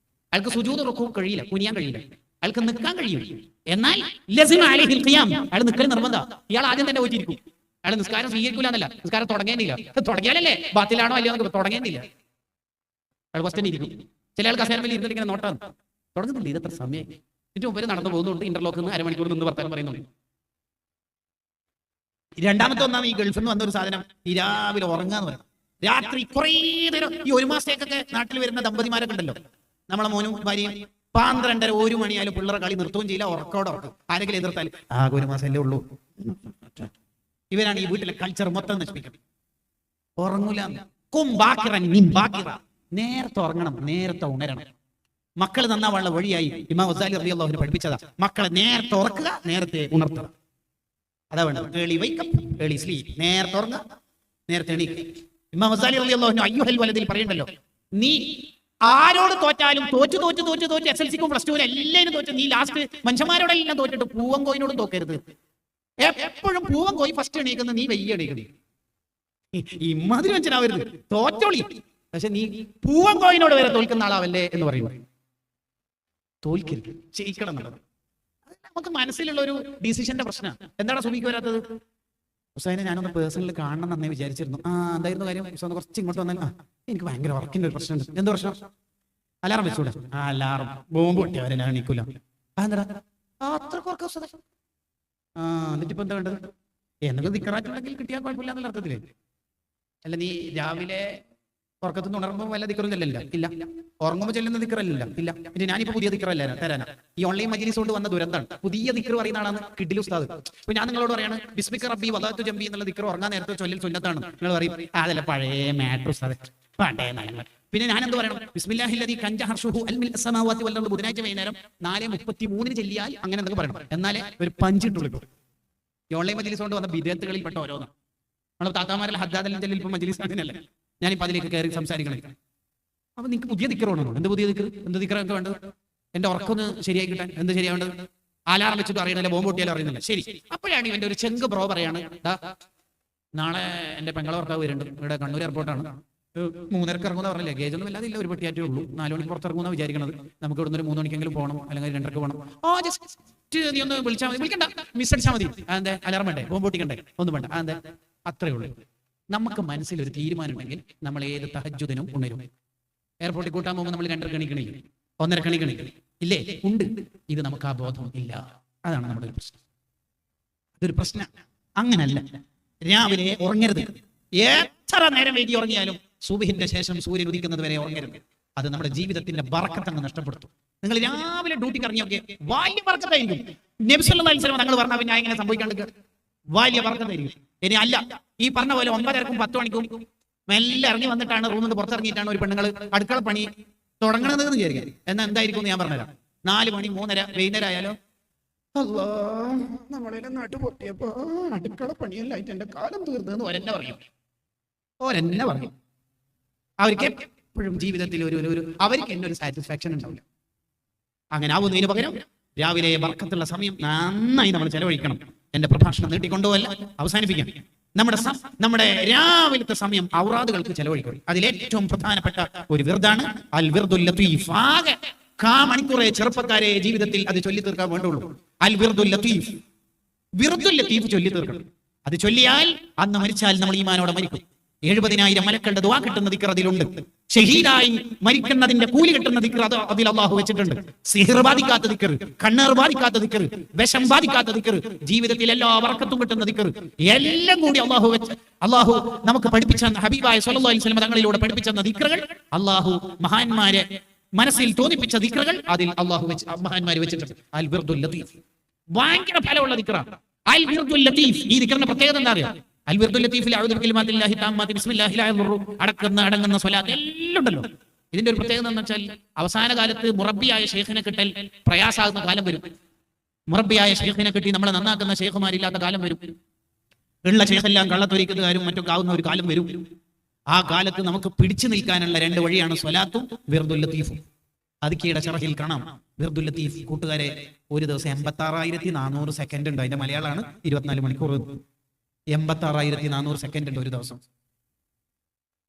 അയാൾക്ക് സുജൂദ് റുക്കൂ കഴിയില്ല, കുനിയാൻ കഴിയില്ല, അയാൾക്ക് നിൽക്കാൻ കഴിയും. എന്നാൽ അയാൾ നിൽക്കൽ നിർബന്ധ. ഇയാൾ ആദ്യം തന്നെ പോയിട്ടിരിക്കും. അയാൾ നിസ്കാരം സ്വീകരിക്കൂല എന്നല്ല, നിസ്കാരം തുടങ്ങേണ്ടില്ല. തുടങ്ങിയാലല്ലേ ബാത്തിലാണോ അല്ലയോ നമുക്ക് തുടങ്ങേണ്ടില്ല. അയാൾ ക്വസ്റ്റ്യൻ ഇരിക്കും. ചില ആൾ കസേരയിൽ ഇരുന്നിട്ട് ഇങ്ങനെ നോട്ടാണ് തുടങ്ങുന്നില്ല. ഇതെത്ര സമയം ഇതിന് മുമ്പ് നടന്നു പോകുന്നുണ്ട്. ഇന്റർലോക്ക് നിന്ന് അരമണിക്കൂർ നിന്ന് വർത്താനം പറയുന്നുണ്ട്. രണ്ടാമത്തെ ഒന്നാണ് ഈ ഗൾഫിൽ നിന്ന് വന്ന ഒരു സാധനം, ഈ രാവിലെ ഉറങ്ങാന്ന് പറയുന്നത്. രാത്രി കുറേ നേരം ഈ 1 മാസത്തേക്കൊക്കെ നാട്ടിൽ വരുന്ന ദമ്പതിമാരൊക്കെ ഉണ്ടല്ലോ, നമ്മളെ മോനും ഭാര്യയും 12:30, 1 മണിയായാലും പിള്ളേരെ കളി നിർത്തുകയും ചെയ്യില്ല, ഉറക്കോടെ ഉറക്കും. ആരെങ്കിലും എതിർത്താൽ ആകെ 1 മാസമല്ലേ ഉള്ളൂ. ഇവരാണ് ഈ വീട്ടിലെ കൾച്ചർ മൊത്തം നശിപ്പിക്കുന്നത്. ഉറങ്ങൂല. നേരത്തെ ഉറങ്ങണം, നേരത്തെ ഉണരണം. മക്കൾ നന്നാവാനുള്ള വഴിയായി ഇമാം ഗസാലി റളിയല്ലാഹു അൻഹു പഠിപ്പിച്ചതാ. മക്കളെ നേരത്തെ ഉറക്കുക, നേരത്തെ ഉണർത്തുക. അതാ വേണ്ടത്. Early വൈക്കപ്പ്, early sleep. നേരത്തെ ഉറങ്ങുക, നേരത്തെ എണീക്കുക. ഇമാം ഗസാലി റളിയല്ലാഹു അൻഹു അയ്യുഹൽ വലദിൽ പറയണ്ടല്ലോ, നീ ആരോട് തോറ്റാലും തോറ്റ് SLCക്കും +2 എല്ലാവരും തോറ്റ്, നീ ലാസ്റ്റ് മനുഷ്യന്മാരോടെല്ലാം തോറ്റിട്ട് പൂവൻ കോയിനോടും തോക്കരുത്. എപ്പോഴും പൂവൻ കോയി ഫസ്റ്റ് എണീക്കുന്ന, നീ വയ്യ എണീക്കണേ. ഇമ്മാതിരി മനുഷ്യനാവരുത്, തോറ്റോളി. പക്ഷെ നീ പൂവൻ കോയിനോട് വരെ തോൽക്കുന്ന ആളാവല്ലേ എന്ന് പറയുന്നു. തോൽക്കരുത്, ജയിക്കണം എന്നുള്ളത് നമുക്ക് മനസ്സിലുള്ള ഒരു ഡിസിഷന്റെ പ്രശ്നം. എന്താണ് സുബിക്ക് വരാത്തത്? ഹുസൈനെ ഞാനൊന്ന് പേഴ്സണൽ കാണണം എന്നേ വിചാരിച്ചിരുന്നു. എന്തായിരുന്നു കാര്യം? കുറച്ച് ഇങ്ങോട്ട് വന്നാൽ എനിക്ക് ഭയങ്കര വർക്കിന്റെ ഒരു പ്രശ്നമുണ്ട്. എന്ത് പ്രശ്നം? അലാറം വെച്ചൂടെ? അലാറം ബോംബ് പൊട്ടിയവരെ ഞാൻ എണീക്കൂല. എന്താ അത്രക്ക് വർക്ക്? എന്നിട്ടിപ്പോ എന്താ വേണ്ടത്? എന്തെങ്കിലും ദിക്കറാറ്റുണ്ടെങ്കിൽ കിട്ടിയാൽ കുഴപ്പമില്ല എന്നുള്ള അർത്ഥത്തില്. അല്ല, നീ രാവിലെ ഉറക്കത്തുനിന്ന് ഉണർന്നുമ്പോൾ വല്ല ദിക്കറും ചെല്ലല്ല? ഇല്ല. ഉറങ്ങുമ്പോൾ ചെല്ലുന്ന ദിക്കറല്ല? ഇല്ല. പിന്നെ ഞാനിപ്പോ പുതിയ ദിക്കറല്ല തരാനാ. ഈ ഓൺലൈൻ മജ്‌ലിസ് കൊണ്ട് വന്ന ദുരന്താണ്. പുതിയ ദിക്കർ പറയുന്ന ആളാണ് കിഡിൽ ഉസ്താദ്. ഇപ്പൊ ഞാൻ നിങ്ങളോട് പറയാണ് ബിസ്മിക റബ്ബി വദഅതു ജംബി എന്നുള്ള ദിക്കർ ഉറങ്ങാൻ നേരത്തെ ചൊല്ലൽ സുന്നത്താണ്. നിങ്ങൾ പറയും അതല്ല പഴയ മാറ്റർ ഉസ്താദ്, പണ്ടേ നയങ്ങൾ. പിന്നെ ഞാൻ എന്ത് പറയണം? ബിസ്മില്ലാഹില്ലദീ കൻജ ഹർഷുഹു അൽമിൽ അസ്സമാവാതി വൽ അർദ്. ബുധനാഴ്ച വൈകുന്നേരം 4:33 ചെല്ലിയാൽ അങ്ങനെ എന്തൊക്കെ പറയണം. എന്നാലേ ഒരു പഞ്ചിട്ടുള്ളൂ. ഈ ഓൺലൈൻ മജ്‌ലിസ് കൊണ്ട് വന്ന ബിദഅത്തുകളിൽ പെട്ട ഓരോന്ന്. നമ്മൾ താത്താമാരിൽ ഹദ്ദാദൽ ജലീൽ ഇപ്പൊ മജ്‌ലിസ് അതിനല്ലേ ഞാനിപ്പോ അതിലേക്ക് കയറി സംസാരിക്കണേ. അപ്പൊ നിങ്ങൾക്ക് പുതിയ ദിക്കർ വേണോ? എന്ത് പുതിയ ദിക്കർ? എന്ത് ദിക്കറൊക്കെ വേണ്ടത്? എന്റെ ഉറക്കൊന്ന് ശരിയായി കിട്ടാൻ എന്ത് ശരിയാവേണ്ടത്? അലാറം വെച്ചിട്ട് അറിയണില്ല, ബോംബ് പൊട്ടിയാലും അറിയുന്നില്ല. ശരി, അപ്പോഴാണ് ഇവന്റെ ഒരു ചെങ്ക് ബ്രോ പറയാണ്, നാളെ എന്റെ പെങ്ങളെ ഭർത്താവ് വരുന്നുണ്ട്, ഇവിടെ കണ്ണൂർ എയർപോർട്ടാണ്, 3:30 ഇറങ്ങുന്ന പറഞ്ഞില്ലേ, ഗേജ് ഒന്നും വല്ലാതില്ല, ഒരു പെട്ടിയാറ്റേ ഉള്ളൂ, 4 മണിക്ക് പുറത്തിറങ്ങുന്ന വിചാരിക്കണത്, നമുക്ക് ഇവിടുന്ന് ഒരു 3 മണിക്കെങ്കിലും പോകണം, അല്ലെങ്കിൽ 2:30 പോകണം. ജസ്റ്റ് നീ ഒന്ന് വിളിച്ചാൽ മതി, വിളിക്കണ്ട, മിസ് അടിച്ചാൽ മതി. അതെന്താ? അലാറം വേണ്ടേ? ബോംബ് പൊട്ടിക്കണ്ടേ? ഒന്നും വേണ്ട. അതെന്താ? അത്രേ ഉള്ളൂ. നമുക്ക് മനസ്സിൽ ഒരു തീരുമാനം ഉണ്ടെങ്കിൽ നമ്മൾ ഏത് തഹജ്ജുദിനും ഉണരും. എയർപോർട്ടിൽ കൂട്ടാൻ പോകുമ്പോൾ നമ്മൾ 2:30 എണീക്കണില്ല, 1:30 എണീക്കണില്ല, ഇല്ലേ? ഉണ്ട്. ഇത് നമുക്ക് ആ ബോധം ഇല്ല. അതാണ് നമ്മുടെ ഒരു പ്രശ്നം. അതൊരു പ്രശ്നം. അങ്ങനല്ല, രാവിലെ ഉറങ്ങരുത്. എത്ര നേരം വൈകി ഉറങ്ങിയാലും സുബ്ഹിന്റെ ശേഷം സൂര്യൻ ഉദിക്കുന്നത് വരെ ഉറങ്ങരുത്. അത് നമ്മുടെ ജീവിതത്തിന്റെ ബറക്കത്തങ്ങ് നഷ്ടപ്പെടുത്തും. നിങ്ങൾ രാവിലെ ഡ്യൂട്ടിക്ക് ഇറങ്ങിയൊക്കെ വലിയ ബറക്കത്തായിരിക്കും. നബി സല്ലല്ലാഹു അലൈഹി വസല്ലം തങ്ങൾ പറഞ്ഞ പിന്നെ എങ്ങനെ സംഭവിക്കാണ്ട് വലിയ ബറക്കത്തായിരിക്കും. ഇനി അല്ല, ഈ പറഞ്ഞ പോലെ 9:30ക്കും 10 മണിക്കും മെല്ലെ ഇറങ്ങി വന്നിട്ടാണ് റൂമിൽ നിന്ന് പുറത്തിറങ്ങിയിട്ടാണ് ഒരു പെണ്ണുങ്ങൾ അടുക്കള പണി തുടങ്ങണതെന്ന് വിചാരിക്കാം. എന്നാൽ എന്തായിരിക്കും എന്ന് ഞാൻ പറഞ്ഞുതരാം. 4 മണി 3:30 വൈകുന്നേരം ആയാലോ, നമ്മളെ നാട്ടു പൊട്ടിയപ്പോ അടുക്കള പണിയല്ലായിട്ട് എന്റെ കാലം തീർന്നെന്ന് ഒരെന്നെ പറയും. അവർക്ക് എപ്പോഴും ജീവിതത്തിൽ ഒരു അവർക്ക് എന്നെ ഒരു സാറ്റിസ്ഫാക്ഷൻ ഉണ്ടാവില്ല. അങ്ങനെ ആവുന്നതിന് പകരം രാവിലെ ബർക്കത്തുള്ള സമയം നന്നായി നമ്മൾ ചെലവഴിക്കണം. എന്റെ പ്രഭാഷണം നീട്ടിക്കൊണ്ടുപോകല്ല, അവസാനിപ്പിക്കാം. നമ്മുടെ രാവിലത്തെ സമയം ഔറാദുകൾക്ക് ചെലവഴിക്കും. അതിലേറ്റവും പ്രധാനപ്പെട്ട ഒരു വിർദാണ് അൽ വിർദുൽ ലത്തീഫ്. ആകെ മണിക്കൂറെ ചെറുപ്പക്കാരെ ജീവിതത്തിൽ അത് ചൊല്ലി തീർക്കാൻ വേണ്ടുള്ളൂ. അൽ വിർദുൽ ലത്തീഫ്, വിർദുൽ ലത്തീഫ് ചൊല്ലി തീർക്കണം. അത് ചൊല്ലിയാൽ അന്ന് മരിച്ചാൽ നമ്മൾ ഈമാനോടെ മരിക്കും. 70,000 മലക്കളുടെ ദുആ കിട്ടുന്ന ദിക്ർ അതിലുണ്ട്. ഷഹീദായി മരിക്കുന്നതിന്റെ കൂലി കിട്ടുന്ന ദിക്ർ അതിൽ അള്ളാഹു വെച്ചിട്ടുണ്ട്. സിഹർ ബാധിക്കാത്ത ദിക്ർ, കണ്ണേർ ബാധിക്കാത്ത ദിക്ർ, വിഷം ബാധിക്കാത്ത ദിക്ർ, ജീവിതത്തിൽ എല്ലാ ബർക്കത്തും കിട്ടുന്ന ദിക്ർ, എല്ലാം കൂടി അള്ളാഹു നമുക്ക് പഠിപ്പിച്ച ഹബീബായ സ്വല്ലല്ലാഹു അലൈഹി വസല്ലം തങ്ങളിലൂടെ പഠിപ്പിച്ച ദിക്റുകൾ, അള്ളാഹു മഹാന്മാരെ മനസ്സിൽ തോന്നിപ്പിച്ച ദിക്റുകൾ അതിൽ അള്ളാഹു മഹാന്മാര് വെച്ചിട്ടുണ്ട്. അൽ വിർദുൽ ലത്തീഫ് ഭയങ്കര ഫലമുള്ള ദിക്റാണ്. അൽ വിർദുൽ ലത്തീഫ്. ഈ ദിക്റിന്റെ പ്രത്യേകത എന്താ അറിയാം? അൽ വിർദുൽ ലത്തീഫിൽ അഊദു ബികലിമാത്തില്ലാഹി താമ്മാതി ബിസ്മില്ലാഹിൽ യദ്ദുറു അടങ്ങുന്ന സ്വലാത്ത് എല്ലാം ഉണ്ടല്ലോ. ഇതിന്റെ ഒരു പ്രത്യേകത എന്ന് വെച്ചാൽ അവസാന കാലത്ത് മുറബ്ബിയായ ശൈഖിനെ കിട്ടൽ പ്രയാസാകുന്ന കാലം വരും. മുറബ്ബിയായ ശൈഖിനെ കിട്ടി നമ്മളെ നന്നാക്കുന്ന ശൈഖുമാരില്ലാത്ത കാലം വരും. ഉള്ള ശൈഖെല്ലാം കള്ളത്തൊരിക്കുന്നവരും മറ്റൊക്കെ ആവുന്ന ഒരു കാലം വരും. ആ കാലത്ത് നമുക്ക് പിടിച്ചു നിൽക്കാനുള്ള 2 വഴിയാണ് സ്വലാത്തും വിർദുൽ ലത്തീഫും. അതിക്കയുടെ ശറഹിൽ കാണാം. വിർദുൽ ലത്തീഫ് കൂട്ടുകാരെ ഒരു ദിവസം 86,400 സെക്കൻഡ് ഉണ്ട്. അതിന്റെ മലയാളമാണ് 24 മണിക്കൂർ. 86,400 സെക്കൻഡ് ഉണ്ട് ഒരു ദിവസം.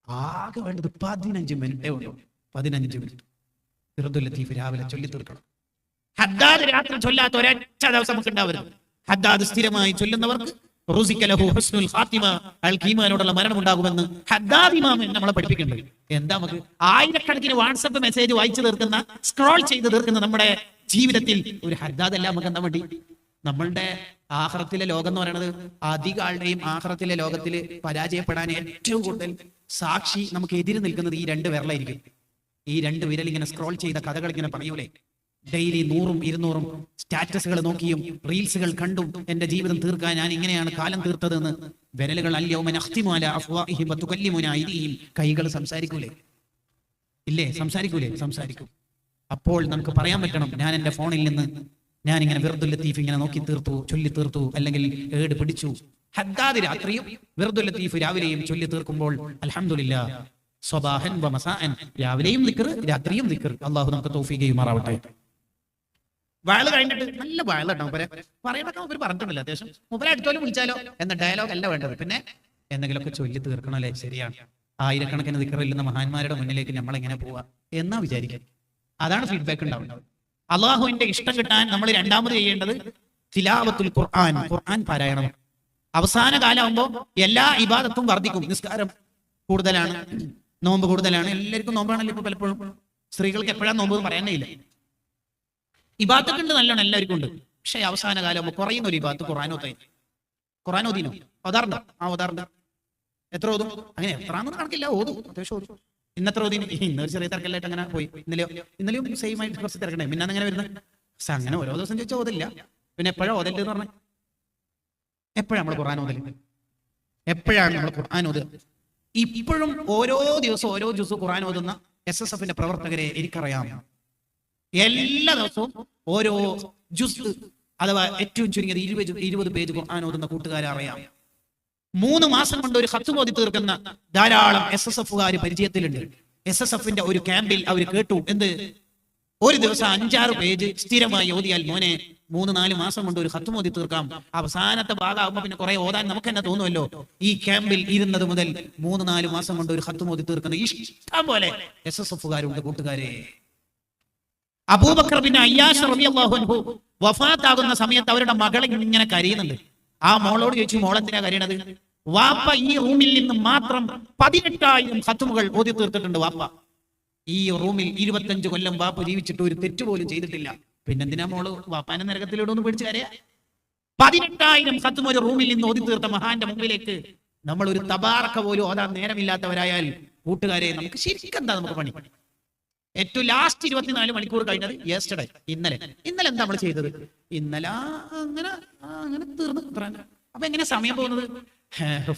ആകെ വേണ്ടത് 15 മിനിറ്റേ ഉള്ളൂ. 15 മിനിറ്റ് വിർദുൽ ലത്തീഫ് രാവിലെ ചൊല്ലി തീർക്കണം. ഹദ്ദാദ് രാത്രി ചൊല്ലാത്ത ഒരൊറ്റ ദിവസം നമുക്ക് ഉണ്ടാവരുത്. ഹദ്ദാദ് സ്ഥിരമായി ചൊല്ലുന്നവർക്ക് ഹുസ്നുൽ ഖാത്തിമ, ഈമാനോടുള്ള മരണം ഉണ്ടാകുമെന്ന് ഹദ്ദാദ് ഇമാം നമ്മളെ പഠിപ്പിക്കുന്നുണ്ട്. എന്താ നമുക്ക് ആയിരക്കണക്കിന് വാട്സപ്പ് മെസ്സേജ് വായിച്ചു തീർക്കുന്ന, സ്ക്രോൾ ചെയ്ത് തീർക്കുന്ന നമ്മുടെ ജീവിതത്തിൽ ഒരു ഹദ്ദാദ് അല്ല നമുക്ക് എന്താ വേണ്ടി? നമ്മളുടെ ആഖിറത്തിലെ ലോകം എന്ന് പറയുന്നത് അധിക ആളുടെയും ആഖിറത്തിലെ ലോകത്തിൽ പരാജയപ്പെടാൻ ഏറ്റവും കൂടുതൽ സാക്ഷി നമുക്ക് എതിര് നിൽക്കുന്നത് ഈ 2 വിരലായിരിക്കും. ഈ 2 വിരൽ ഇങ്ങനെ സ്ക്രോൾ ചെയ്ത കഥകൾ ഇങ്ങനെ പറയൂലേ, ഡെയിലി 100ഉം 200ഉം സ്റ്റാറ്റസുകൾ നോക്കിയും റീൽസുകൾ കണ്ടും എന്റെ ജീവിതം തീർക്കാൻ ഞാൻ ഇങ്ങനെയാണ് കാലം തീർത്തതെന്ന് വിരലുകൾ കൈകൾ സംസാരിക്കൂലേ? ഇല്ലേ? സംസാരിക്കൂലേ? സംസാരിക്കും. അപ്പോൾ നമുക്ക് പറയാൻ പറ്റണം, ഞാൻ എന്റെ ഫോണിൽ നിന്ന് ഞാനിങ്ങനെ വിർദുൽ ലത്തീഫ് ഇങ്ങനെ നോക്കി തീർത്തു, ചൊല്ലി തീർത്തു, അല്ലെങ്കിൽ ഏട് പിടിച്ചു. ഹദ്ദാദ് രാത്രിയും വിർദുൽ ലത്തീഫ് രാവിലെയും ചൊല്ലി തീർക്കുമ്പോൾ അൽഹംദുലില്ലാഹ് സ്വബാഹൻ വ മസാഅൻ, രാവിലെയും ദിക്ർ രാത്രിയും ദിക്ർ. അല്ലാഹു നമുക്ക് തൗഫീഖ് ചെയ്യുമാറാവട്ടെ. വയല് കഴിഞ്ഞിട്ട് നല്ല വയലുണ്ടാവും പറയണൊക്കെ മൂപ്പര് പറഞ്ഞിട്ടുണ്ടല്ലോ. അത്യാവശ്യം മൂപ്പരെ അടുത്തോലും വിളിച്ചാലോ എന്ന ഡയലോഗ് അല്ല വേണ്ടത്. പിന്നെ എന്തെങ്കിലുമൊക്കെ ചൊല്ലി തീർക്കണല്ലേ. ശരിയാണ്, ആയിരക്കണക്കിന് ദിക്റില്ലുന്ന മഹാന്മാരുടെ മുന്നിലേക്ക് നമ്മൾ എങ്ങനെ പോവാ എന്നാ വിചാരിക്കാം. അതാണ് ഫീഡ്ബാക്ക് ഉണ്ടാവുന്നത്. അള്ളാഹുവിന്റെ ഇഷ്ടം കിട്ടാൻ നമ്മൾ രണ്ടാമത് ചെയ്യേണ്ടത് തിലാവത്തുൽ ഖുർആൻ, ഖുർആൻ പാരായണം. അവസാന കാലമാകുമ്പോൾ എല്ലാ ഇബാദത്തും വർദ്ധിക്കും. നിസ്കാരം കൂടുതലാണ്, നോമ്പ് കൂടുതലാണ്. എല്ലാവർക്കും നോമ്പാണല്ലോ ഇപ്പൊ. പലപ്പോഴും സ്ത്രീകൾക്ക് എപ്പോഴാണ് നോമ്പ് പറയാനേ ഇല്ല. ഇബാദത്തൊക്കെ ഉണ്ട്, നല്ലോണം എല്ലാവർക്കും ഉണ്ട്. പക്ഷെ അവസാന കാലമാകുമ്പോൾ കുറയുന്ന ഒരു ഇബാദത്ത് ഖുർആനോദീനോ ഓതാറുണ്ടോ? ഓതാറുണ്ട്. എത്ര ഓതും? അങ്ങനെ എത്രാന്ന് കണക്കില്ല, ഓതും, അത്യാവശ്യം ഓതും. ഇന്നത്ര ഓതി. ഇന്നൊരു ചെറിയ തിരക്കല്ലായിട്ട് അങ്ങനെ പോയി. ഇന്നലെയും സെയിം ആയിട്ട് കുറച്ച് തിരക്കണ്ടേ. പിന്നെ അങ്ങനെ വരുന്നത് അങ്ങനെ ഓരോ ദിവസം ചോദിച്ചാൽ ഓതില്ല. പിന്നെ എപ്പോഴാ ഓതല് എന്ന് പറഞ്ഞാൽ എപ്പോഴാണ് നമ്മൾ ഖുർആൻ ഓതല്? എപ്പോഴാണ് നമ്മൾ ഖുർആൻ ഓതുക? ഇപ്പോഴും ഓരോ ദിവസവും ഓരോ ജുസ് ഖുർആൻ ഓതുന്ന SSFന്റെ പ്രവർത്തകരെ എനിക്കറിയാം. എല്ലാ ദിവസവും ഓരോ ജുസ് അഥവാ ഏറ്റവും ചുരുങ്ങിയത് 20 പേജ് ഖുർആൻ ഓതുന്ന കൂട്ടുകാരെ അറിയാം. 3 മാസം കൊണ്ട് ഒരു ഖത്ം ഓതി തീർക്കുന്ന ധാരാളം SSFകാർ പരിചയത്തിലുണ്ട്. SSFന്റെ ഒരു ക്യാമ്പിൽ അവർ കേട്ടു, എന്ത്, ഒരു ദിവസം 5-6 പേജ് സ്ഥിരമായി ഓതിയാൽ മോനെ 3-4 മാസം കൊണ്ട് ഒരു ഖത്ം ഓതി തീർക്കാം. അവസാനത്തെ ഭാഗമാകുമ്പോൾ പിന്നെ കുറെ ഓതാൻ നമുക്ക് തന്നെ തോന്നുമല്ലോ. ഈ ക്യാമ്പിൽ ഇരുന്നത് മുതൽ 3-4 മാസം കൊണ്ട് ഒരു ഖത്ം ഓതി തീർക്കുന്ന ഇഷ്ടം പോലെ SSFകാരുണ്ട് കൂട്ടുകാരെ. അബൂബക്കർ ബിൻ അയ്യാശ് റളിയല്ലാഹു അൻഹു വഫാത്താകുന്ന സമയത്ത് അവരുടെ മകളെ ഇങ്ങനെ കരയുന്നുണ്ട്. ആ മോളോട് ചോദിച്ചു, മോളെന്തിനാ കരയണത്? വാപ്പ ഈ റൂമിൽ നിന്ന് മാത്രം 18,000 ഖത്മുകൾ ഓതി തീർത്തിട്ടുണ്ട്. വാപ്പ ഈ റൂമിൽ 25 കൊല്ലം വാപ്പ ജീവിച്ചിട്ട് ഒരു തെറ്റ് പോലും ചെയ്തിട്ടില്ല. പിന്നെന്തിനാ മോള് വാപ്പാനെ നരകത്തിലൂടെ പിടിച്ചു കരയാ? 18,000 ഖത്മ ഒരു റൂമിൽ നിന്ന് ഓതി തീർത്ത മഹാന്റെ മുമ്പിലേക്ക് നമ്മൾ ഒരു തബാറക്ക പോലും ഓതാൻ നേരമില്ലാത്തവരായാൽ കൂട്ടുകാരെ നമുക്ക് ശരിക്കും എന്താ നമുക്ക് പണി? ഏറ്റവും ലാസ്റ്റ് 24 മണിക്കൂർ കഴിഞ്ഞത് യെസ്റ്റർഡേ, ഇന്നലെ എന്താ നമ്മൾ ചെയ്തത്? ഇന്നലെ അങ്ങനെ തീർന്നു. അപ്പൊ എങ്ങനെ സമയം പോകുന്നത്?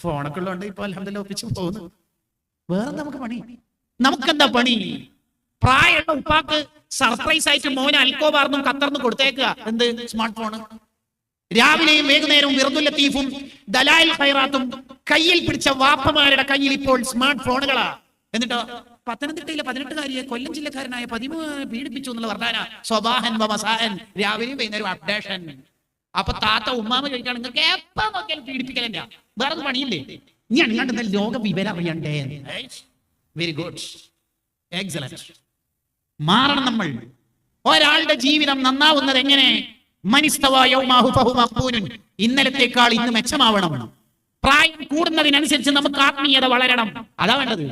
ഫോണൊക്കെ ഉള്ളതുകൊണ്ട് ഇപ്പൊ അൽഹംദുലില്ലാഹ് ഒപ്പിച്ചു പോകുന്നു. വേറെ നമുക്ക് പണി? നമുക്കെന്താ പണി? പ്രായമുള്ള ഉപ്പാക്ക് സർപ്രൈസ് ആയിട്ട് മോനെ അൽക്കോബാർന്നും ഖത്തർന്നും കൊടുത്തേക്കുക. എന്ത്? Smart phone. രാവിലെയും വൈകുന്നേരവും വിർദുൽ ലത്തീഫും ദലായിൽ ഖൈറാത്തും കയ്യിൽ പിടിച്ച വാപ്പമാരുടെ കയ്യിൽ ഇപ്പോൾ സ്മാർട്ട് ഫോണുകളാ. എന്നിട്ടോ പത്തനംതിട്ടയിലെ 18-കാരിയെ കൊല്ലം ജില്ലക്കാരനായ 13 പീഡിപ്പിച്ചു എന്നുള്ള വർദ്ധാന. സ്വബാഹൻ വ മസാഅൻ, രാവിലെയും വൈകുന്നേരം അപ്ഡേഷൻ. അപ്പൊ താത്ത ഉമ്മാമ ചോദിക്കാണ്, നിങ്ങൾക്ക് എപ്പോ നോക്കിയാലും പീഡിപ്പിക്കലെന്നാ, വേറെ പണിയില്ലേ? നീ അങ്ങാണ്ട് ലോക വിവരം അറിയണ്ടേ? Very good, excellent. മാറണം നമ്മൾ. ഒരാളുടെ ജീവിതം നന്നാവുന്നത് എങ്ങനെ? ഇന്നലത്തേക്കാൾ ഇന്ന് മെച്ചമാവണം. പ്രായം കൂടുന്നതിനനുസരിച്ച് നമുക്ക് ആത്മീയത വളരണം. അതാ വേണ്ടത്.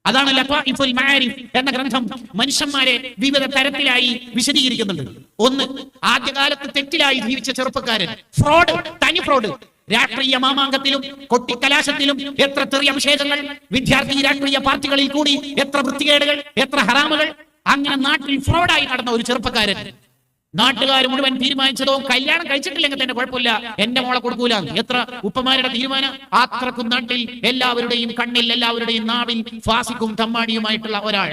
അതാണ് ലത്വാഇഫുൽ മആരിഫ് എന്ന ഗ്രന്ഥം മനുഷ്യന്മാരെ വിവിധ തരത്തിലായി വിശദീകരിക്കുന്നുണ്ട്. ഒന്ന്, ആദ്യകാലത്ത് തെറ്റിലായി ജീവിച്ച ചെറുപ്പക്കാരൻ, ഫ്രോഡ്, തനി ഫ്രോഡ്. രാഷ്ട്രീയ മാമാങ്കത്തിലും കൊട്ടിക്കലാശത്തിലും എത്ര ചെറിയ അഭിഷേകങ്ങൾ, വിദ്യാർത്ഥി രാഷ്ട്രീയ പാർട്ടികളിൽ കൂടി എത്ര വൃത്തികേടുകൾ, എത്ര ഹറാമുകൾ. അങ്ങനെ നാട്ടിൽ ഫ്രോഡായി നടന്ന ഒരു ചെറുപ്പക്കാരൻ. നാട്ടുകാർ മുഴുവൻ തീരുമാനിച്ചതോ കല്യാണം കഴിച്ചിട്ടില്ലെങ്കിൽ തന്നെ കുഴപ്പമില്ല, എന്റെ മോളെ കൊടുക്കൂല. എത്ര ഉപ്പമാരുടെ തീരുമാനം! അത്രക്കും നാട്ടിൽ എല്ലാവരുടെയും കണ്ണിൽ, എല്ലാവരുടെയും നാവിൽ ഫാസിക്കും തമ്മാടിയുമായിട്ടുള്ള ഒരാൾ.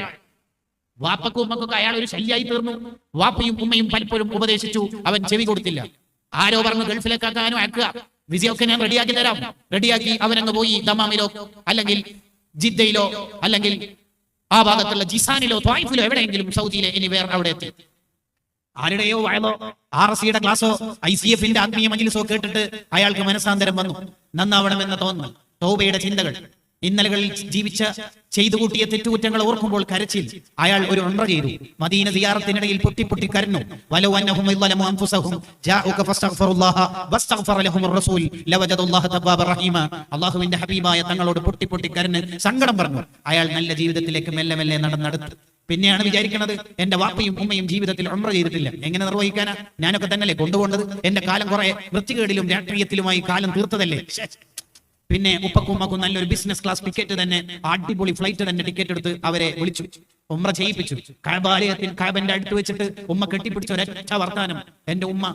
വാപ്പക്കും ഉമ്മക്കൊക്കെ അയാൾ ഒരു ശല്യായി തീർന്നു. വാപ്പയും ഉമ്മയും പലപ്പോഴും ഉപദേശിച്ചു, അവൻ ചെവി കൊടുത്തില്ല. ആരോ പറഞ്ഞു ഗൾഫിലേക്കാക്കാനും അയക്കുക, വിസയൊക്കെ ഞാൻ റെഡിയാക്കി തരാം. റെഡിയാക്കി അവനങ്ങ് പോയി ദമാമിലോ അല്ലെങ്കിൽ ജിദ്ദയിലോ അല്ലെങ്കിൽ ആ ഭാഗത്തുള്ള ജിസാനിലോ ത്വായിഫിലോ എവിടെയെങ്കിലും സൗദിയിലെ ഇനി വേറെ അവിടെ എത്തി. ആരുടെയോ വയലോ RSCയുടെ ക്ലാസ്സോ ICFന്റെ ആത്മീയ മജ്ലിസോ കേട്ടിട്ട് അയാൾക്ക് മനസാന്തരം വന്നു. നന്നാവണമെന്ന തോന്നൽ, തൗബയുടെ ചിന്തകൾ, ഇന്നലകളിൽ ചെയ്തു കൂട്ടിയ തെറ്റുകുറ്റങ്ങൾ ഓർക്കുമ്പോൾ കരച്ചിൽ. അയാൾ ഒരു ഉംറ ചെയ്തു. മദീന സിയാറത്തിനിടയിൽ പൊട്ടി കരഞ്ഞു. വലൗ അന്നഹും ളലമു അൻഫുസഹും ജാഉക ഫസ്തഗ്ഫിറുല്ലാഹ വസ്തഗ്ഫറ ലഹുർ റസൂൽ ലവജദുല്ലാഹ തവ്വാബർ റഹീമ. അല്ലാഹുവിന്റെ ഹബീബായ തങ്ങളോട് പൊട്ടി കരഞ്ഞ് സങ്കടം പറഞ്ഞു. അയാൾ നല്ല ജീവിതത്തിലേക്ക് മെല്ലെ നടന്നെടുത്തു. പിന്നെയാണ് വിചാരിക്കുന്നത്, എന്റെ വാപ്പയും ഉമ്മയും ജീവിതത്തിൽ ഉംറ ചെയ്തിട്ടില്ല, എങ്ങനെ നിർവഹിക്കാനാ? ഞാനൊക്കെ തന്നെയല്ലേ കൊണ്ടുപോകേണ്ടത്? എന്റെ കാലം കുറെ വൃത്തികേടിലും രാഷ്ട്രീയത്തിലുമായി കാലം തീർത്തതല്ലേ. പിന്നെ ഉപ്പക്കും ഉമ്മക്കും നല്ലൊരു ബിസിനസ് ക്ലാസ് ടിക്കറ്റ് തന്നെ, അടിപൊളി ഫ്ലൈറ്റ് തന്നെ ടിക്കറ്റ് എടുത്ത് അവരെ വിളിച്ചു, ഉംറ ചെയ്യിപ്പിച്ചു. കഅബാലയത്തിൽ കഅബന്റെ അടുത്ത് വെച്ചിട്ട് ഉമ്മ കെട്ടിപ്പിടിച്ച ഒരൊറ്റ വർത്താനം, എന്റെ ഉമ്മ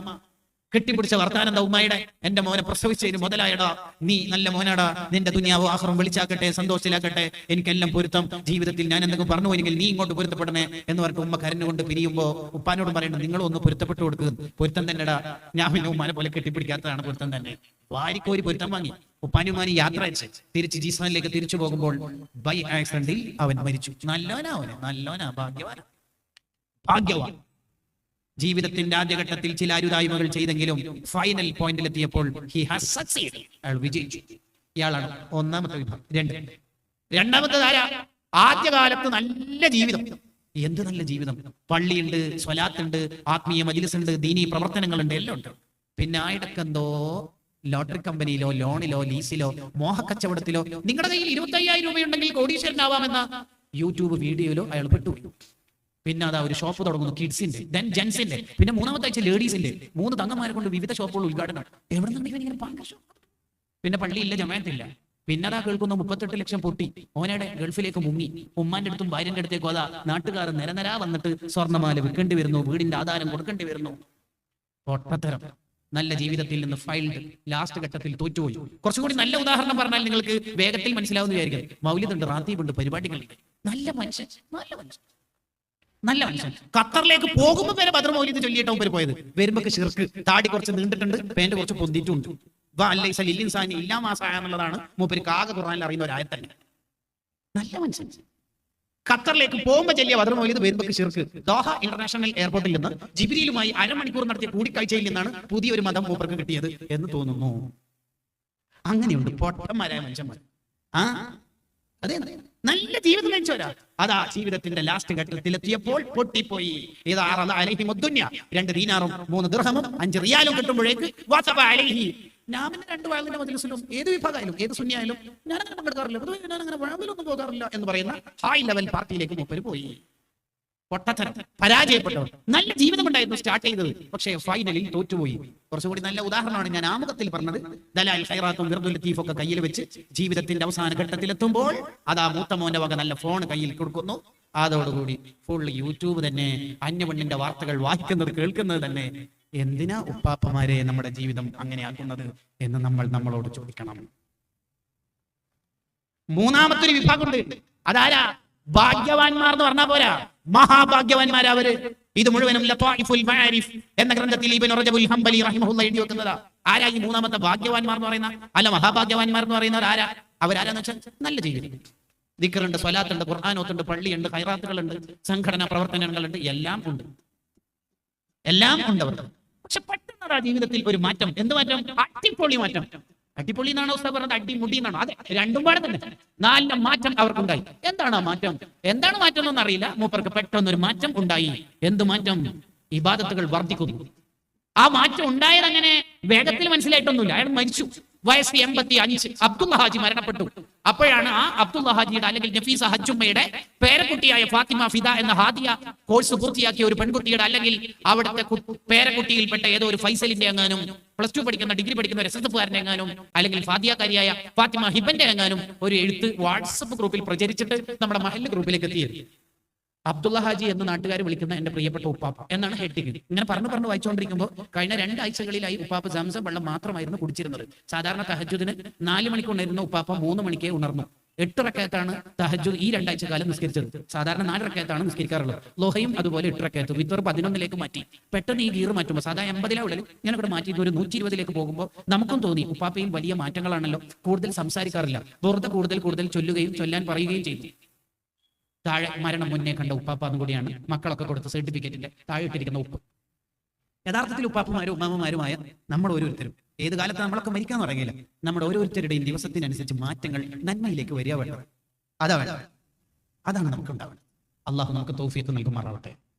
കെട്ടിപ്പിടിച്ച വർത്താനം ഉമ്മയുടെ എന്റെ മോനെ പ്രസവിച്ചതിന് മുതലായടാ, നീ നല്ല മോനാടാ, നിന്റെ ദുനിയാവ് ആഖിറം വിളിച്ചാക്കട്ടെ, സന്തോഷത്തിലാക്കട്ടെ, എനിക്കെല്ലാം പൊരുത്തം, ജീവിതത്തിൽ ഞാൻ എന്തെങ്കിലും പറഞ്ഞു പോയെങ്കിൽ നീ ഇങ്ങോട്ട് പൊരുത്തപ്പെടണേ എന്ന് പറഞ്ഞിട്ട് ഉമ്മ കരഞ്ഞുകൊണ്ട് പിരിയുമ്പോ ഉപ്പാനോട് പറയുന്നത്, നിങ്ങളും ഒന്ന് പൊരുത്തപ്പെട്ടു കൊടുക്കുക, പൊരുത്തം തന്നെടാ, ഞാൻ പിന്നെ ഉമ്മാനെ പോലെ കെട്ടിപ്പിടിക്കാത്തതാണ് പൊരുത്തം തന്നെ. വാരിക്കോരി പൊരുത്തം വാങ്ങി ഉപ്പാനുമാനി യാത്ര അയച്ച് തിരിച്ച് ജീസാനിലേക്ക് തിരിച്ചു പോകുമ്പോൾ ബൈ ആക്സിഡന്റിൽ അവൻ മരിച്ചു. നല്ലോനാ ഭാഗ്യവാൻ. ജീവിതത്തിന്റെ ആദ്യഘട്ടത്തിൽ ചില അരുതായ്മകൾ ചെയ്തെങ്കിലും ഫൈനൽ പോയിന്റിലെത്തിയപ്പോൾ ഹി ഹാസ് സക്സീഡ്, അയാൾ വിജയിച്ചു. ഇയാളാണ് ഒന്നാമത്തെ വിഭാഗം. രണ്ടാമത്തെ ആരാ? ആദ്യകാലത്ത് നല്ല ജീവിതം. എന്ത് നല്ല ജീവിതം! പള്ളിയുണ്ട്, സ്വലാത്തുണ്ട്, ആത്മീയ മജ്‌ലിസുണ്ട്, ദീനീ പ്രവർത്തനങ്ങളുണ്ട്, എല്ലാം ഉണ്ട്. പിന്നെ ആയിടക്കെന്തോ ലോട്ടറി കമ്പനിയിലോ ലോണിലോ ലീസിലോ മോഹക്കച്ചവടത്തിലോ നിങ്ങളുടെ കയ്യിൽ 25,000 രൂപയുണ്ടെങ്കിൽ കോടീശ്വരനാവാമെന്ന യൂട്യൂബ് വീഡിയോയിലോ അയാൾ പെട്ടുപോയി. പിന്നെ അതാ ഒരു ഷോപ്പ് തുടങ്ങുന്നു, കിഡ്സിന്റെ, ദെൻ ജെൻസിന്റെ, പിന്നെ മൂന്നാമത്തെ ആഴ്ച ലേഡീസിന്റെ. 3 തങ്ങന്മാരെ കൊണ്ട് വിവിധ ഷോപ്പുകൾ ഉദ്ഘാടനം. എവിടെ നിന്നിങ്ങനെ? പിന്നെ പള്ളിയില്ല, ജമാഅത്തില്ല. പിന്നെ അതാ കേൾക്കുന്നു 38 ലക്ഷം പൊട്ടി, ഓനയുടെ ഗൾഫിലേക്ക് മുങ്ങി. ഉമ്മാന്റെ അടുത്തും ഭാര്യന്റെ അടുത്തേക്കും അതാ നാട്ടുകാർ നിരനിരാ വന്നിട്ട് സ്വർണ്ണമാല വിൽക്കേണ്ടി വരുന്നു, വീടിന്റെ ആധാരം കൊടുക്കേണ്ടി വരുന്നു. പൊട്ടത്തരം. നല്ല ജീവിതത്തിൽ നിന്ന് ഫൈൽഡ്, ലാസ്റ്റ് ഘട്ടത്തിൽ തോറ്റുപോയി. കുറച്ചുകൂടി നല്ല ഉദാഹരണം പറഞ്ഞാൽ നിങ്ങൾക്ക് വേഗത്തിൽ മനസ്സിലാവുന്ന വിചാരിക്കും. മൗലിദുണ്ട്, റാത്തീബുണ്ട്, പരിപാടികളുണ്ട്. നല്ല മനുഷ്യൻ. ഖത്തറിലേക്ക് പോകുമ്പോൾ വരെ ബദർ മൗലിദ് ചൊല്ലിയിട്ട് മുമ്പ് പോയത്. വരുമ്പോ ഷിർക്ക്, താടി കുറച്ച് നീണ്ടിട്ടുണ്ട്, പേന്റ് കുറച്ച് പൊന്തിയിട്ടുണ്ട്. എന്നുള്ളതാണ് മൂപ്പര് ആകെ ഖുർആനിൽ അറിയുന്ന ഒരു ആയത്ത് തന്നെ. നല്ല മനുഷ്യൻ. ഖത്തറിലേക്ക് പോകുമ്പോൾ ചൊല്ലിയ ബദർ മൗലിദ്, വരുമ്പോ ഷിർക്ക്. ദോഹ ഇന്റർനാഷണൽ എയർപോർട്ടിൽ നിന്ന് ജിബ്രീലുമായി അരമണിക്കൂർ നടത്തിയ കൂടിക്കാഴ്ചയിൽ നിന്നാണ് പുതിയൊരു മതം മൂപ്പർക്ക് കിട്ടിയത് എന്ന് തോന്നുന്നു. അങ്ങനെയുണ്ട് പൊട്ടന്മാരായ മനുഷ്യന്മാർ. അതെ, നല്ല ജീവിതം നയിച്ചവരാ. അതാ ജീവിതത്തിന്റെ ലാസ്റ്റ് ഘട്ടത്തിലെത്തിയപ്പോൾ പൊട്ടിപ്പോയി. 2 ദീനാറും 3 ദിർഹമും 5 റിയാലും കിട്ടുമ്പോഴേക്ക് ഞാൻ 2 വയലിന്റെ മജ്‌ലിസിലും ഏത് വിഭാഗമായാലും ഏത് സുന്നിയായാലും ഞാനങ്ങനെ പങ്കെടുക്കാറില്ല, ഞാനങ്ങനെ വഴമ്പിലൊന്നും പോകാറില്ല എന്ന് പറയുന്ന ഹൈ ലെവൽ പാർട്ടിയിലേക്ക് മൂപ്പര് പോയി. പൊട്ടത്തരം, പരാജയപ്പെട്ടവർ. നല്ല ജീവിതം ഉണ്ടായിരുന്നു സ്റ്റാർട്ട് ചെയ്തത്, പക്ഷേ ഫൈനലിൽ തോറ്റുപോയി. കുറച്ചുകൂടി നല്ല ഉദാഹരണമാണ് ഞാൻ ആമുഖത്തിൽ പറഞ്ഞത്. ദലാൽ ഖൈറാത്തും വിർദുൽ ലത്തീഫും ഒക്കെ കയ്യിൽ വെച്ച് ജീവിതത്തിന്റെ അവസാന ഘട്ടത്തിലെത്തുമ്പോൾ അതാ മൂത്ത മോന്റെ വക നല്ല ഫോൺ കയ്യിൽ കൊടുക്കുന്നു. അതോടുകൂടി ഫുൾ യൂട്യൂബ് തന്നെ, അന്യപെണ്ണിന്റെ വാർത്തകൾ വായിക്കുന്നത് കേൾക്കുന്നത് തന്നെ. എന്തിനാ ഉപ്പാപ്പമാരെ നമ്മുടെ ജീവിതം അങ്ങനെ ആക്കുന്നത് എന്ന് നമ്മൾ നമ്മളോട് ചോദിക്കണം. മൂന്നാമത്തൊരു വിഭാഗമുണ്ട്. അതാരാ? ഭാഗ്യവാന്മാർ എന്ന് പറഞ്ഞാൽ പോരാ, മഹാഭാഗ്യവാന്മാരാ അവര്. ഇത് മുഴുവനും ലതായിഫുൽ മആരിഫ് എന്ന ഗ്രന്ഥത്തിൽ ഇബ്നു റജബുൽ ഹംബലി റഹിമഹുല്ലാഹ് എഴുതി വെക്കുന്നതാ. ആരാ ഈ മൂന്നാമത്തെ ഭാഗ്യവാന്മാർ എന്ന് പറയുന്ന, അല്ല മഹാഭാഗ്യവാന്മാർ എന്ന് പറയുന്നവർ ആരാ? അവരാരാന്ന് വെച്ചാൽ നല്ല ജീവിതം, ദിക്റുണ്ട്, സ്വലാത്തുണ്ട്, ഖുർആനോത്തുണ്ട്, പള്ളിയുണ്ട്, ഖൈറാത്തുകളുണ്ട്, സംഘടനാ പ്രവർത്തനങ്ങളുണ്ട്, എല്ലാം ഉണ്ട് അവർക്ക്. പക്ഷെ പെട്ടെന്ന് ആ ജീവിതത്തിൽ ഒരു മാറ്റം. എന്ത് മാറ്റം? അടിപൊളി മാറ്റം. അടിപൊളി എന്നാണോ ഉസ്താദ് പറഞ്ഞത്? അടിമുടി എന്നാണോ? അതെ, രണ്ടും പാടെ തന്നെ. നല്ല മാറ്റം അവർക്കുണ്ടായി. എന്താണ് ആ മാറ്റം? എന്താണ് മാറ്റം എന്നൊന്നും അറിയില്ല. മൂപ്പർക്ക് പെട്ടെന്നൊരു മാറ്റം ഉണ്ടായി. എന്ത് മാറ്റം? ഇബാദത്തുകൾ വർദ്ധിക്കുന്നു. ആ മാറ്റം ഉണ്ടായത് അങ്ങനെ വേഗത്തിൽ മനസ്സിലായിട്ടൊന്നുമില്ല. അയാൾ മരിച്ചു, വയസ്സ് 85. അബ്ദുള്ള ഹാജി മരണപ്പെട്ടു. അപ്പോഴാണ് ആ അബ്ദുള്ള ഹാജിയുടെ അല്ലെങ്കിൽ നഫീസ ഹജ്ജുമ്മയുടെ പേരക്കുട്ടിയായ ഫാത്തിമ ഫിദ എന്ന ഹാദിയ കോഴ്സ് പൂർത്തിയാക്കിയ ഒരു പെൺകുട്ടിയുടെ അല്ലെങ്കിൽ അവിടുത്തെ പേരക്കുട്ടിയിൽപ്പെട്ട ഏതോ ഒരു ഫൈസലിന്റെ എങ്ങാനും, +2 പഠിക്കുന്ന, ഡിഗ്രി പഠിക്കുന്ന ഒരു SSF-കാരന്റെ എങ്ങാനും, അല്ലെങ്കിൽ ഫാദിയക്കാരിയായ ഫാത്തിമ ഹിബന്റെ എങ്ങാനും ഒരു എഴുത്ത് വാട്സപ്പ് ഗ്രൂപ്പിൽ പ്രചരിച്ചിട്ട് നമ്മുടെ മഹല്ല് ഗ്രൂപ്പിലേക്ക് എത്തിയത്. അബ്ദുള്ള ഹാജി എന്ന് നാട്ടുകാർ വിളിക്കുന്ന എന്റെ പ്രിയപ്പെട്ട ഉപ്പാപ്പ എന്നാണ് ഹെഡിങ്. ഇങ്ങനെ പറഞ്ഞു വായിച്ചുകൊണ്ടിരിക്കുമ്പോൾ കഴിഞ്ഞ 2 ആഴ്ചകളിലായി ഉപ്പാപ്പ സംസം വെള്ളം മാത്രമായിരുന്നു കുടിച്ചിരുന്നത്. സാധാരണ തഹജ്ജുദിന് 4 മണിക്ക് ഉണരുന്ന ഉപ്പാപ്പ 3 മണിക്കേ ഉണർന്നു. 8 റക്അത്താണ് തഹജ്ജുദ് ഈ 2 ആഴ്ച കാലം നിസ്കരിച്ചത്. സാധാരണ 4 റക്അത്താണ് നിസ്കരിക്കാറുള്ളത്. ലോഹയും അതുപോലെ 8 റക്അത്ത്. വിത്തർ 11ലേക്ക് മാറ്റി. പെട്ടെന്ന് ഈ ഗീർ മാറ്റുമ്പോൾ സാധാ 80 ഉള്ളിൽ ഞാൻ ഇവിടെ മാറ്റിയിട്ട് ഒരു 120ലേക്ക് പോകുമ്പോൾ നമുക്കും തോന്നി ഉപ്പാപ്പയിൽ വലിയ മാറ്റങ്ങളാണല്ലോ. കൂടുതൽ സംസാരിക്കാറില്ല, വെറുതെ കൂടുതൽ ചൊല്ലുകയും ചൊല്ലാൻ പറയുകയും ചെയ്തു. താഴെ മരണം മുന്നേ കണ്ട ഉപ്പാപ്പ കൂടിയാണ് മക്കളൊക്കെ കൊടുത്ത സർട്ടിഫിക്കറ്റിന്റെ താഴെ ഇട്ടിരിക്കുന്ന ഉപ്പ്. യഥാർത്ഥത്തിൽ ഉപ്പാപ്പമാരും ഉമ്മാമ്മമാരുമായ നമ്മൾ ഓരോരുത്തരും ഏത് കാലത്ത് നമ്മളൊക്കെ മരിക്കാൻ തുടങ്ങിയില്ല. നമ്മുടെ ഓരോരുത്തരുടെയും ദിവസത്തിനനുസരിച്ച് മാറ്റങ്ങൾ നന്മയിലേക്ക് വരിക വേണ്ടത്. അതാണ് നമുക്ക് ഉണ്ടാവുന്നത്. അള്ളാഹു നമുക്ക് തൗഫീഖ് നൽകുമാറാവട്ടെ.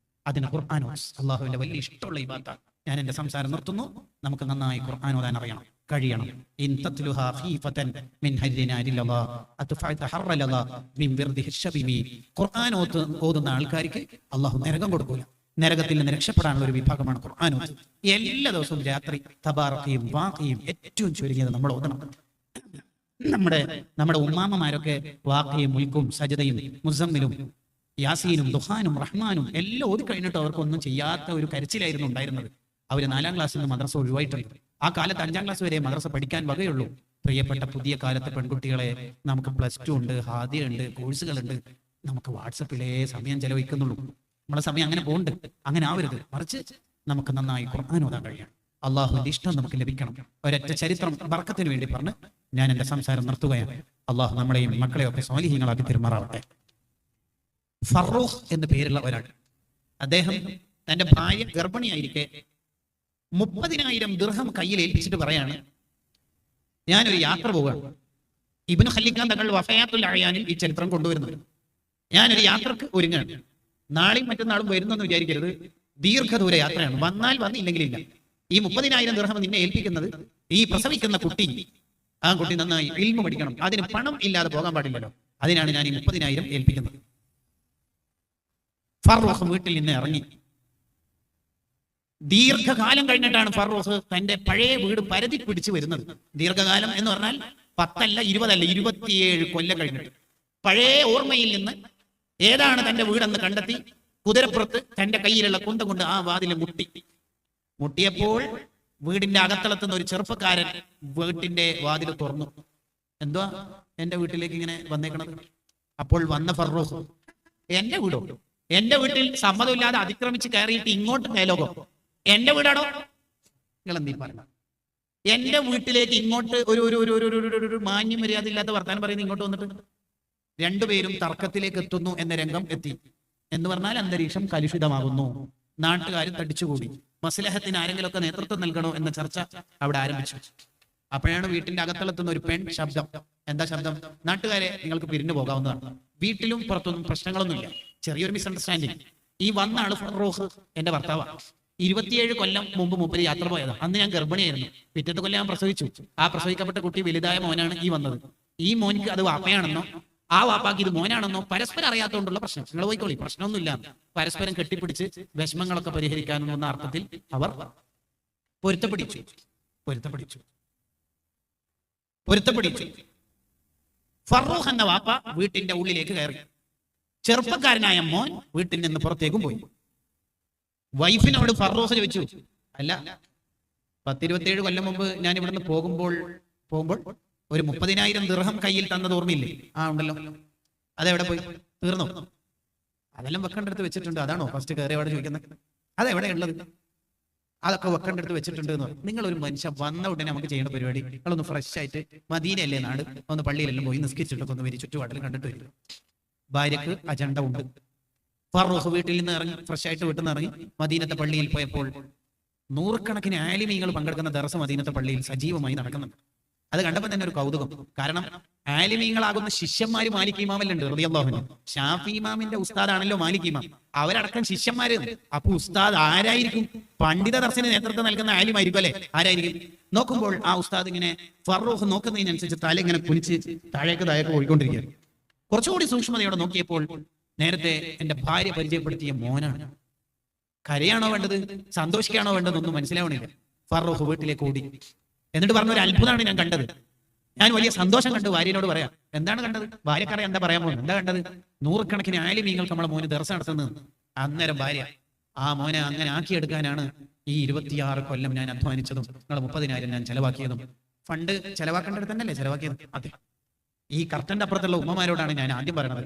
അതിന് ഖുർആൻ അള്ളാഹുവിന്റെ വലിയ ഇഷ്ടമുള്ള ഇബാദത്താണ്. ഞാൻ എന്റെ സംസാരം നിർത്തുന്നു. നമുക്ക് നന്നായി ഖുർആൻ ഓതാൻ അറിയണം, കഴിയണം. ഇൻ തത്ലുഹാ ഖീഫതൻ മിൻ ഹരിനാരില്ലല്ലാ അതഫഅതഹറലല്ലാ മിൻ വിർദിഹി ശബീബി. ഖുർആൻ ഓതുന്ന ആൾക്കാർക്ക് അല്ലാഹു നരകം കൊടുക്കൂല. നരകത്തിൽ നിന്ന് രക്ഷപ്പെടാനുള്ള ഒരു വിഭാഗമാണ് ഖുർആൻ ഓത്ത്. എല്ലാ ദിവസവും രാത്രി തബാറക്കയും വാഖിയും ഏറ്റവും ചുരുങ്ങിയത് നമ്മൾ ഓതണം. നമ്മുടെ ഉമ്മാമ്മമാരൊക്കെ വാഖിയും മുൽക്കും സജദയും മുസമ്മിലും യാസീനും ദുഹാനും റഹ്മാനും എല്ലാം ഓതി കഴിഞ്ഞിട്ട് അവർക്കൊന്നും ചെയ്യാത്ത ഒരു കരച്ചിലായിരുന്നു ഉണ്ടായിരുന്നത്. അവർ 4ാം ക്ലാസ്സിൽ നിന്ന് മദ്രസ ഒഴിവായിട്ടുണ്ട്. ആ കാലത്ത് 5ാം ക്ലാസ് വരെ മദ്രസ പഠിക്കാൻ വകയുള്ളൂ. പ്രിയപ്പെട്ട പുതിയ കാലത്തെ പെൺകുട്ടികളെ, നമുക്ക് +2 ഉണ്ട്, ഹാദിയ ഉണ്ട്, കോഴ്സുകളുണ്ട്. നമുക്ക് വാട്സപ്പിലേ സമയം ചെലവഴിക്കുന്നുള്ളൂ. നമ്മളെ സമയം അങ്ങനെ പോകുന്നുണ്ട്. അങ്ങനെ ആവരുത്. മറിച്ച് നമുക്ക് നന്നായി ഖുർആൻ ഓതാൻ കഴിയണം. അള്ളാഹുവിന്റെ ഇഷ്ടം നമുക്ക് ലഭിക്കണം. ഒരൊറ്റ ചരിത്രം ബർക്കത്തിന് വേണ്ടി പറഞ്ഞ് ഞാൻ എന്റെ സംസാരം നിർത്തുകയാണ്. അള്ളാഹു നമ്മളെയും മക്കളെയും ഒക്കെ സ്വാലിഹീങ്ങളാക്കി പെരുമാറാവട്ടെ. ഫറൂഖ് എന്ന് പേരുള്ള ഒരാൾ, അദ്ദേഹം തന്റെ ഭാര്യ ഗർഭിണിയായിരിക്കെ 30,000 ദിർഹം കയ്യിൽ ഏൽപ്പിച്ചിട്ട് പറയാണ്, ഞാനൊരു യാത്ര പോവുകയാണ്. ഇബ്നു ഖല്ലിക്കാൻ തങ്ങൾ വഫയാത്തുൽ അയാനിൽ ഈ ചരിത്രം കൊണ്ടുവരുന്നത്. ഞാനൊരു യാത്രക്ക് ഒരുങ്ങാണ്. നാളെയും മറ്റന്നാളും വരുന്നെന്ന് വിചാരിക്കരുത്. ദീർഘദൂര യാത്രയാണ്. വന്നാൽ വന്നില്ലെങ്കിലില്ല. ഈ 30,000 ദിർഹം നിന്നെ ഏൽപ്പിക്കുന്നത് ഈ പ്രസവിക്കുന്ന കുട്ടി, ആ കുട്ടി നന്നായി ഇൽമു പഠിക്കണം. അതിന് പണം ഇല്ലാതെ പോകാൻ പാടില്ലല്ലോ. അതിനാണ് ഞാൻ ഈ 30,000 ഏൽപ്പിക്കുന്നത്. ഫറൂഖ് വീട്ടിൽ നിന്ന് ഇറങ്ങി. ദീർഘകാലം കഴിഞ്ഞിട്ടാണ് ഫറൂഖ് തന്റെ പഴയ വീട് പരതി പിടിച്ചു വരുന്നത്. ദീർഘകാലം എന്ന് പറഞ്ഞാൽ 10 അല്ല 20 അല്ല 27 കൊല്ലം കഴിഞ്ഞിട്ട് പഴയ ഓർമ്മയിൽ നിന്ന് ഏതാണ് തന്റെ വീടെന്ന് കണ്ടെത്തി കുതിരപ്പുറത്ത് തന്റെ കയ്യിലുള്ള കുന്ത കൊണ്ട് ആ വാതിൽ മുട്ടിയപ്പോൾ വീടിന്റെ അകത്തളത്തുനിന്ന് ഒരു ചെറുപ്പക്കാരൻ വീട്ടിന്റെ വാതിൽ തുറന്നു. എന്തുവാ എന്റെ വീട്ടിലേക്ക് ഇങ്ങനെ വന്നേക്കണത്? അപ്പോൾ വന്ന ഫറൂഖ്, എന്റെ വീടോ? എന്റെ വീട്ടിൽ സമ്മതമില്ലാതെ അതിക്രമിച്ച് കയറിയിട്ട് ഇങ്ങോട്ട് മേലോകം എന്റെ വീടാണോ? നിങ്ങൾ എന്തീ പറഞ്ഞ? എന്റെ വീട്ടിലേക്ക് ഇങ്ങോട്ട് ഒരു മാന്യം മര്യാദ ഇല്ലാത്ത വർത്താനം പറയുന്നത് ഇങ്ങോട്ട് വന്നിട്ട് രണ്ടുപേരും തർക്കത്തിലേക്ക് എത്തുന്നു എന്ന രംഗം എത്തി. എന്ന് പറഞ്ഞാൽ അന്തരീക്ഷം കലുഷിതമാകുന്നു. നാട്ടുകാരും തടിച്ചുകൂടി. മസ്ലഹത്തിന് ആരെങ്കിലുമൊക്കെ നേതൃത്വം നൽകണോ എന്ന ചർച്ച അവിടെ ആരംഭിച്ചു. അപ്പോഴാണ് വീട്ടിന്റെ അകത്തളത്തുന്ന ഒരു പെൺ ശബ്ദം. എന്താ ശബ്ദം? നാട്ടുകാരെ, നിങ്ങൾക്ക് പിരിഞ്ഞു പോകാവുന്നതാണ്. വീട്ടിലും പുറത്തൊന്നും പ്രശ്നങ്ങളൊന്നുമില്ല. ചെറിയൊരു മിസ്അണ്ടർസ്റ്റാൻഡിങ്. ഈ വന്ന ആള് ഫറൂഖ് എന്റെ ഭർത്താവാണ്. 27 കൊല്ലം മുമ്പ് മൂപ്പര് യാത്ര പോയതാണ്. അന്ന് ഞാൻ ഗർഭിണിയായിരുന്നു. പിറ്റത്തെ കൊല്ലം ഞാൻ പ്രസവിച്ചു. ആ പ്രസവിക്കപ്പെട്ട കുട്ടി വലുതായ മോനാണ് ഈ വന്നത്. ഈ മോനിക്ക് അത് വാപ്പയാണെന്നോ ആ വാപ്പാക്ക് ഇത് മോനാണെന്നോ പരസ്പരം അറിയാത്തതുകൊണ്ടുള്ള പ്രശ്നം. നിങ്ങൾ പോയിക്കോളി, പ്രശ്നമൊന്നുമില്ല. പരസ്പരം കെട്ടിപ്പിടിച്ച് വിഷമങ്ങളൊക്കെ പരിഹരിക്കാനെന്ന അർത്ഥത്തിൽ അവർ പൊരുത്തപ്പിടിച്ചു. ഫറൂഖ് എന്ന വാപ്പ വീട്ടിന്റെ ഉള്ളിലേക്ക് കയറി. ചെറുപ്പക്കാരനായ മോൻ വീട്ടിൽ നിന്ന് പുറത്തേക്കും പോയി. വൈഫിനോട് ഫറൂഖ് ചോദിച്ചു, അല്ല 10-27 കൊല്ലം മുമ്പ് ഞാൻ ഇവിടുന്ന് പോകുമ്പോൾ ഒരു 30,000 ദിർഹം കയ്യിൽ തന്നത് ഓർമ്മയില്ലേ? ആ ഉണ്ടല്ലോ. അതെവിടെ പോയി? തീർന്നു? അതെല്ലാം വെക്കേണ്ടടുത്ത് വെച്ചിട്ടുണ്ട്. അതാണോ ഫസ്റ്റ് കയറി അവിടെ ചോദിക്കുന്നത്? അതെവിടെ ഉള്ളത്? അതൊക്കെ വെക്കേണ്ടടുത്ത് വെച്ചിട്ടുണ്ട് എന്ന് പറയും. നിങ്ങളൊരു മനുഷ്യൻ വന്ന ഉടനെ നമുക്ക് ചെയ്യേണ്ട പരിപാടി, നിങ്ങളൊന്ന് ഫ്രഷ് ആയിട്ട് മദീനയല്ലേ നാട്, ഒന്ന് പള്ളിയിലെല്ലാം പോയി നിസ്കരിച്ചിട്ടൊക്കെ ഒന്ന് വരി, ചുറ്റുപാടിൽ കണ്ടിട്ട് വരും. ഭാര്യക്ക് അജണ്ട ഉണ്ട്. ഫറൂഖ് വീട്ടിൽ നിന്ന് ഇറങ്ങി, ഫ്രഷ് ആയിട്ട് വീട്ടിൽ നിന്ന് ഇറങ്ങി മദീനത്തെ പള്ളിയിൽ പോയപ്പോൾ നൂറുകണക്കിന് ആലിമീങ്ങൾ പങ്കെടുക്കുന്ന ദർസ് മദീനത്തെ പള്ളിയിൽ സജീവമായി നടക്കുന്നുണ്ട്. അത് കണ്ടപ്പോൾ തന്നെ ഒരു കൗതുകം. കാരണം ആലിമീങ്ങളാകുന്ന ശിഷ്യന്മാര് മാലിക് ഇമാമല്ലുണ്ട് റളിയല്ലാഹു അൻഹു. ഷാഫി ഇമാമിന്റെ ഉസ്താദാണല്ലോ മാലിക് ഇമാം. അവരടക്കം ശിഷ്യന്മാര്. അപ്പൊ ഉസ്താദ് ആരായിരിക്കും? പണ്ഡിത ദർസിന് നേതൃത്വം നൽകുന്ന ആലിമായിരിക്കും അല്ലെ? ആരായിരിക്കും? നോക്കുമ്പോൾ ആ ഉസ്താദ് ഇങ്ങനെ ഫറൂഖ് നോക്കുന്നതിനനുസരിച്ച് തല ഇങ്ങനെ കുനിച്ച് താഴേക്ക് പോയിക്കൊണ്ടിരിക്കുകയാണ്. കുറച്ചുകൂടി സൂക്ഷ്മതയോടെ നോക്കിയപ്പോൾ നേരത്തെ എന്റെ ഭാര്യ പരിചയപ്പെടുത്തിയ മോനാണ്. കരയാണോ വേണ്ടത്, സന്തോഷിക്കാണോ വേണ്ടതെന്നൊന്നും മനസ്സിലാവണില്ല. ഫറൂഖ് വീട്ടിലേക്ക് ഓടി. എന്നിട്ട് പറഞ്ഞ ഒരു അത്ഭുതമാണ് ഞാൻ കണ്ടത്. ഞാൻ വലിയ സന്തോഷം കണ്ടു. ഭാര്യയോട് പറയാം, എന്താണ് കണ്ടത്? ഭാര്യക്കറിയാം എന്താ പറയാൻ പോകുന്നത്. എന്താ കണ്ടത്? നൂറുകണക്കിന് ആലിമീങ്ങൾക്ക് നമ്മളെ മോന് ദർശനം നടത്തുന്നത്. അന്നേരം ഭാര്യ, ആ മോനെ അങ്ങനെ ആക്കിയെടുക്കാനാണ് ഈ 26 കൊല്ലം ഞാൻ അധ്വാനിച്ചതും നിങ്ങളെ 30,000 ഞാൻ ചെലവാക്കിയതും. ഫണ്ട് ചെലവാക്കേണ്ടടുത്തന്നല്ലേ ചെലവാക്കിയത്? അതെ. ഈ കർട്ടന്റെ അപ്പുറത്തുള്ള ഉമ്മമാരോടാണ് ഞാൻ ആദ്യം പറയണത്.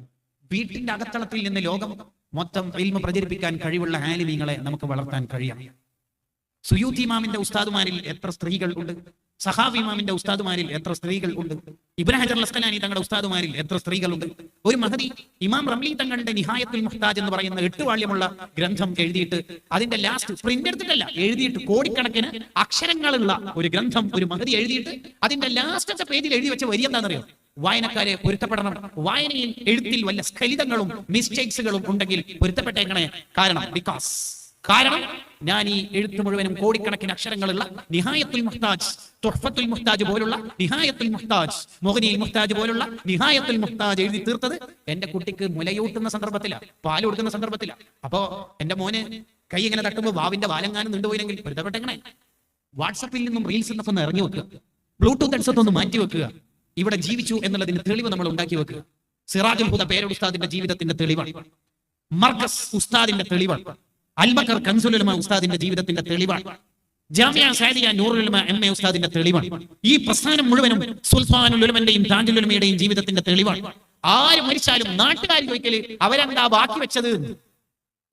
വീട്ടിന്റെ അകത്തളത്തിൽ നിന്ന് ലോകം മൊത്തം ഇൽമ പ്രചരിപ്പിക്കാൻ കഴിവുള്ള ആലിമീങ്ങളെ നമുക്ക് വളർത്താൻ കഴിയാം. സുയൂത്തി ഇമാമിന്റെ ഉസ്താദുമാരിൽ എത്ര സ്ത്രീകൾ ഉണ്ട്? സഹാബി ഇമാമിന്റെ ഉസ്താദുമാരിൽ എത്ര സ്ത്രീകൾ ഉണ്ട്? ഇബ്നു ഹജർ അസ്ഖലാനി തങ്ങളുടെ ഉസ്താദുമാരിൽ എത്ര സ്ത്രീകളുണ്ട്? ഒരു മഹദി ഇമാം റംലി തങ്ങളുടെ നിഹായത്തുൽ മുഹ്താജ് എന്ന് പറയുന്ന 8 വാള്യമുള്ള ഗ്രന്ഥം എഴുതിയിട്ട് അതിന്റെ ലാസ്റ്റ് പ്രിന്റ് എടുത്തിട്ടല്ല, എഴുതിയിട്ട് കോടിക്കണക്കിന് അക്ഷരങ്ങളുള്ള ഒരു ഗ്രന്ഥം ഒരു മഹദി എഴുതിയിട്ട് അതിന്റെ ലാസ്റ്റത്തെ പേജിൽ എഴുതി വെച്ച വരി എന്താണെന്നറിയോ? വായനക്കാരെ പൊരുത്തപ്പെടണം. വായനയിൽ എഴുത്തിൽ വല്ല സ്ഖലിതങ്ങളും മിസ്റ്റേക്സുകളും ഉണ്ടെങ്കിൽ പൊരുത്തപ്പെട്ടേക്കണേ. കാരണം ഞാൻ ഈ എഴുത്ത് മുഴുവനും കോടിക്കണക്കിന് അക്ഷരങ്ങളുള്ള നിഹായത്തുൽ മുഹ്താജ്, തുഹ്ഫത്തുൽ മുഹ്താജ് പോലുള്ള നിഹായത്തുൽ മുഹ്താജ്, മുഗ്നിൽ മുഹ്താജ് പോലുള്ള നിഹായത്തുൽ മുഹ്താജ് എഴുതി തീർത്തത് എന്റെ കുട്ടിക്ക് മുലയൂട്ടുന്ന സന്ദർഭത്തിലാണ്, പാൽ കൊടുക്കുന്ന സന്ദർഭത്തിലാണ്. അപ്പോ എന്റെ മോന് കൈ ഇങ്ങനെ തട്ടുമ്പോൾ വാവിന്റെ വാലങ്ങാനും നീണ്ടുപോയില്ലെങ്കിൽ പൊരുത്തപ്പെട്ടെങ്ങനെ? വാട്സപ്പിൽ നിന്നും റീൽസ് നിന്നൊക്കെ ഒന്ന് ഇറങ്ങി വെക്കുക. ബ്ലൂടൂത്ത് ഹെഡ്സെറ്റ് ഒന്ന് മാറ്റി വെക്കുക. ഇവിടെ ജീവിച്ചു എന്നുള്ളതിന് തെളിവ് നമ്മൾ ഉണ്ടാക്കി വെക്കുക. സിറാജുൽ ഹുദ പേരോട് ഉസ്താദിന്റെ ജീവിതത്തിന്റെ തെളിവാണ്. മർകസ് ഉസ്താദിന്റെ തെളിവാണ്. അൽബക്കർ കൻസുൽ ഉലമ ഉസ്താദിന്റെ ജീവിതത്തിന്റെ തെളിവാണ്. ജാമിയ സാദിയ നൂറുൽ ഉലമ എം.എ. ഉസ്താദിന്റെ തെളിവാണ്. ഈ പ്രസ്ഥാനം മുഴുവനും സുൽത്താനുൽ ഉലമന്റെയും താജുൽ ഉലമയുടെയും ജീവിതത്തിന്റെ തെളിവാണ്. ആര് മരിച്ചാലും നാട്ടുകാർ ചോദിക്കല് അവരെന്താ ബാക്കി വെച്ചത്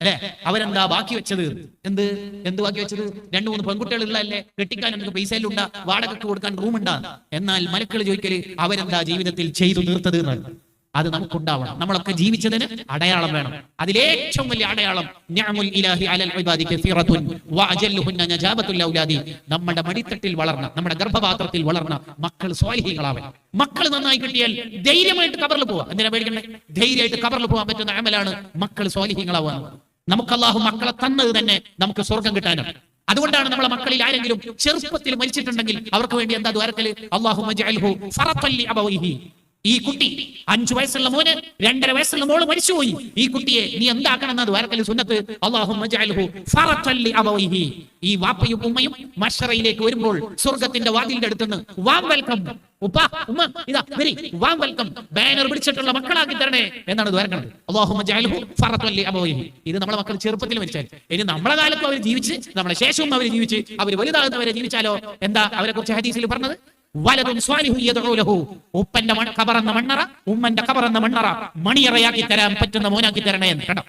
അല്ലെ, അവരെന്താ ബാക്കി വെച്ചത്, എന്ത് ബാക്കി വെച്ചത്? 2-3 പെൺകുട്ടികൾ ഉള്ളതല്ലേ, കെട്ടിക്കാൻ നമുക്ക് പൈസയിലും ഉണ്ടാ, വാടകയ്ക്ക് കൊടുക്കാൻ റൂം ഉണ്ടാ. എന്നാൽ മലക്കൾ ചോദിക്കല് അവരെന്താ ജീവിതത്തിൽ ചെയ്തു തീർത്തത് എന്നാണ്. അത് നമുക്കുണ്ടാവണം. നമ്മളൊക്കെ ജീവിച്ചതിന് അടയാളം വേണം. അതിലേറ്റവും വലിയ അടയാളം നിഅമുൽ ഇലാഹി അലൽ ഇബാദി കസീറത്തുൻ വഅജല്ലുഹുന്ന നജാബത്തുൽ ഔലാദി, നമ്മുടെ മടിത്തട്ടിൽ വളർന്ന, നമ്മുടെ ഗർഭപാത്രത്തിൽ വളർന്ന മക്കൾ സ്വാലിഹീങ്ങളാവണം. മക്കൾ നന്നായി കിട്ടിയാൽ ധൈര്യമായിട്ട് ഖബറിൽ പോവാം. എന്തിനാ പേടിക്കണ്ടേ? ധൈര്യമായിട്ട് ഖബറിൽ പോകാൻ പറ്റുന്ന അമലാണ് മക്കൾ സ്വാലിഹീങ്ങളാവുക. നമുക്ക് അല്ലാഹു മക്കളെ തന്നത് തന്നെ നമുക്ക് സ്വർഗം കിട്ടാനാണ്. അതുകൊണ്ടാണ് നമ്മളെ മക്കളിൽ ആരെങ്കിലും ചെറുപ്പത്തിൽ മരിച്ചിട്ടുണ്ടെങ്കിൽ അവർക്ക് വേണ്ടി എന്താ ദ്വാരക്കല്? അല്ലാഹുമ്മ ജഅൽഹു ഫറത്തൻ ലി അബവൈഹി. ഈ കുട്ടി 5 വയസ്സുള്ള മോന് 2.5 വയസ്സുള്ള മോള് മരിച്ചുപോയി. ഈ കുട്ടിയെ നീ എന്താക്കണം എന്നത് വരക്കല് സുന്നത്ത്. അല്ലാഹുമ്മ ജഅൽഹു ഫറത്തൻ ലി അബവൈഹി. ഈ വാപ്പയും ഉമ്മയും മശ്റയിലേക്ക് വരുമ്പോൾ സ്വർഗ്ഗത്തിന്റെ വാതിലിന്റെ അടുത്തുനിന്ന് വാം വെൽക്കം ഉപ്പ ഉമ്മ ഇതാ വരി വാം വെൽക്കം ബാനർ പിടിച്ചിട്ടുള്ള മക്കളാക്കി തരണേ എന്നാണ് ദ്വാരക്കണത്. അല്ലാഹുമ്മ ജഅൽഹു ഫറത്തൻ ലി അബവൈഹി. ഇത് നമ്മളെ മക്കൾ ചെറുപ്പത്തിൽ മരിച്ചാൽ, ഇനി നമ്മളെ കാലത്തും അവർ ജീവിച്ച് നമ്മളെ ശേഷവും അവർ ജീവിച്ച് അവർ വലുതാകുന്നവരെ ജീവിച്ചാലോ? എന്താ അവരെ കുറിച്ച് ഹദീസിൽ പറഞ്ഞത്? വലതും സ്വാലിഹു യദ്ഉ ലഹു. ഉപ്പന്റെ ഖബറെന്ന മണ്ണറ, ഉമ്മന്റെ ഖബറെന്ന മണ്ണറ മണിയറയാക്കി തരാൻ പറ്റുന്ന മോനാക്കി തരണേ എന്ന്. കേട്ടോ,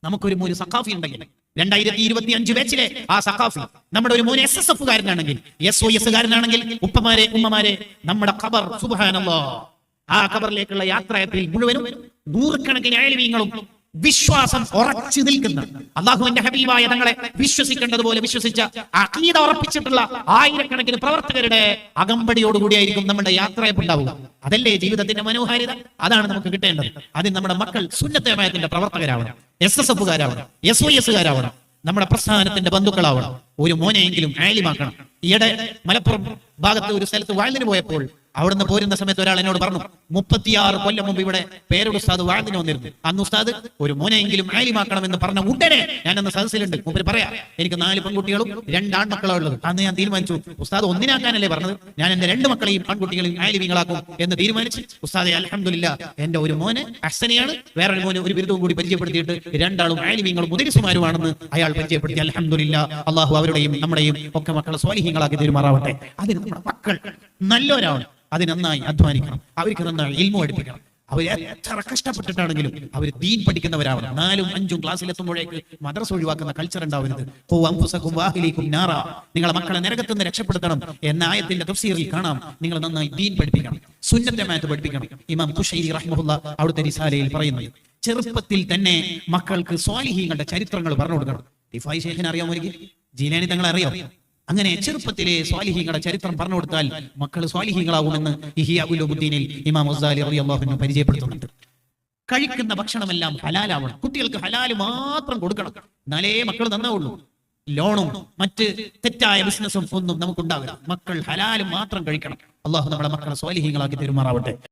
നമുക്കൊരു മോന് സഖാഫി ഉണ്ടെങ്കിൽ 2025 ബാച്ചിലെ ആ സഖാഫി നമ്മുടെ ഒരു മോന് SSF കാരനാണെങ്കിൽ, SOS കാരനാണെങ്കിൽ, ഉപ്പമാരെ ഉമ്മമാരെ, നമ്മുടെ ഖബർ സുബ്ഹാനല്ലാഹ്, ആ ഖബറിലേക്കുള്ള യാത്രയിൽ മുഴുവനും നൂറുകണക്കിന് ആലിമീങ്ങളും വിശ്വാസം ഉറച്ചു നിൽക്കുന്ന, അല്ലാഹുവിന്റെ ഹബീബായ തങ്ങളെ വിശ്വസിക്കേണ്ടതുപോലെ വിശ്വസിച്ച, അഖീദ ഉറപ്പിച്ചിട്ടുള്ള ആയിരക്കണക്കിന് പ്രവർത്തകരുടെ അകമ്പടിയോടുകൂടിയായിരിക്കും നമ്മുടെ യാത്രയുണ്ടാവുക. അതല്ലേ ജീവിതത്തിന്റെ മനോഹാരിത? അതാണ് നമുക്ക് കിട്ടേണ്ടത്. അതിന് നമ്മുടെ മക്കൾ സുന്നത്തെ ജമാഅത്തിന്റെ പ്രവർത്തകരാവണം, SSF കാരാവണം, SOS കാരാവണം, നമ്മുടെ പ്രസ്ഥാനത്തിന്റെ ബന്ധുക്കളാവണം. ഒരു മോനെയെങ്കിലും ആലിമാക്കണം. ഈയിടെ മലപ്പുറം ഭാഗത്ത് ഒരു സ്ഥലത്ത് വാഴ്ന്നിന് പോയപ്പോൾ അവിടുന്ന് പോരുന്ന സമയത്ത് ഒരാൾ എന്നോട് പറഞ്ഞു, 36 കൊല്ലം മുമ്പ് ഇവിടെ പേരുടെ ഉസ്താദ് വാഴ്ന്നിന് വന്നിരുന്നു. അന്ന് ഉസ്താദ് ഒരു മോനെയെങ്കിലും ആലിമാക്കണം എന്ന് പറഞ്ഞ ഉടനെ ഞാൻ അന്ന് സദസ്സിലുണ്ട്. മുമ്പ് പറയാം, എനിക്ക് 4 പെൺകുട്ടികളും 2 ആൺമക്കളാണ് ഉള്ളത്. അന്ന് ഞാൻ തീരുമാനിച്ചു, ഉസ്താദ് ഒന്നിനാക്കാനല്ലേ പറഞ്ഞത്, ഞാൻ എന്റെ 2 മക്കളെയും ആൺകുട്ടികളെയും ആലിമീങ്ങളാക്കും എന്ന് തീരുമാനിച്ച്, ഉസ്താദെ അൽഹംദുലില്ലാ എന്റെ ഒരു മോന് അഹ്സനിയാണ്, വേറൊരു മോന് ഒരു ബിരുദവും കൂടി പരിചയപ്പെടുത്തിയിട്ട് 2 ആളും ആലിമീങ്ങളും മുദരിസുമാരുമാണെന്ന് അയാൾ പരിചയപ്പെടുത്തി. അൽഹംദുലില്ലാ, അള്ളാഹു അവരുടെയും നമ്മുടെയും ഒക്കെ മക്കളെ സ്വാലിഹീങ്ങളാക്കി തീരുമാറാവട്ടെ. അതിന് നമ്മുടെ മക്കൾ നല്ലവരാണ്. അത് നന്നായി അധ്വാനിക്കണം, അവർക്ക് നന്നായി ഇൽമു പഠിപ്പിക്കണം. അവർ എത്ര കഷ്ടപ്പെട്ടിട്ടാണെങ്കിലും അവർ ദീൻ പഠിക്കുന്നവരാവണം. 4ഉം 5ഉം ക്ലാസ്സിലെത്തുമ്പോഴേക്ക് മദ്രസ ഒഴിവാക്കുന്ന കൾച്ചർ ഉണ്ടാവരുത്. നിങ്ങളെ മക്കളെ നരകത്തിൽ നിന്ന് രക്ഷപ്പെടുത്തണം എന്ന ആയത്തിന്റെ തഫ്സീറിൽ കാണാം. നിങ്ങൾ നന്നായി ദീൻ പഠിപ്പിക്കണം, സുന്നത്തെ ജമാഅത്ത് പഠിപ്പിക്കണം. ഇമാം ഖുശൈരി റഹ്മഹുല്ലാ അവിടുത്തെ റിസാലയിൽ പറയുന്നത്, ചെറുപ്പത്തിൽ തന്നെ മക്കൾക്ക് സ്വാലിഹീങ്ങളുടെ ചരിത്രങ്ങൾ പറഞ്ഞു കൊടുക്കണം. റിഫായി ശൈഖിനെ അറിയാമോ? ജീലാനി തങ്ങളെ അറിയാം? അങ്ങനെ ചെറുപ്പത്തിലെ സ്വാലിഹീങ്ങളുടെ ചരിത്രം പറഞ്ഞു കൊടുത്താൽ മക്കൾ സ്വാലിഹീങ്ങളാകുമെന്ന് ഇഹ്യാ ഉലൂമുദ്ദീനിൽ ഇമാം ഗസാലി റളിയല്ലാഹു അൻഹു പരിചയപ്പെടുത്തുന്നുണ്ട്. കഴിക്കുന്ന ഭക്ഷണമെല്ലാം ഹലാലാവണം. കുട്ടികൾക്ക് ഹലാല് മാത്രം കൊടുക്കണം, എന്നാലേ മക്കൾ നന്നാവുള്ളൂ. ലോണും മറ്റ് തെറ്റായ ബിസിനസ്സും ഒന്നും നമുക്കുണ്ടാവില്ല. മക്കൾ ഹലാല് മാത്രം കഴിക്കണം. അള്ളാഹു നമ്മളെ മക്കളെ സ്വാലിഹീങ്ങളാക്കി പെരുമാറാവട്ടെ.